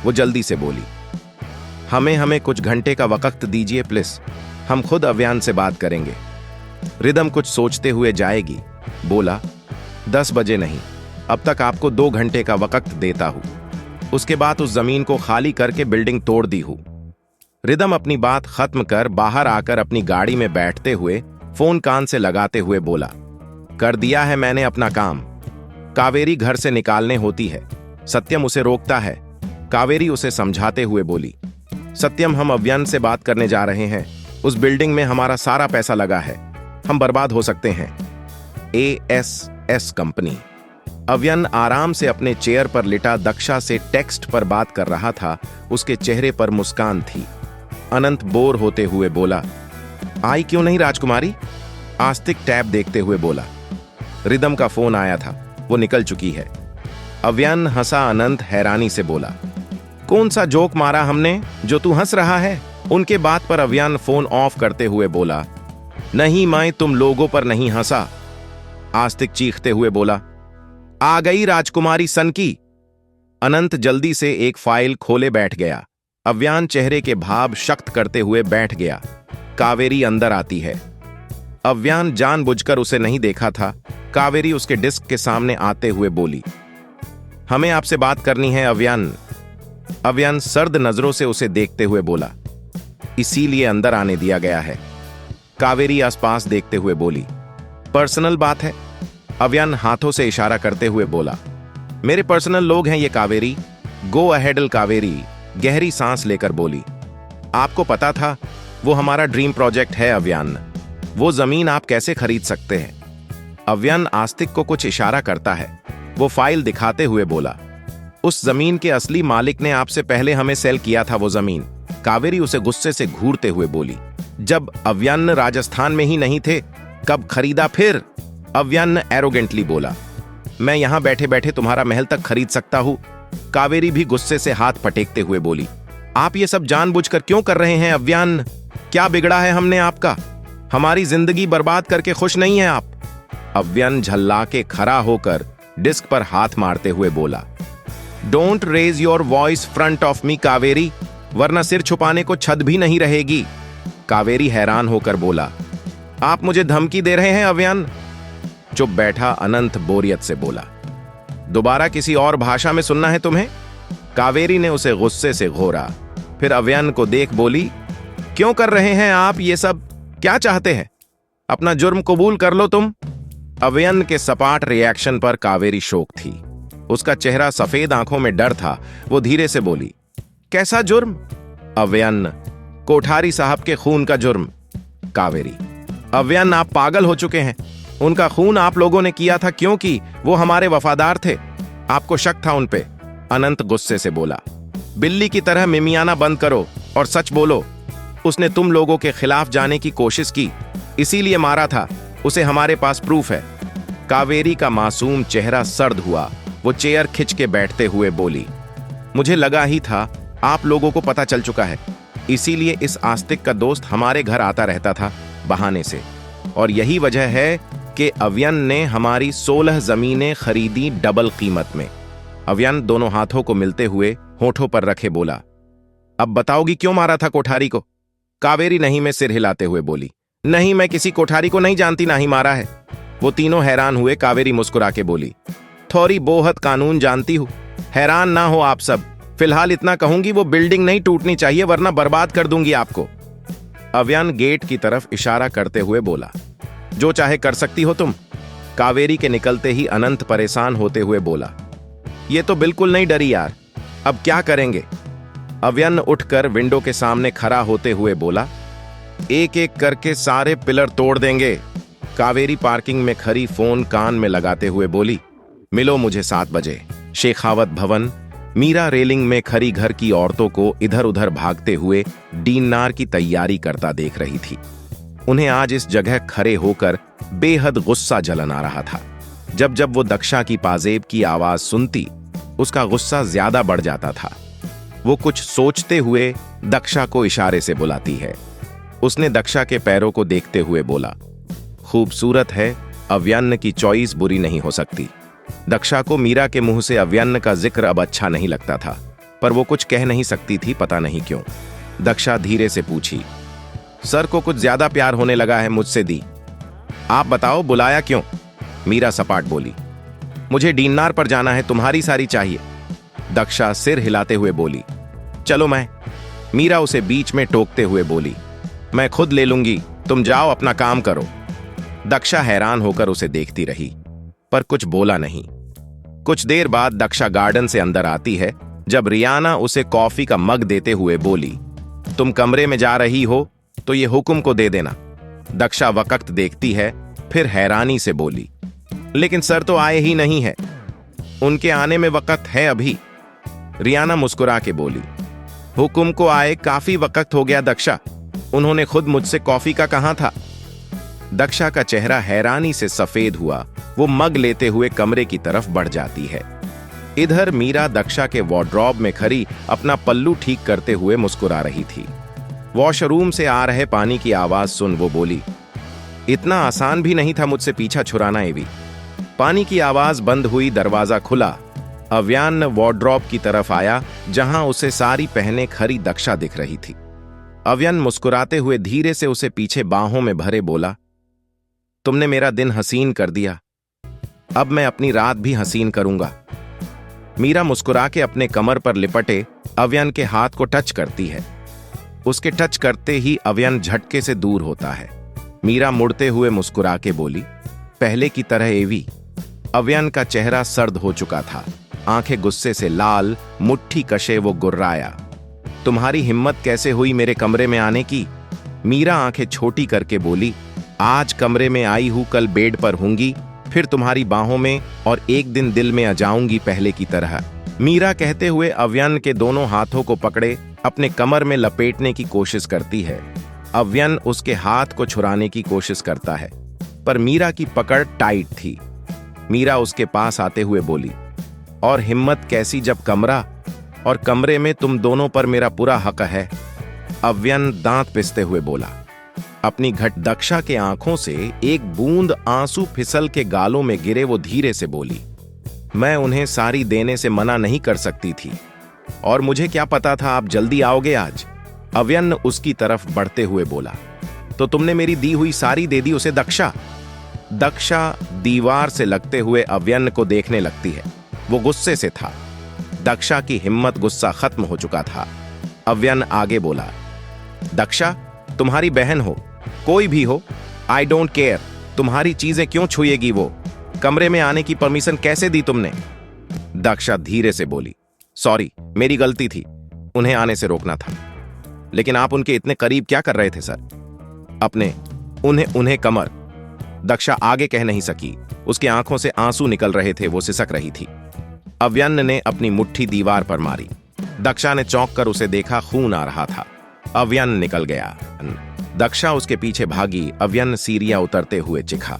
वो जल्दी से बोली, हमें कुछ घंटे का वक्त दीजिए प्लीज, हम खुद अव्यन से बात करेंगे। रिदम कुछ सोचते हुए जाएगी, बोला, 10 बजे नहीं, अब तक आपको 2 घंटे का वक्त देता हूं, उसके बाद उस जमीन को खाली करके बिल्डिंग तोड़ दी हूं। रिदम अपनी बात खत्म कर बाहर आकर अपनी गाड़ी में बैठते हुए फोन कान से लगाते हुए बोला, कर दिया है मैंने अपना काम। कावेरी घर से निकालने होती है। सत्यम उसे रोकता है। कावेरी उसे समझाते हुए बोली, सत्यम, हम अव्यन से बात करने जा रहे हैं, उस बिल्डिंग में हमारा सारा पैसा लगा है, हम बर्बाद हो सकते हैं। ASS company. अव्यन आराम से अपने चेयर पर लिटा दक्षा से टेक्स्ट पर बात कर रहा था। उसके चेहरे पर मुस्कान थी। अनंत बोर होते हुए बोला, आई क्यों नहीं राजकुमारी? आस्तिक टैब देखते हुए बोला, रिदम का फोन आया था, वो निकल चुकी है। अव्यन हंसा। अनंत हैरानी से बोला, कौन सा जोक मारा हमने जो तू हंस रहा है? उनके बात पर अव्यन फोन ऑफ करते हुए बोला, नहीं मैं तुम लोगों पर नहीं हंसा। आस्तिक चीखते हुए बोला, आ गई राजकुमारी सनकी। अनंत जल्दी से एक फाइल खोले बैठ गया। अव्यन चेहरे के भाव शक्त करते हुए बैठ गया। कावेरी अंदर आती है। अव्यन जानबूझकर उसे नहीं देखा था। कावेरी उसके डिस्क के सामने आते हुए बोली, हमें आपसे बात करनी है अव्यन। अव्यन सर्द नजरों से उसे देखते हुए बोला, इसीलिए अंदर आने दिया गया है। कावेरी आसपास देखते हुए बोली। पर्सनल बात है, अव्यन हाथों से इशारा करते हुए बोला। मेरे पर्सनल लोग हैं ये कावेरी। गो अहेडल कावेरी गहरी सांस लेकर बोली। आपको पता था वो हमारा ड्रीम प्रोजेक्ट है अव्यन, वो जमीन आप कैसे खरीद सकते हैं? अव्यन आस्तिक को कुछ इशारा करता है। वो फाइल दिखाते हुए बोला, उस जमीन के असली मालिक ने आपसे पहले हमें सेल किया था वो जमीन। कावेरी उसे गुस्से से घूरते हुए बोली, जब अव्यन राजस्थान में ही नहीं थे कब खरीदा फिर? अव्यन एरोगेंटली बोला, मैं यहां बैठे बैठे तुम्हारा महल तक खरीद सकता हूं। कावेरी भी गुस्से से हाथ पटेकते हुए बोली, आप ये सब जानबूझकर क्यों कर रहे हैं अव्यन? क्या बिगड़ा है हमने आपका? हमारी जिंदगी बर्बाद करके खुश नहीं है आप? अव्यन झल्ला के खड़ा होकर डिस्क पर हाथ मारते हुए बोला, don't raise your voice front of me Kaveri, वरना सिर छुपाने को छत भी नहीं रहेगी। कावेरी हैरान होकर बोला, आप मुझे धमकी दे रहे हैं अव्यन? चुप बैठा अनंत बोरियत से बोला, दोबारा किसी और भाषा में सुनना है तुम्हें? कावेरी ने उसे गुस्से से घोरा, फिर अव्यन को देख बोली, क्यों कर रहे हैं आप ये सब? क्या चाहते हैं? अपना जुर्म कबूल कर लो तुम। अव्यन के सपाट रिएक्शन पर कावेरी शोक थी। उसका चेहरा सफेद आंखों में डर था। वो धीरे से बोली, कैसा जुर्म? अव्यन, कोठारी साहब के खून का जुर्म। कावेरी, अव्यन आप पागल हो चुके हैं। उनका खून आप लोगों ने किया था क्योंकि वो हमारे वफादार थे। आपको शक था उन पे। अनंत गुस्से से बोला, बिल्ली की तरह मिमियाना बंद करो और सच बोलो। उसने तुम लोगों के खिलाफ जाने की कोशिश की, इसीलिए मारा था उसे। हमारे पास प्रूफ है। कावेरी का मासूम चेहरा सर्द हुआ। वो चेयर खिंच के बैठते हुए बोली, मुझे लगा ही था आप लोगों को पता चल चुका है, इसीलिए इस आस्तिक का दोस्त हमारे घर आता रहता था बहाने से। और यही वजह है कि अव्यन ने हमारी 16 जमीनें खरीदी डबल कीमत में। अव्यन दोनों हाथों को मिलते हुए होठों पर रखे बोला, अब बताओगी क्यों मारा था कोठारी को? कावेरी नहीं में सिर हिलाते हुए बोली, नहीं, मैं किसी कोठारी को नहीं जानती, ना ही मारा है। वो तीनों हैरान हुए। कावेरी मुस्कुरा के बोली, थोड़ी बोहत कानून जानती हूं। हैरान ना हो आप सब। फिलहाल इतना कहूंगी, वो बिल्डिंग नहीं टूटनी चाहिए, वरना बर्बाद कर दूंगी आपको। अव्यन गेट की तरफ इशारा करते हुए बोला, जो चाहे कर सकती हो तुम। कावेरी के निकलते ही अनंत परेशान होते हुए बोला, ये तो बिल्कुल नहीं डरी यार, अब क्या करेंगे? अव्यन उठकर विंडो के सामने खड़ा होते हुए बोला, एक एक करके सारे पिलर तोड़ देंगे। कावेरी पार्किंग में खड़ी फोन कान में लगाते हुए बोली, मिलो मुझे 7 बजे शेखावत भवन। मीरा रेलिंग में खड़ी घर की औरतों को इधर उधर भागते हुए डीननार की तैयारी करता देख रही थी। उन्हें आज इस जगह खड़े होकर बेहद गुस्सा जलन आ रहा था। जब जब वो दक्षा की पाजेब की आवाज सुनती, उसका गुस्सा ज्यादा बढ़ जाता था। वो कुछ सोचते हुए दक्षा को इशारे से बुलाती है। उसने दक्षा के पैरों को देखते हुए बोला, खूबसूरत है, अव्यन की चॉइस बुरी नहीं हो सकती। दक्षा को मीरा के मुंह से अव्यन का जिक्र अब अच्छा नहीं लगता था, पर वो कुछ कह नहीं सकती थी, पता नहीं क्यों। दक्षा धीरे से पूछी, सर को कुछ ज्यादा प्यार होने लगा है मुझसे दी। आप बताओ बुलाया क्यों? मीरा सपाट बोली, मुझे डीननार पर जाना है, तुम्हारी सारी चाहिए। दक्षा सिर हिलाते हुए बोली, चलो मैं। मीरा उसे बीच में टोकते हुए बोली, मैं खुद ले लूंगी, तुम जाओ अपना काम करो। दक्षा हैरान होकर उसे देखती रही, पर कुछ बोला नहीं। कुछ देर बाद दक्षा गार्डन से अंदर आती है, जब रियाना उसे कॉफी का मग देते हुए बोली, तुम कमरे में जा रही हो तो ये हुक्म को दे देना। दक्षा वक्त देखती है, फिर हैरानी से बोली, लेकिन सर तो आए ही नहीं है। उनके आने में वक्त है अभी। रियाना मुस्कुरा के बोली, हुक्म को आए काफी वक्त हो गया दक्षा, उन्होंने खुद मुझसे कॉफी का कहा था। दक्षा का चेहरा हैरानी से सफेद हुआ। वो मग लेते हुए कमरे की तरफ बढ़ जाती है। इधर मीरा दक्षा के वार्डरोब में खड़ी अपना पल्लू ठीक करते हुए मुस्कुरा रही थी। वॉशरूम से आ रहे पानी की आवाज सुन वो बोली, इतना आसान भी नहीं था मुझसे पीछा छुड़ाना एवी। पानी की आवाज बंद हुई, दरवाजा खुला। अव्यन वार्डरोब की तरफ आया, जहां उसे साड़ी पहने खड़ी दक्षा दिख रही थी। अव्यन मुस्कुराते हुए धीरे से उसे पीछे बाहों में भरे बोला, तुमने मेरा दिन हसीन कर दिया, अब मैं अपनी रात भी हसीन करूंगा। मीरा मुस्कुरा के अपने कमर पर लिपटे अव्यन के हाथ को टच करती है। उसके टच करते ही अव्यन झटके से दूर होता है। मीरा मुड़ते हुए मुस्कुरा के बोली, पहले की तरह एवी। अव्यन का चेहरा सर्द हो चुका था, आंखें गुस्से से लाल, मुट्ठी कशे वो गुर्राया। तुम्हारी हिम्मत कैसे हुई मेरे कमरे में आने की? मीरा आंखें छोटी करके बोली, आज कमरे में आई हूं, कल बेड पर होंगी, फिर तुम्हारी बाहों में, और एक दिन दिल में आ जाऊंगी पहले की तरह। मीरा कहते हुए अव्यन के दोनों हाथों को पकड़े अपने कमर में लपेटने की कोशिश करती है। अव्यन उसके हाथ को छुड़ाने की कोशिश करता है, पर मीरा की पकड़ टाइट थी। मीरा उसके पास आते हुए बोली, और हिम्मत कैसी जब कमरा और कमरे में तुम दोनों पर मेरा पूरा हक है। अव्यन दांत पिसते हुए बोला। अपनी घट दक्षा के आंखों से एक बूंद आंसू फिसल के गालों में गिरे वो धीरे से बोली, मैं उन्हें सारी देने से मना नहीं कर सकती थी, और मुझे क्या पता था आप जल्दी आओगे आज। अव्यन उसकी तरफ बढ़ते हुए बोला, तो तुमने मेरी दी हुई सारी दे दी उसे दक्षा। दक्षा दीवार से लगते हुए अव्यन को देखने लगती है। वो गुस्से से था। दक्षा की हिम्मत, गुस्सा खत्म हो चुका था। अव्यन आगे बोला, दक्षा तुम्हारी बहन हो, कोई भी हो, आई डोंट केयर, तुम्हारी चीजें क्यों छुएगी वो? कमरे में आने की परमिशन कैसे दी तुमने? दक्षा धीरे से बोली, सॉरी, मेरी गलती थी, उन्हें आने से रोकना था। लेकिन आप उनके इतने करीब क्या कर रहे थे सर? अपने उन्हें कमर। दक्षा आगे कह नहीं सकी, उसकी आंखों से आंसू निकल रहे थे, वो सिसक रही थी। अव्यन ने अपनी मुट्ठी दीवार पर मारी। दक्षा ने चौंक कर उसे देखा, खून आ रहा था। अव्यन निकल गया। दक्षा उसके पीछे भागी। अव्यन सीढ़ियां उतरते हुए चिखा,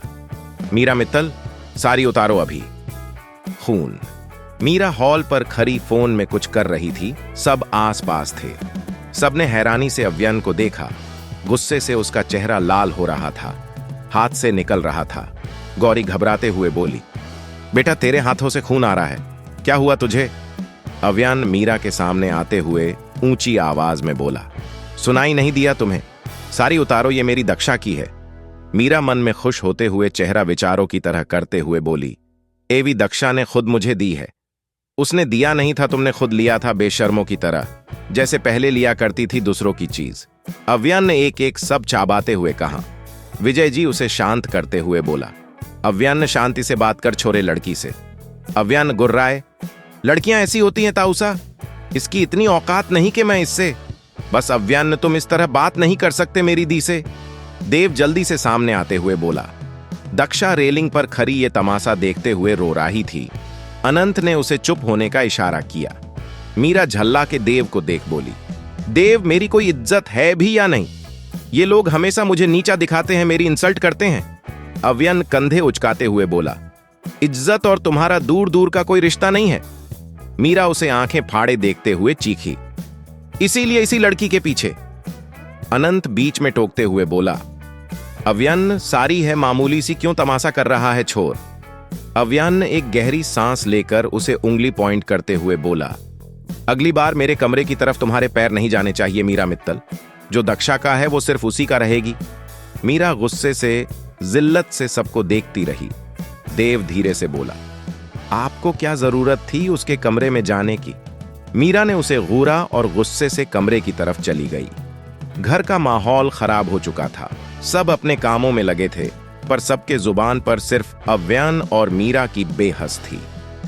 मीरा मित्तल, सारी उतारो अभी। खून। मीरा हॉल पर खड़ी फोन में कुछ कर रही थी। सब आसपास थे। सबने हैरानी से अव्यन को देखा। गुस्से से उसका चेहरा लाल हो रहा था, हाथ से निकल रहा था। गौरी घबराते हुए बोली, बेटा तेरे हाथों से खून आ रहा है, क्या हुआ तुझे? अव्यन मीरा के सामने आते हुए ऊंची आवाज में बोला, सुनाई नहीं दिया तुम्हें? सारी उतारो, ये मेरी दक्षा की है। मीरा मन में खुश होते हुए चेहरा विचारों की तरह करते हुए बोली, एवी दक्षा ने खुद मुझे दी है। उसने दिया नहीं था, तुमने खुद लिया था, बेशर्मों की तरह, जैसे पहले लिया करती थी दूसरों की चीज। अव्यन ने एक एक सब चाबाते हुए कहा। विजय जी उसे शांत करते हुए बोला, अव्यन शांति से बात कर छोरे लड़की से। अव्यन गुर्राए, लड़कियां ऐसी होती हैं ताऊसा, इसकी इतनी औकात नहीं कि मैं इससे। बस अव्यन तुम इस तरह बात नहीं कर सकते मेरी दी से। देव जल्दी से सामने आते हुए बोला। दक्षा रेलिंग पर खड़ी ये तमाशा देखते हुए रो रही थी। अनंत ने उसे चुप होने का इशारा किया। मीरा झल्ला के देव को देख बोली, देव मेरी कोई इज्जत है भी या नहीं? ये लोग हमेशा मुझे नीचा दिखाते हैं, मेरी इंसल्ट करते हैं। अव्यन कंधे उचकाते हुए बोला, इज्जत और तुम्हारा दूर दूर का कोई रिश्ता नहीं है। मीरा उसे आंखें फाड़े देखते हुए चीखी, इसीलिए इसी लड़की के पीछे। अनंत बीच में टोकते हुए बोला, अव्यन सारी है मामूली सी, क्यों तमाशा कर रहा है छोर? अव्यन एक गहरी सांस लेकर उसे उंगली पॉइंट करते हुए बोला, अगली बार मेरे कमरे की तरफ तुम्हारे पैर नहीं जाने चाहिए मीरा मित्तल। जो दक्षा का है वो सिर्फ उसी का रहेगी। मीरा गुस्से से, जिल्लत से सबको देखती रही। देव धीरे से बोला, आपको क्या जरूरत थी उसके कमरे में जाने की? मीरा ने उसे घूरा और गुस्से से कमरे की तरफ चली गई। घर का माहौल खराब हो चुका था। सब अपने कामों में लगे थे, पर सबके जुबान पर सिर्फ अव्यन और मीरा की बेहस थी।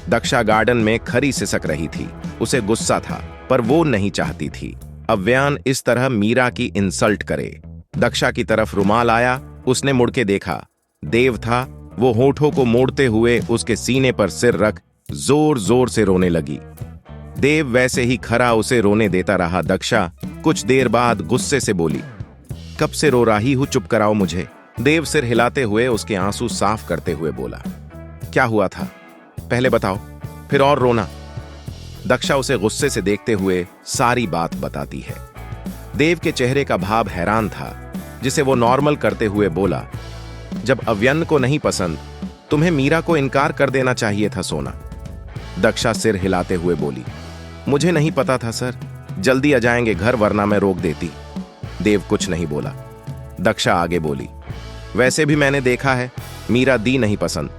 दक्षा गार्डन में खरी सिसक रही थी। उसे गुस्सा था, पर वो नहीं चाहती थी अव्यन इस तरह मीरा की इंसल्ट करे। दक्षा की तरफ रुमाल आया, उसने मुड़ के देखा। देव था। वो होठों को मोड़ते हुए उसके सीने पर सिर रख जोर जोर से रोने लगी। देव वैसे ही खरा उसे रोने देता रहा। दक्षा कुछ देर बाद गुस्से से बोली, कब से रो रही हूं, चुप कराओ मुझे। देव सिर हिलाते हुए उसके आंसू साफ करते हुए बोला, क्या हुआ था पहले बताओ, फिर और रोना। दक्षा उसे गुस्से से देखते हुए सारी बात बताती है। देव के चेहरे का भाव हैरान था, जिसे वो नॉर्मल करते हुए बोला, जब अव्यन को नहीं पसंद, तुम्हें मीरा को इनकार कर देना चाहिए था सोना। दक्षा सिर हिलाते हुए बोली, मुझे नहीं पता था सर, जल्दी आ जाएंगे घर, वरना मैं रोक देती। देव कुछ नहीं बोला। दक्षा आगे बोली, वैसे भी मैंने देखा है, मीरा दी नहीं पसंद,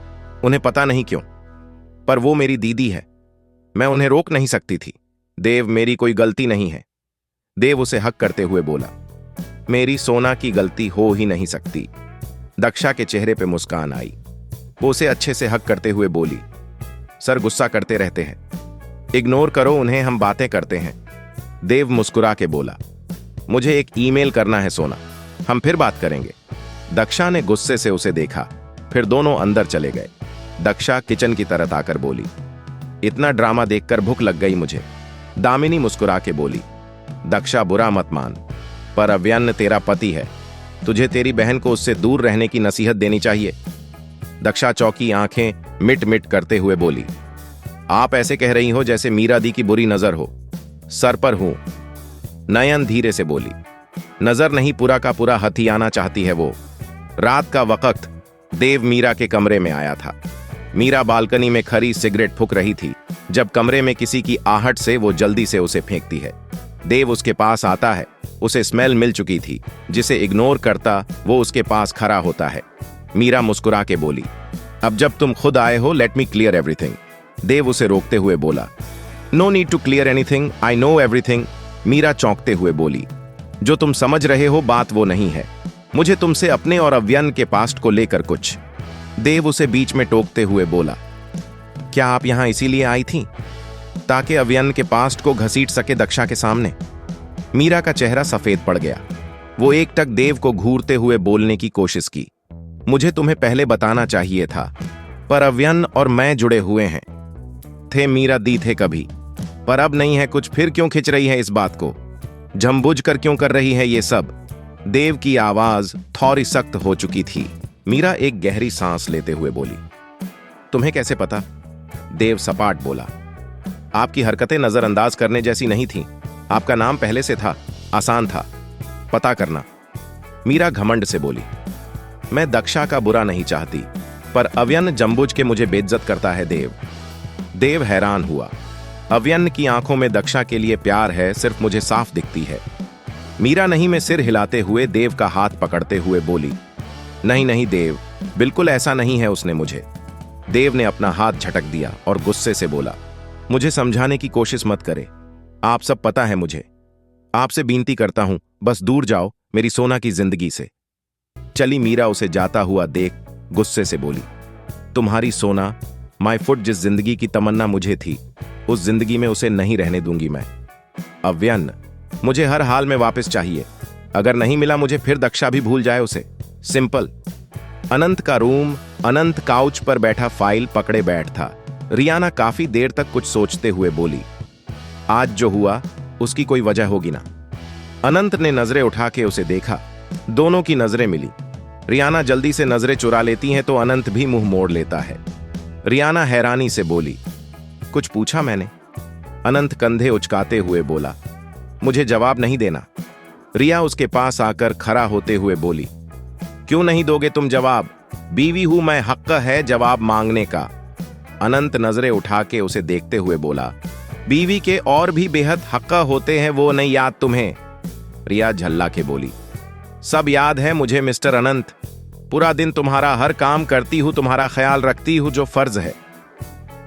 उन्हें पता नहीं क्यों, पर वो मेरी दीदी है, मैं उन्हें रोक नहीं सकती थी। देव मेरी कोई गलती नहीं है। देव उसे हक करते हुए बोला, मेरी सोना की गलती हो ही नहीं सकती। दक्षा के चेहरे पे मुस्कान आई। वो उसे अच्छे से हक करते हुए बोली, सर गुस्सा करते रहते हैं, इग्नोर करो उन्हें, हम बातें करते हैं। देव मुस्कुरा के बोला, मुझे एक ईमेल करना है सोना, हम फिर बात करेंगे। दक्षा ने गुस्से से उसे देखा, फिर दोनों अंदर चले गए। दक्षा किचन की तरफ आकर बोली, इतना ड्रामा देखकर भूख लग गई मुझे। दामिनी मुस्कुरा के बोली, दक्षा बुरा मत मान, पर अव्यन्न तेरा पति है, तुझे तेरी बहन को उससे दूर रहने की नसीहत देनी चाहिए। दक्षा चौकी आंखें मिट मिट करते हुए बोली, आप ऐसे कह रही हो जैसे मीरा दी की बुरी नजर हो। सर पर हूं। नयन धीरे से बोली, नजर नहीं, पूरा का पूरा हथियाना चाहती है वो। रात का वक्त देव मीरा के कमरे में आया था। मीरा बालकनी में खड़ी सिगरेट फूंक रही थी। जब कमरे में किसी की आहट से वो जल्दी से उसे फेंकती है। देव उसके पास आता है। उसे स्मेल मिल चुकी थी, जिसे इग्नोर करता वो उसके पास खड़ा होता है। मीरा मुस्कुरा के बोली, अब जब तुम खुद आए हो, let me clear everything. Dev उसे रोकते हुए बोला, no need to clear anything, I know everything. Meera चौंकते हुए बोली, जो तुम समझ रहे हो बात वो नहीं है, मुझे तुमसे अपने और अव्यन के पास्ट को लेकर कुछ। देव उसे बीच में टोकते हुए बोला, क्या आप यहां इसीलिए आई थी ताकि अव्यन के पास्ट को घसीट सके दक्षा के सामने? मीरा का चेहरा सफेद पड़ गया। वो एकटक देव को घूरते हुए बोलने की कोशिश की, मुझे तुम्हें पहले बताना चाहिए था, पर अव्यन और मैं जुड़े हुए हैं। थे मीरा दी थे कभी, पर अब नहीं है कुछ। फिर क्यों खिंच रही है इस बात को? झंबुझ कर क्यों कर रही है ये सब? देव की आवाज थोड़ी सख्त हो चुकी थी। मीरा एक गहरी सांस लेते हुए बोली, तुम्हें कैसे पता? देव सपाट बोला, आपकी हरकतें नजरअंदाज करने जैसी नहीं थी। आपका नाम पहले से था, आसान था पता करना। मीरा घमंड से बोली, मैं दक्षा का बुरा नहीं चाहती, पर अव्यन जंबुझ के मुझे बेइज्जत करता है। देव हैरान हुआ। अव्यन की आंखों में दक्षा के लिए प्यार है, सिर्फ मुझे साफ दिखती है। मीरा नहीं में सिर हिलाते हुए देव का हाथ पकड़ते हुए बोली, नहीं नहीं देव, बिल्कुल ऐसा नहीं है उसने मुझे। देव ने अपना हाथ झटक दिया और गुस्से से बोला, मुझे समझाने की कोशिश मत करे, आप सब पता है मुझे। आपसे विनती करता हूं, बस दूर जाओ मेरी सोना की जिंदगी से। चली मीरा उसे जाता हुआ देख गुस्से से बोली, तुम्हारी सोना, माय फुट, जिस जिंदगी की तमन्ना मुझे थी, उस जिंदगी में उसे नहीं रहने दूंगी मैं। अव्यन मुझे हर हाल में वापस चाहिए। अगर नहीं मिला मुझे, फिर दक्षा भी भूल जाए उसे। सिंपल। अनंत का रूम। अनंत काउच पर बैठा फाइल पकड़े बैठ था। रियाना काफी देर तक कुछ सोचते हुए बोली, आज जो हुआ उसकी कोई वजह होगी ना। अनंत ने नजरें उठा के उसे देखा। दोनों की नजरें मिली। रियाना जल्दी से नजरें चुरा लेती हैं तो अनंत भी मुंह मोड़ लेता है। रियाना हैरानी से बोली, कुछ पूछा मैंने? अनंत कंधे उचकाते हुए बोला, मुझे जवाब नहीं देना। रिया उसके पास आकर खड़ा होते हुए बोली, क्यों नहीं दोगे तुम जवाब? बीवी हूं मैं, हक है जवाब मांगने का। अनंत नजरें उठा के उसे देखते हुए बोला, बीवी के और भी बेहद हक होते हैं, वो नहीं याद तुम्हें? रिया झल्ला के बोली, सब याद है मुझे मिस्टर अनंत। पूरा दिन तुम्हारा हर काम करती हूं, तुम्हारा ख्याल रखती हूं, जो फर्ज है।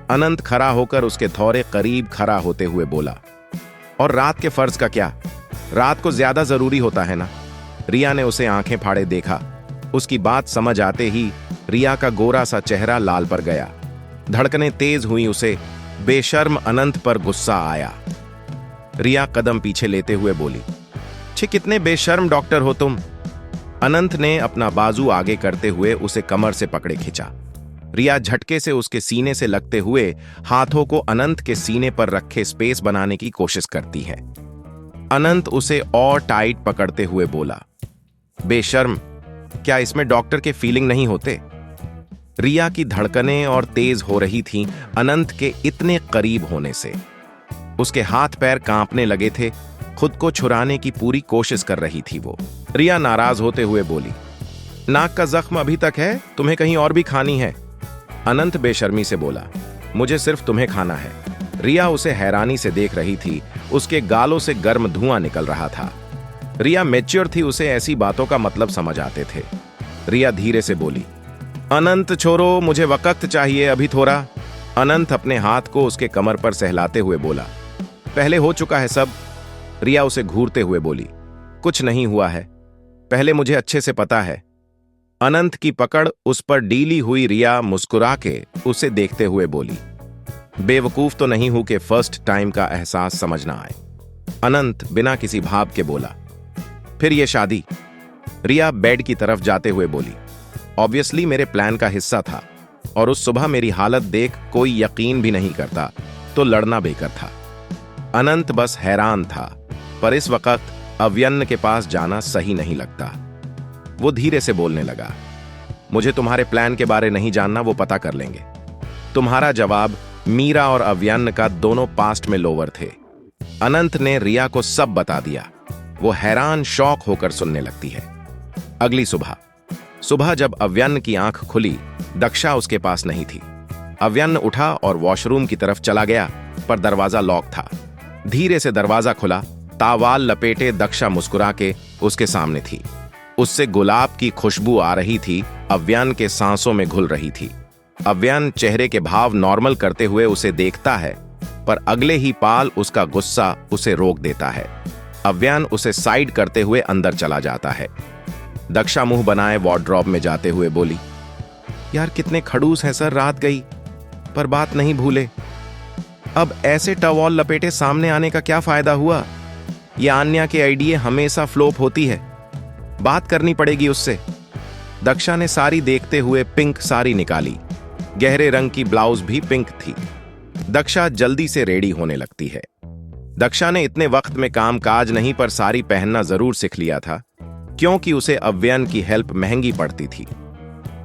अनंत खड़ा होकर उसके थोड़े करीब खड़ा होते हुए बोला, और रात के फर्ज का क्या? रात को ज्यादा जरूरी होता है ना। रिया ने उसे आंखें फाड़े देखा। उसकी बात समझ आते ही रिया का गोरा सा चेहरा लाल पड़ गया। धड़कनें तेज हुई। उसे बेशर्म अनंत पर गुस्सा आया। रिया कदम पीछे लेते हुए बोली, छे कितने बेशर्म डॉक्टर हो तुम। अनंत ने अपना बाजू आगे करते हुए उसे कमर से पकड़े खींचा। रिया झटके से उसके सीने से लगते हुए हाथों को अनंत के सीने पर रखे स्पेस बनाने की कोशिश करती है। अनंत उसे और टाइट पकड़ते हुए बोला, बेशर्म, क्या इसमें डॉक्टर के फीलिंग नहीं होते? रिया की धड़कनें और तेज हो रही थीं अनंत के इतने करीब होने से। उसके हाथ पैर कांपने लगे थे। खुद को छुड़ाने की पूरी कोशिश कर रही थी वो। रिया नाराज होते हुए बोली, नाक का जख्म अभी तक है, तुम्हें कहीं और भी खानी है? अनंत बेशर्मी से बोला, मुझे सिर्फ तुम्हें खाना है। रिया उसे हैरानी से देख रही थी। उसके गालों से गर्म धुआं निकल रहा था। रिया मैच्योर थी, उसे ऐसी बातों का मतलब समझ आते थे। रिया धीरे से बोली, अनंत छोड़ो, मुझे वक्त चाहिए अभी थोड़ा। अनंत अपने हाथ को उसके कमर पर सहलाते हुए बोला, पहले हो चुका है सब। रिया उसे घूरते हुए बोली, कुछ नहीं हुआ है, पहले मुझे अच्छे से पता है। अनंत की पकड़ उस पर डीली हुई रिया मुस्कुरा के उसे देखते हुए बोली, बेवकूफ तो नहीं हूं कि फर्स्ट टाइम का एहसास समझ ना आए। अनंत बिना किसी भाव के बोला, फिर ये शादी? रिया बेड की तरफ जाते हुए बोली, ऑब्वियसली मेरे प्लान का हिस्सा था, और उस सुबह मेरी हालत देख कोई यकीन भी नहीं करता तो लड़ना बेकार था। अनंत बस हैरान था, पर इस वक्त अव्यन्न के पास जाना सही नहीं लगता। वो धीरे से बोलने लगा, मुझे तुम्हारे प्लान के बारे नहीं जानना, वो पता कर लेंगे। तुम्हारा जवाब मीरा और अव्यन्न का दोनों पास्ट में लोअर थे। अनंत ने रिया को सब बता दिया। वो हैरान शौक होकर सुनने लगती है। अगली सुबह जब अव्यन्न की आंख खुली, दक्षा उसके पास नहीं थी। अव्यन्न उठा और वॉशरूम की तरफ चला गया, पर दरवाजा लॉक था। धीरे से दरवाजा खुला, तावाल लपेटे दक्षा मुस्कुरा के उसके सामने थी। उससे गुलाब की खुशबू आ रही थी, अव्यन्न के सांसों में घुल रही थी। अव्यन्न चेहरे के भाव नॉर्मल करते हुए उसे देखता है, पर अगले ही पाल उसका गुस्सा उसे रोक देता है। अव्यन्न उसे साइड करते हुए अंदर चला जाता है। दक्षा मुंह बनाए वार्डरोब में जाते हुए बोली, यार कितने खड़ूस हैं सर, रात गई पर बात नहीं भूले। अब ऐसे टवॉल लपेटे सामने आने का क्या फायदा हुआ? ये आन्या के आइडिया हमेशा फ्लॉप होती है, बात करनी पड़ेगी उससे। दक्षा ने साड़ी देखते हुए पिंक साड़ी निकाली। गहरे रंग की ब्लाउज भी पिंक थी। दक्षा जल्दी से रेडी होने लगती है। दक्षा ने इतने वक्त में काम काज नहीं, पर साड़ी पहनना जरूर सीख लिया था, क्योंकि उसे अव्यन्न की हेल्प महंगी पड़ती थी।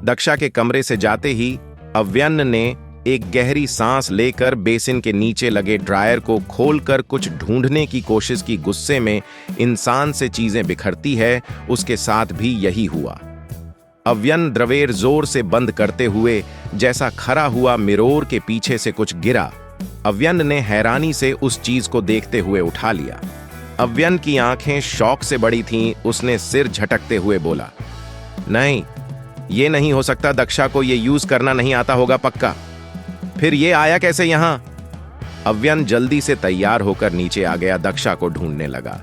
दक्षा के कमरे से जाते ही अव्यन्न ने एक गहरी सांस लेकर बेसिन के नीचे लगे ड्रायर को खोलकर कुछ ढूंढने की कोशिश की। गुस्से में इंसान से चीजें बिखरती है, उसके साथ भी यही हुआ। अव्यन्न द्रवेर जोर से बंद करते हुए जैसा खड़ा हुआ मिरोर के पीछे से कुछ गिरा। अव्यन्न ने हैरानी से उस चीज को देखते हुए उठा लिया। अव्यन्न की आंखें शौक से बड़ी थीं। उसने सिर झटकते हुए बोला, नहीं, ये नहीं हो सकता। दक्षा को ये यूज करना नहीं आता होगा पक्का। फिर ये आया कैसे यहां? अव्यन्न जल्दी से तैयार होकर नीचे आ गया, दक्षा को ढूंढने लगा।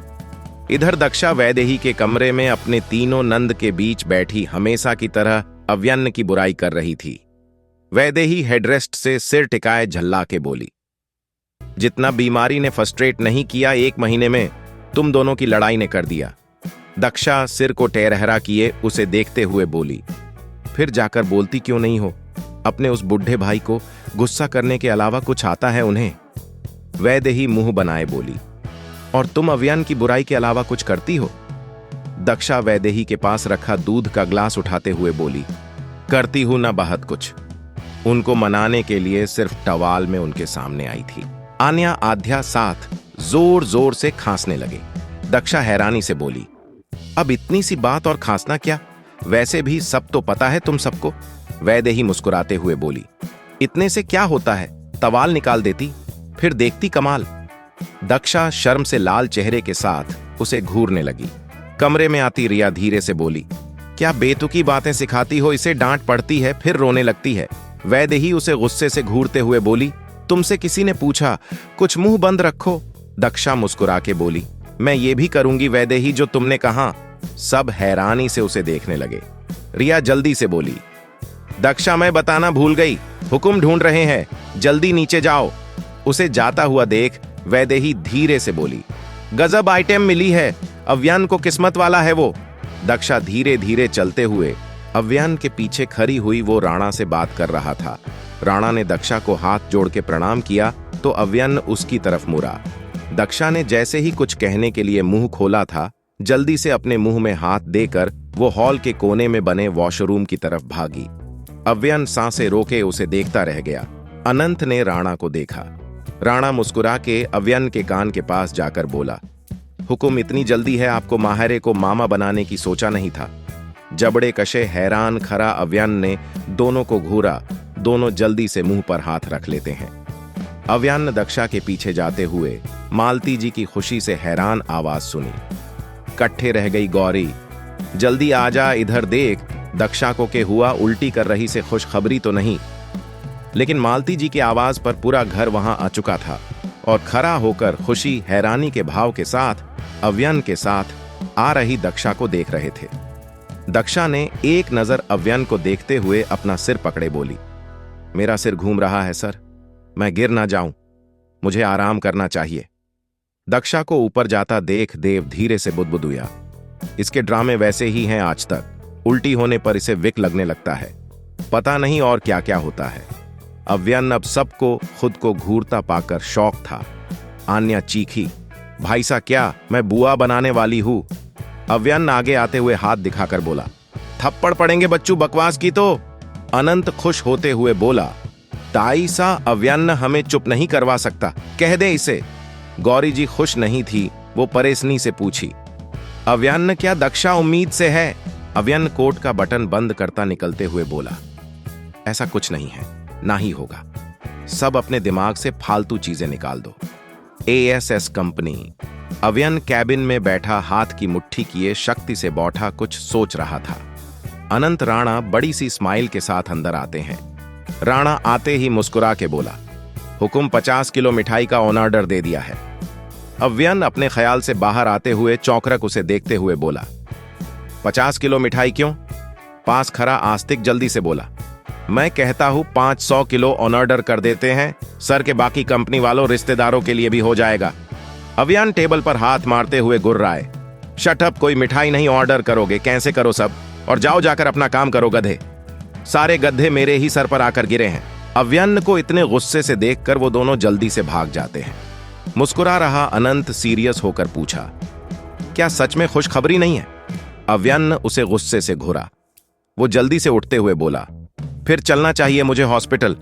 इधर दक्षा वैदेही के कमरे में अपने तीनों नंद के बीच बैठी हमेशा की तरह अव्यन्न की बुराई कर रही थी। वैदेही हेडरेस्ट से सिर टिकाए झल्ला के बोली, जितना बीमारी ने फ्रस्ट्रेट नहीं किया, 1 महीने में तुम दोनों की लड़ाई ने कर दिया। दक्षा सिर को टेरहरा किए उसे देखते हुए बोली, फिर जाकर बोलती क्यों नहीं हो? अपने उस बुढ़े भाई को गुस्सा करने के अलावा कुछ आता है उन्हें? वैदेही मुंह बनाए बोली, और तुम अव्यन्न की बुराई के अलावा कुछ करती हो? दक्षा वैदेही के पास रखा दूध का ग्लास उठाते हुए बोली, करती हूं ना बहुत कुछ। उनको मनाने के लिए सिर्फ टवाल में उनके सामने आई थी। आन्या आध्या साथ जोर जोर से खांसने लगे। दक्षा हैरानी से बोली, अब इतनी सी बात और खांसना क्या? वैसे भी सब तो पता है तुम सबको। वैदेही मुस्कुराते हुए बोली, इतने से क्या होता है, तवाल निकाल देती, फिर देखती कमाल। दक्षा शर्म से लाल चेहरे के साथ उसे घूरने लगी। कमरे में आती रिया धीरे से बोली, क्या बेतुकी बातें सिखाती हो इसे? डांट पड़ती है फिर रोने लगती है। वैदेही उसे गुस्से से घूरते हुए बोली, तुमसे किसी ने पूछा? कुछ मुंह बंद रखो। दक्षा मुस्कुरा के बोली, मैं ये भी करूंगी वैदेही जो तुमने कहा। सब हैरानी से उसे देखने लगे। रिया जल्दी से बोली, दक्षा मैं बताना भूल गई, हुक्म ढूंढ रहे हैं, जल्दी नीचे जाओ। उसे जाता हुआ देख वैदेही धीरे से बोली, गजब आइटम मिली है, अव्यन्न को किस्मत वाला है वो। दक्षा धीरे धीरे चलते हुए अव्यन्न के पीछे खड़ी हुई वो राणा से बात कर रहा था। राणा ने दक्षा को हाथ जोड़ के प्रणाम किया तो अव्यन्न उसकी तरफ मुड़ा। दक्षा ने जैसे ही कुछ कहने के लिए मुंह खोला था, जल्दी से अपने मुंह में हाथ देकर वो हॉल के कोने में बने वॉशरूम की तरफ भागी। अव्यन्न सांसें रोके उसे देखता रह गया। अनंत ने राणा को देखा। राणा मुस्कुरा के अव्यन्न के कान के पास जाकर बोला, हुकुम इतनी जल्दी है? आपको माहरे को मामा बनाने की सोचा नहीं था? जबड़े कशे हैरान खरा अव्यन्न ने दोनों को घूरा। दोनों जल्दी से मुंह पर हाथ रख लेते हैं। अव्यन्न दक्षा के पीछे जाते हुए मालती जी की खुशी से हैरान आवाज सुनी। कट्ठे रह गई गौरी, जल्दी आजा इधर देख, दक्षा को के हुआ उल्टी कर रही से खुशखबरी तो नहीं। लेकिन मालती जी की आवाज पर पूरा घर वहां आ चुका था और खड़ा होकर खुशी हैरानी के भाव के साथ अव्यन्न के साथ आ रही दक्षा को देख रहे थे। दक्षा ने एक नजर अव्यन को देखते हुए अपना सिर पकड़े बोली, मेरा सिर घूम रहा है सर, मैं गिर ना जाऊं, मुझे आराम करना चाहिए। दक्षा को ऊपर जाता देख देव धीरे से बुदबुदाया, इसके ड्रामे वैसे ही हैं आज तक, उल्टी होने पर इसे विक लगने लगता है, पता नहीं और क्या क्या होता है। अव्यन अब सबको खुद को घूरता पाकर शौक था। आन्या चीखी, भाई सा क्या, मैं बुआ बनाने वाली हूं। अव्यन आगे आते हुए हाथ दिखाकर बोला, थप्पड़ पड़ेंगे बच्चू बकवास की तो। अनंत खुश होते हुए बोला, ताई सा अव्यन हमें चुप नहीं करवा सकता, कह दे इसे। गौरी जी खुश नहीं थी, वो परेशानी से पूछी, अव्यन क्या दक्षा उम्मीद से है? अव्यन कोट का बटन बंद करता निकलते हुए बोला, ऐसा कुछ नहीं है, ना ही होगा, सब अपने दिमाग से फालतू चीजें निकाल दो। ASS company. अव्यन कैबिन में बैठा हाथ की मुट्ठी किए शक्ति से बैठा कुछ सोच रहा था। अनंत राणा बड़ी सी स्माइल के साथ अंदर आते हैं। राणा आते ही मुस्कुरा के बोला, हुकुम 50 किलो मिठाई का ऑन ऑर्डर दे दिया है। अव्यन अपने ख्याल से बाहर आते हुए चौंकरक उसे देखते हुए बोला, 50 किलो मिठाई क्यों? पास खरा आस्तिक जल्दी से बोला, मैं कहता हूं 500 किलो ऑन ऑर्डर कर देते हैं सर, के बाकी कंपनी वालों रिश्तेदारों के लिए भी हो जाएगा। अव्यन टेबल पर हाथ मारते हुए गुर्राए, शट अप, कोई मिठाई नहीं ऑर्डर करोगे, कैसे करो सब, और जाओ जाकर अपना काम करो गधे, सारे गधे मेरे ही सर पर आकर गिरे हैं। अव्यन को इतने गुस्से से देखकर वो दोनों जल्दी से भाग जाते हैं। मुस्कुरा रहा अनंत सीरियस होकर पूछा, क्या सच में खुशखबरी नहीं है? अव्यन उसे गुस्से से घूरा। वो जल्दी से उठते हुए बोला, फिर चलना चाहिए मुझे हॉस्पिटल।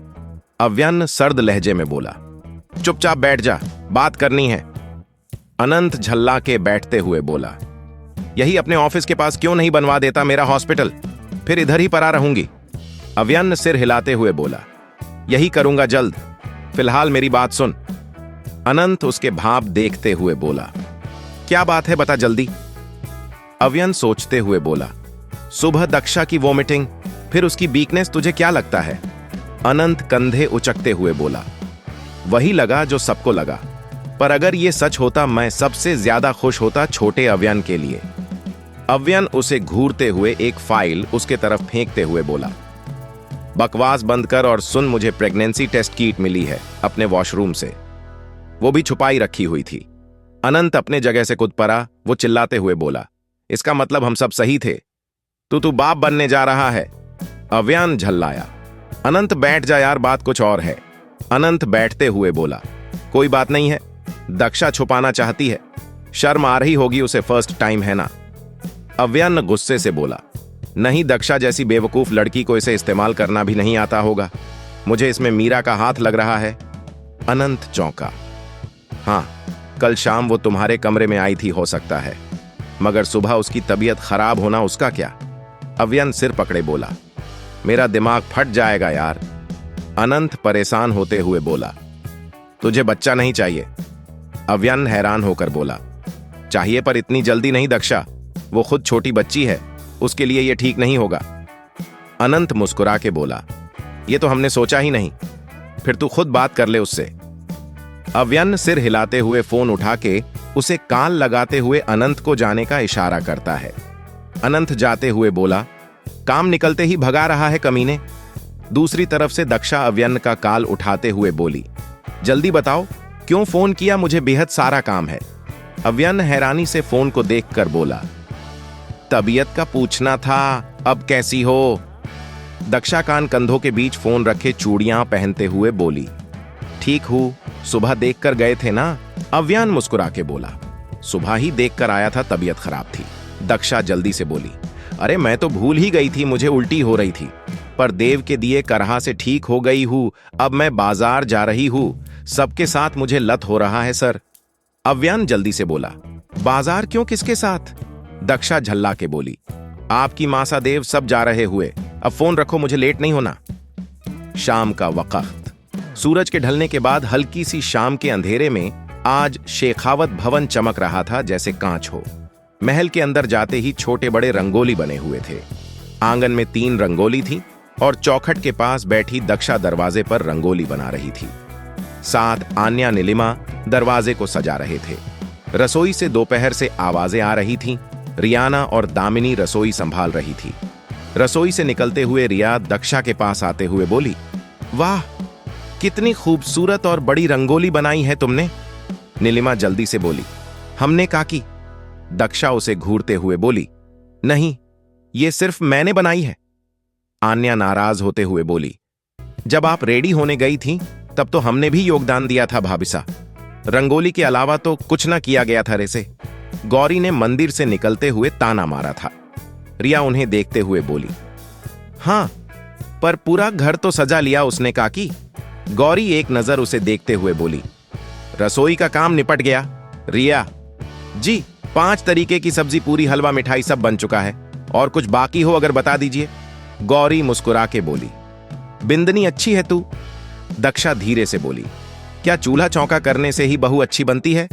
अव्यन सर्द लहजे में बोला, चुपचाप बैठ जा, बात करनी है। अनंत झल्ला के बैठते हुए बोला, यही अपने ऑफिस के पास क्यों नहीं बनवा देता मेरा हॉस्पिटल, फिर इधर ही पड़ा रहूंगी। अव्यन सिर हिलाते हुए बोला, यही करूंगा जल्द, फिलहाल मेरी बात सुन। अनंत उसके भाव देखते हुए बोला, क्या बात है, बता जल्दी। अव्यन सोचते हुए बोला, सुबह दक्षा की वोमिटिंग, फिर उसकी वीकनेस, तुझे क्या लगता है? अनंत कंधे उचकते हुए बोला, वही लगा जो सबको लगा, पर अगर यह सच होता मैं सबसे ज्यादा खुश होता छोटे अव्यन के लिए। अव्यन उसे घूरते हुए एक फाइल उसके तरफ फेंकते हुए बोला, बकवास बंद कर और सुन, मुझे प्रेगनेंसी टेस्ट किट मिली है अपने वॉशरूम से, वो भी छुपाई रखी हुई थी। अनंत अपने जगह से कूद पड़ा। वो चिल्लाते हुए बोला, इसका मतलब हम सब सही थे, तू बाप बनने जा रहा है। अव्यन झल्लाया, अनंत बैठ जा यार, बात कुछ और है। अनंत बैठते हुए बोला, कोई बात नहीं है, दक्षा छुपाना चाहती है, शर्म आ रही होगी उसे, फर्स्ट टाइम है ना। अव्यन गुस्से से बोला, नहीं, दक्षा जैसी बेवकूफ लड़की को इसे इस्तेमाल करना भी नहीं आता होगा, मुझे इसमें मीरा का हाथ लग रहा है। अनंत चौंका, हाँ, कल शाम वो तुम्हारे कमरे में आई थी हो सकता है, मगर सुबह उसकी तबीयत खराब होना उसका क्या? अव्यन सिर पकड़े बोला, मेरा दिमाग फट जाएगा यार। अनंत परेशान होते हुए बोला, तुझे बच्चा नहीं चाहिए? अव्यन हैरान होकर बोला, चाहिए पर इतनी जल्दी नहीं दक्षा, वो खुद छोटी बच्ची है, उसके लिए यह ठीक नहीं होगा। अनंत मुस्कुरा के बोला, ये तो हमने सोचा ही नहीं, फिर तू खुद बात कर ले उससे। अव्यन सिर हिलाते हुए फोन उठा के उसे कान लगाते हुए अनंत को जाने का इशारा करता है। अनंत जाते हुए बोला, काम निकलते ही भगा रहा है कमीने। दूसरी तरफ से दक्षा अव्यन का कॉल उठाते हुए बोली, जल्दी बताओ क्यों फोन किया, मुझे बेहद सारा काम है। अव्यन हैरानी से फोन को देखकर बोला, तबीयत का पूछना था, अब कैसी हो? दक्षा कान कंधों के बीच फोन रखे चूड़ियां पहनते हुए बोली, ठीक हूं, सुबह देखकर गए थे ना। अव्यन मुस्कुरा के बोला, सुबह ही देखकर आया था, तबीयत खराब थी। दक्षा जल्दी से बोली, अरे मैं तो भूल ही गई थी, मुझे उल्टी हो रही थी, पर देव के दिए करहा से ठीक हो गई हूं, अब मैं बाजार जा रही हूं, सबके साथ मुझे लत हो रहा है सर। अव्यन जल्दी से बोला, बाजार क्यों, किसके साथ? दक्षा झल्ला के बोली, आपकी मासा देव सब जा रहे हुए, अब फोन रखो, मुझे लेट नहीं होना। शाम का वक्त, सूरज के ढलने के बाद हल्की सी शाम के अंधेरे में आज शेखावत भवन चमक रहा था जैसे कांच हो। महल के अंदर जाते ही छोटे बड़े रंगोली बने हुए थे। आंगन में 3 रंगोली थी और चौखट के पास बैठी दक्षा दरवाजे पर रंगोली बना रही थी। साथ आन्या नीलिमा दरवाजे को सजा रहे थे। रसोई से दोपहर से आवाजें आ रही थीं, रियाना और दामिनी रसोई संभाल रही थी। रसोई से निकलते हुए रिया दक्षा के पास आते हुए बोली, वाह, कितनी खूबसूरत और बड़ी रंगोली बनाई है तुमने। नीलिमा जल्दी से बोली, हमने काकी। दक्षा उसे घूरते हुए बोली, नहीं, ये सिर्फ मैंने बनाई है। आन्या नाराज होते हुए बोली, जब आप रेडी होने गई थी तब तो हमने भी योगदान दिया था भाभिसा। रंगोली के अलावा तो कुछ ना किया गया था रेसे। गौरी ने मंदिर से निकलते हुए ताना मारा था। रिया उन्हें देखते हुए बोली, हां, पर पूरा घर तो सजा लिया उसने काकी। गौरी एक नजर उसे देखते हुए बोली, रसोई का काम निपट गया। रिया, जी, 5 तरीके की सब्जी, पूरी, हलवा, मिठाई सब बन चुका है। और कुछ बाकी हो अगर बता दीजिए। गौरी मुस्कुरा के बोली, बिंदनी अच्छी है तू। दक्षा धीरे से बोली, क्या चूल्हा चौका करने से ही बहू अच्छी बनती है?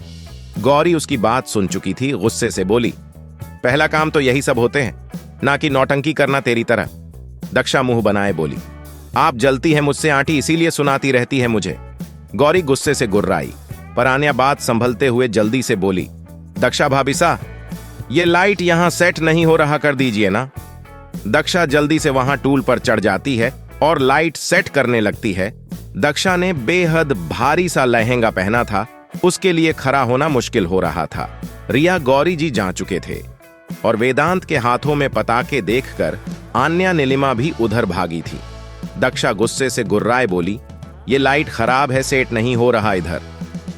गौरी उसकी बात सुन चुकी थी, गुस्से से बोली, पहला काम तो यही सब होते हैं, ना कि नौटंकी करना तेरी तरह। दक्षा मुंह बनाए बोली, आप जलती है मुझसे आंटी, इसीलिए सुनाती रहती है मुझे। गौरी गुस्से से गुर्राई, पर आन्या बात संभलते हुए जल्दी से बोली, दक्षा भाभिसा, ये लाइट यहां सेट नहीं हो रहा, कर दीजिए ना। दक्षा जल्दी से वहां टूल पर चढ़ जाती है और लाइट सेट करने लगती है। दक्षा ने बेहद भारी सा लहंगा पहना था, उसके लिए खड़ा होना मुश्किल हो रहा था। रिया गौरी जी जा चुके थे और वेदांत के हाथों में पताके देखकर आन्या नीलिमा भी उधर भागी थी। दक्षा गुस्से से गुर्राए बोली, ये लाइट खराब है, सेट नहीं हो रहा इधर।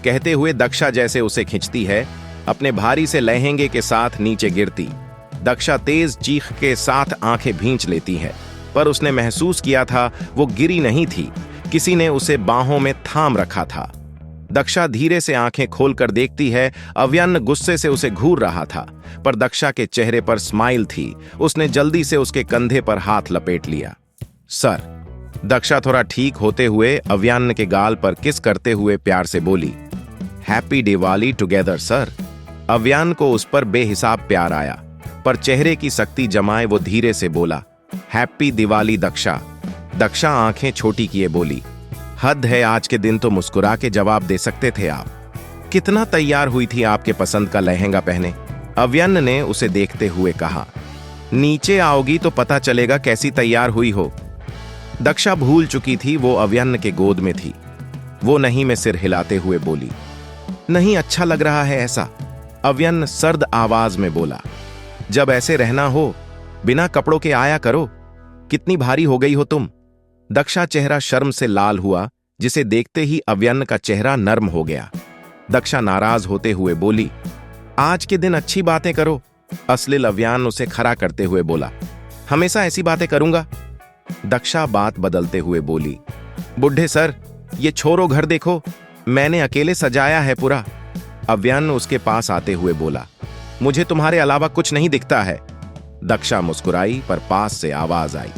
कहते हुए दक्षा जैसे उसे खींचती है, अपने भारी से लहंगे के साथ नीचे गिरती। दक्षा तेज चीख के साथ आंखें भींच लेती है, पर उसने महसूस किया था वो गिरी नहीं थी, किसी ने उसे बाहों में थाम रखा था। दक्षा धीरे से आंखें खोलकर देखती है, अव्यन्न गुस्से से उसे घूर रहा था, पर दक्षा के चेहरे पर स्माइल थी। उसने जल्दी से उसके कंधे पर हाथ लपेट लिया। सर। दक्षा थोड़ा ठीक होते हुए अव्यन्न के गाल पर किस करते हुए प्यार से बोली, हैप्पी दिवाली टुगेदर सर। अव्यन्न को उस पर बेहिसाब प्यार आया, पर चेहरे की सख्ती जमाए वो धीरे से बोला, हैप्पी दिवाली दक्षा। दक्षा आंखें छोटी किए बोली, हद है, आज के दिन तो मुस्कुरा के जवाब दे सकते थे आप। कितना तैयार हुई थी आपके पसंद का लहंगा पहने। अव्यन्न ने उसे देखते हुए कहा, नीचे आओगी तो पता चलेगा कैसी तैयार हुई हो। दक्षा भूल चुकी थी वो अव्यन्न के गोद में थी। वो नहीं में सिर हिलाते हुए बोली, नहीं अच्छा लग रहा है ऐसा। अव्यन्न सर्द आवाज में बोला, जब ऐसे रहना हो बिना कपड़ों के आया करो, कितनी भारी हो गई हो तुम। दक्षा चेहरा शर्म से लाल हुआ, जिसे देखते ही अव्यन्न का चेहरा नर्म हो गया। दक्षा नाराज होते हुए बोली, आज के दिन अच्छी बातें करो। अश्लील अव्यन्न उसे खड़ा करते हुए बोला, हमेशा ऐसी बातें करूंगा। दक्षा बात बदलते हुए बोली, बुढ़े सर, ये छोरो घर देखो, मैंने अकेले सजाया है पूरा। अव्यन्न उसके पास आते हुए बोला, मुझे तुम्हारे अलावा कुछ नहीं दिखता है। दक्षा मुस्कुराई, पर पास से आवाज आई,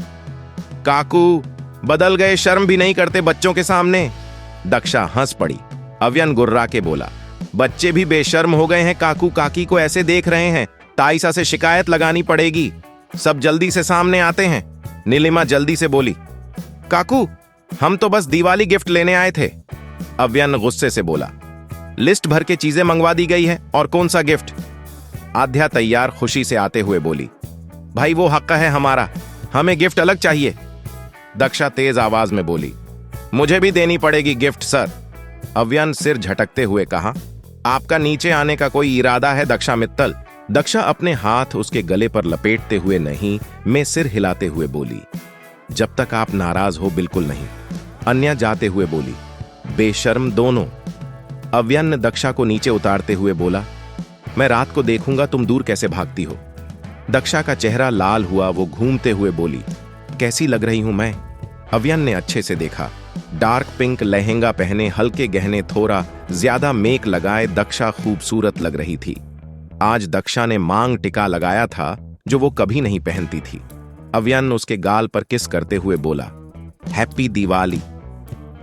काकू बदल गए, शर्म भी नहीं करते बच्चों के सामने। दक्षा हंस पड़ी। अव्यन्न गुर्रा के बोला, बच्चे भी बेशर्म हो गए हैं, काकू काकी को ऐसे देख रहे हैं, ताईसा से शिकायत लगानी पड़ेगी। सब जल्दी से सामने आते हैं। नीलिमा जल्दी से बोली, काकू हम तो बस दिवाली गिफ्ट लेने आए थे। अव्यन्न गुस्से से बोला, लिस्ट भर के चीजें मंगवा दी गई है, और कौन सा गिफ्ट। आध्या तैयार खुशी से आते हुए बोली, भाई वो हक है हमारा, हमें गिफ्ट अलग चाहिए। दक्षा तेज आवाज में बोली, मुझे भी देनी पड़ेगी गिफ्ट सर। अव्यन्न सिर झटकते हुए कहा, आपका नीचे आने का कोई इरादा है दक्षा मित्तल। दक्षा अपने हाथ उसके गले पर लपेटते हुए नहीं में सिर हिलाते हुए बोली, जब तक आप नाराज हो बिल्कुल नहीं। अन्या जाते हुए बोली, बेशर्म दोनों। अव्यन्न दक्षा को नीचे उतारते हुए बोला, मैं रात को देखूंगा तुम दूर कैसे भागती हो। दक्षा का चेहरा लाल हुआ, वो घूमते हुए बोली, कैसी लग रही हूं मैं। अव्यन्न ने अच्छे से देखा, डार्क पिंक लहंगा पहने, हल्के गहने, थोड़ा ज्यादा मेक लगाए दक्षा खूबसूरत लग रही थी। आज दक्षा ने मांग टिका लगाया था जो वो कभी नहीं पहनती थी। अव्यन्न उसके गाल पर किस करते हुए बोला, हैप्पी दिवाली,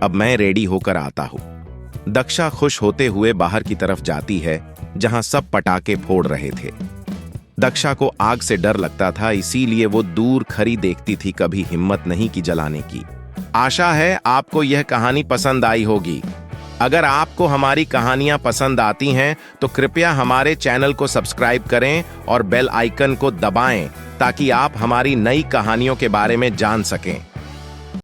अब मैं रेडी होकर आता हूं। दक्षा खुश होते हुए बाहर की तरफ जाती है, जहां सब पटाखे फोड़ रहे थे। दक्षा को आग से डर लगता था, इसीलिए वो दूर खड़ी देखती थी, कभी हिम्मत नहीं की जलाने की। आशा है आपको यह कहानी पसंद आई होगी। अगर आपको हमारी कहानियां पसंद आती हैं तो कृपया हमारे चैनल को सब्सक्राइब करें और बेल आइकन को दबाएं ताकि आप हमारी नई कहानियों के बारे में जान सकें।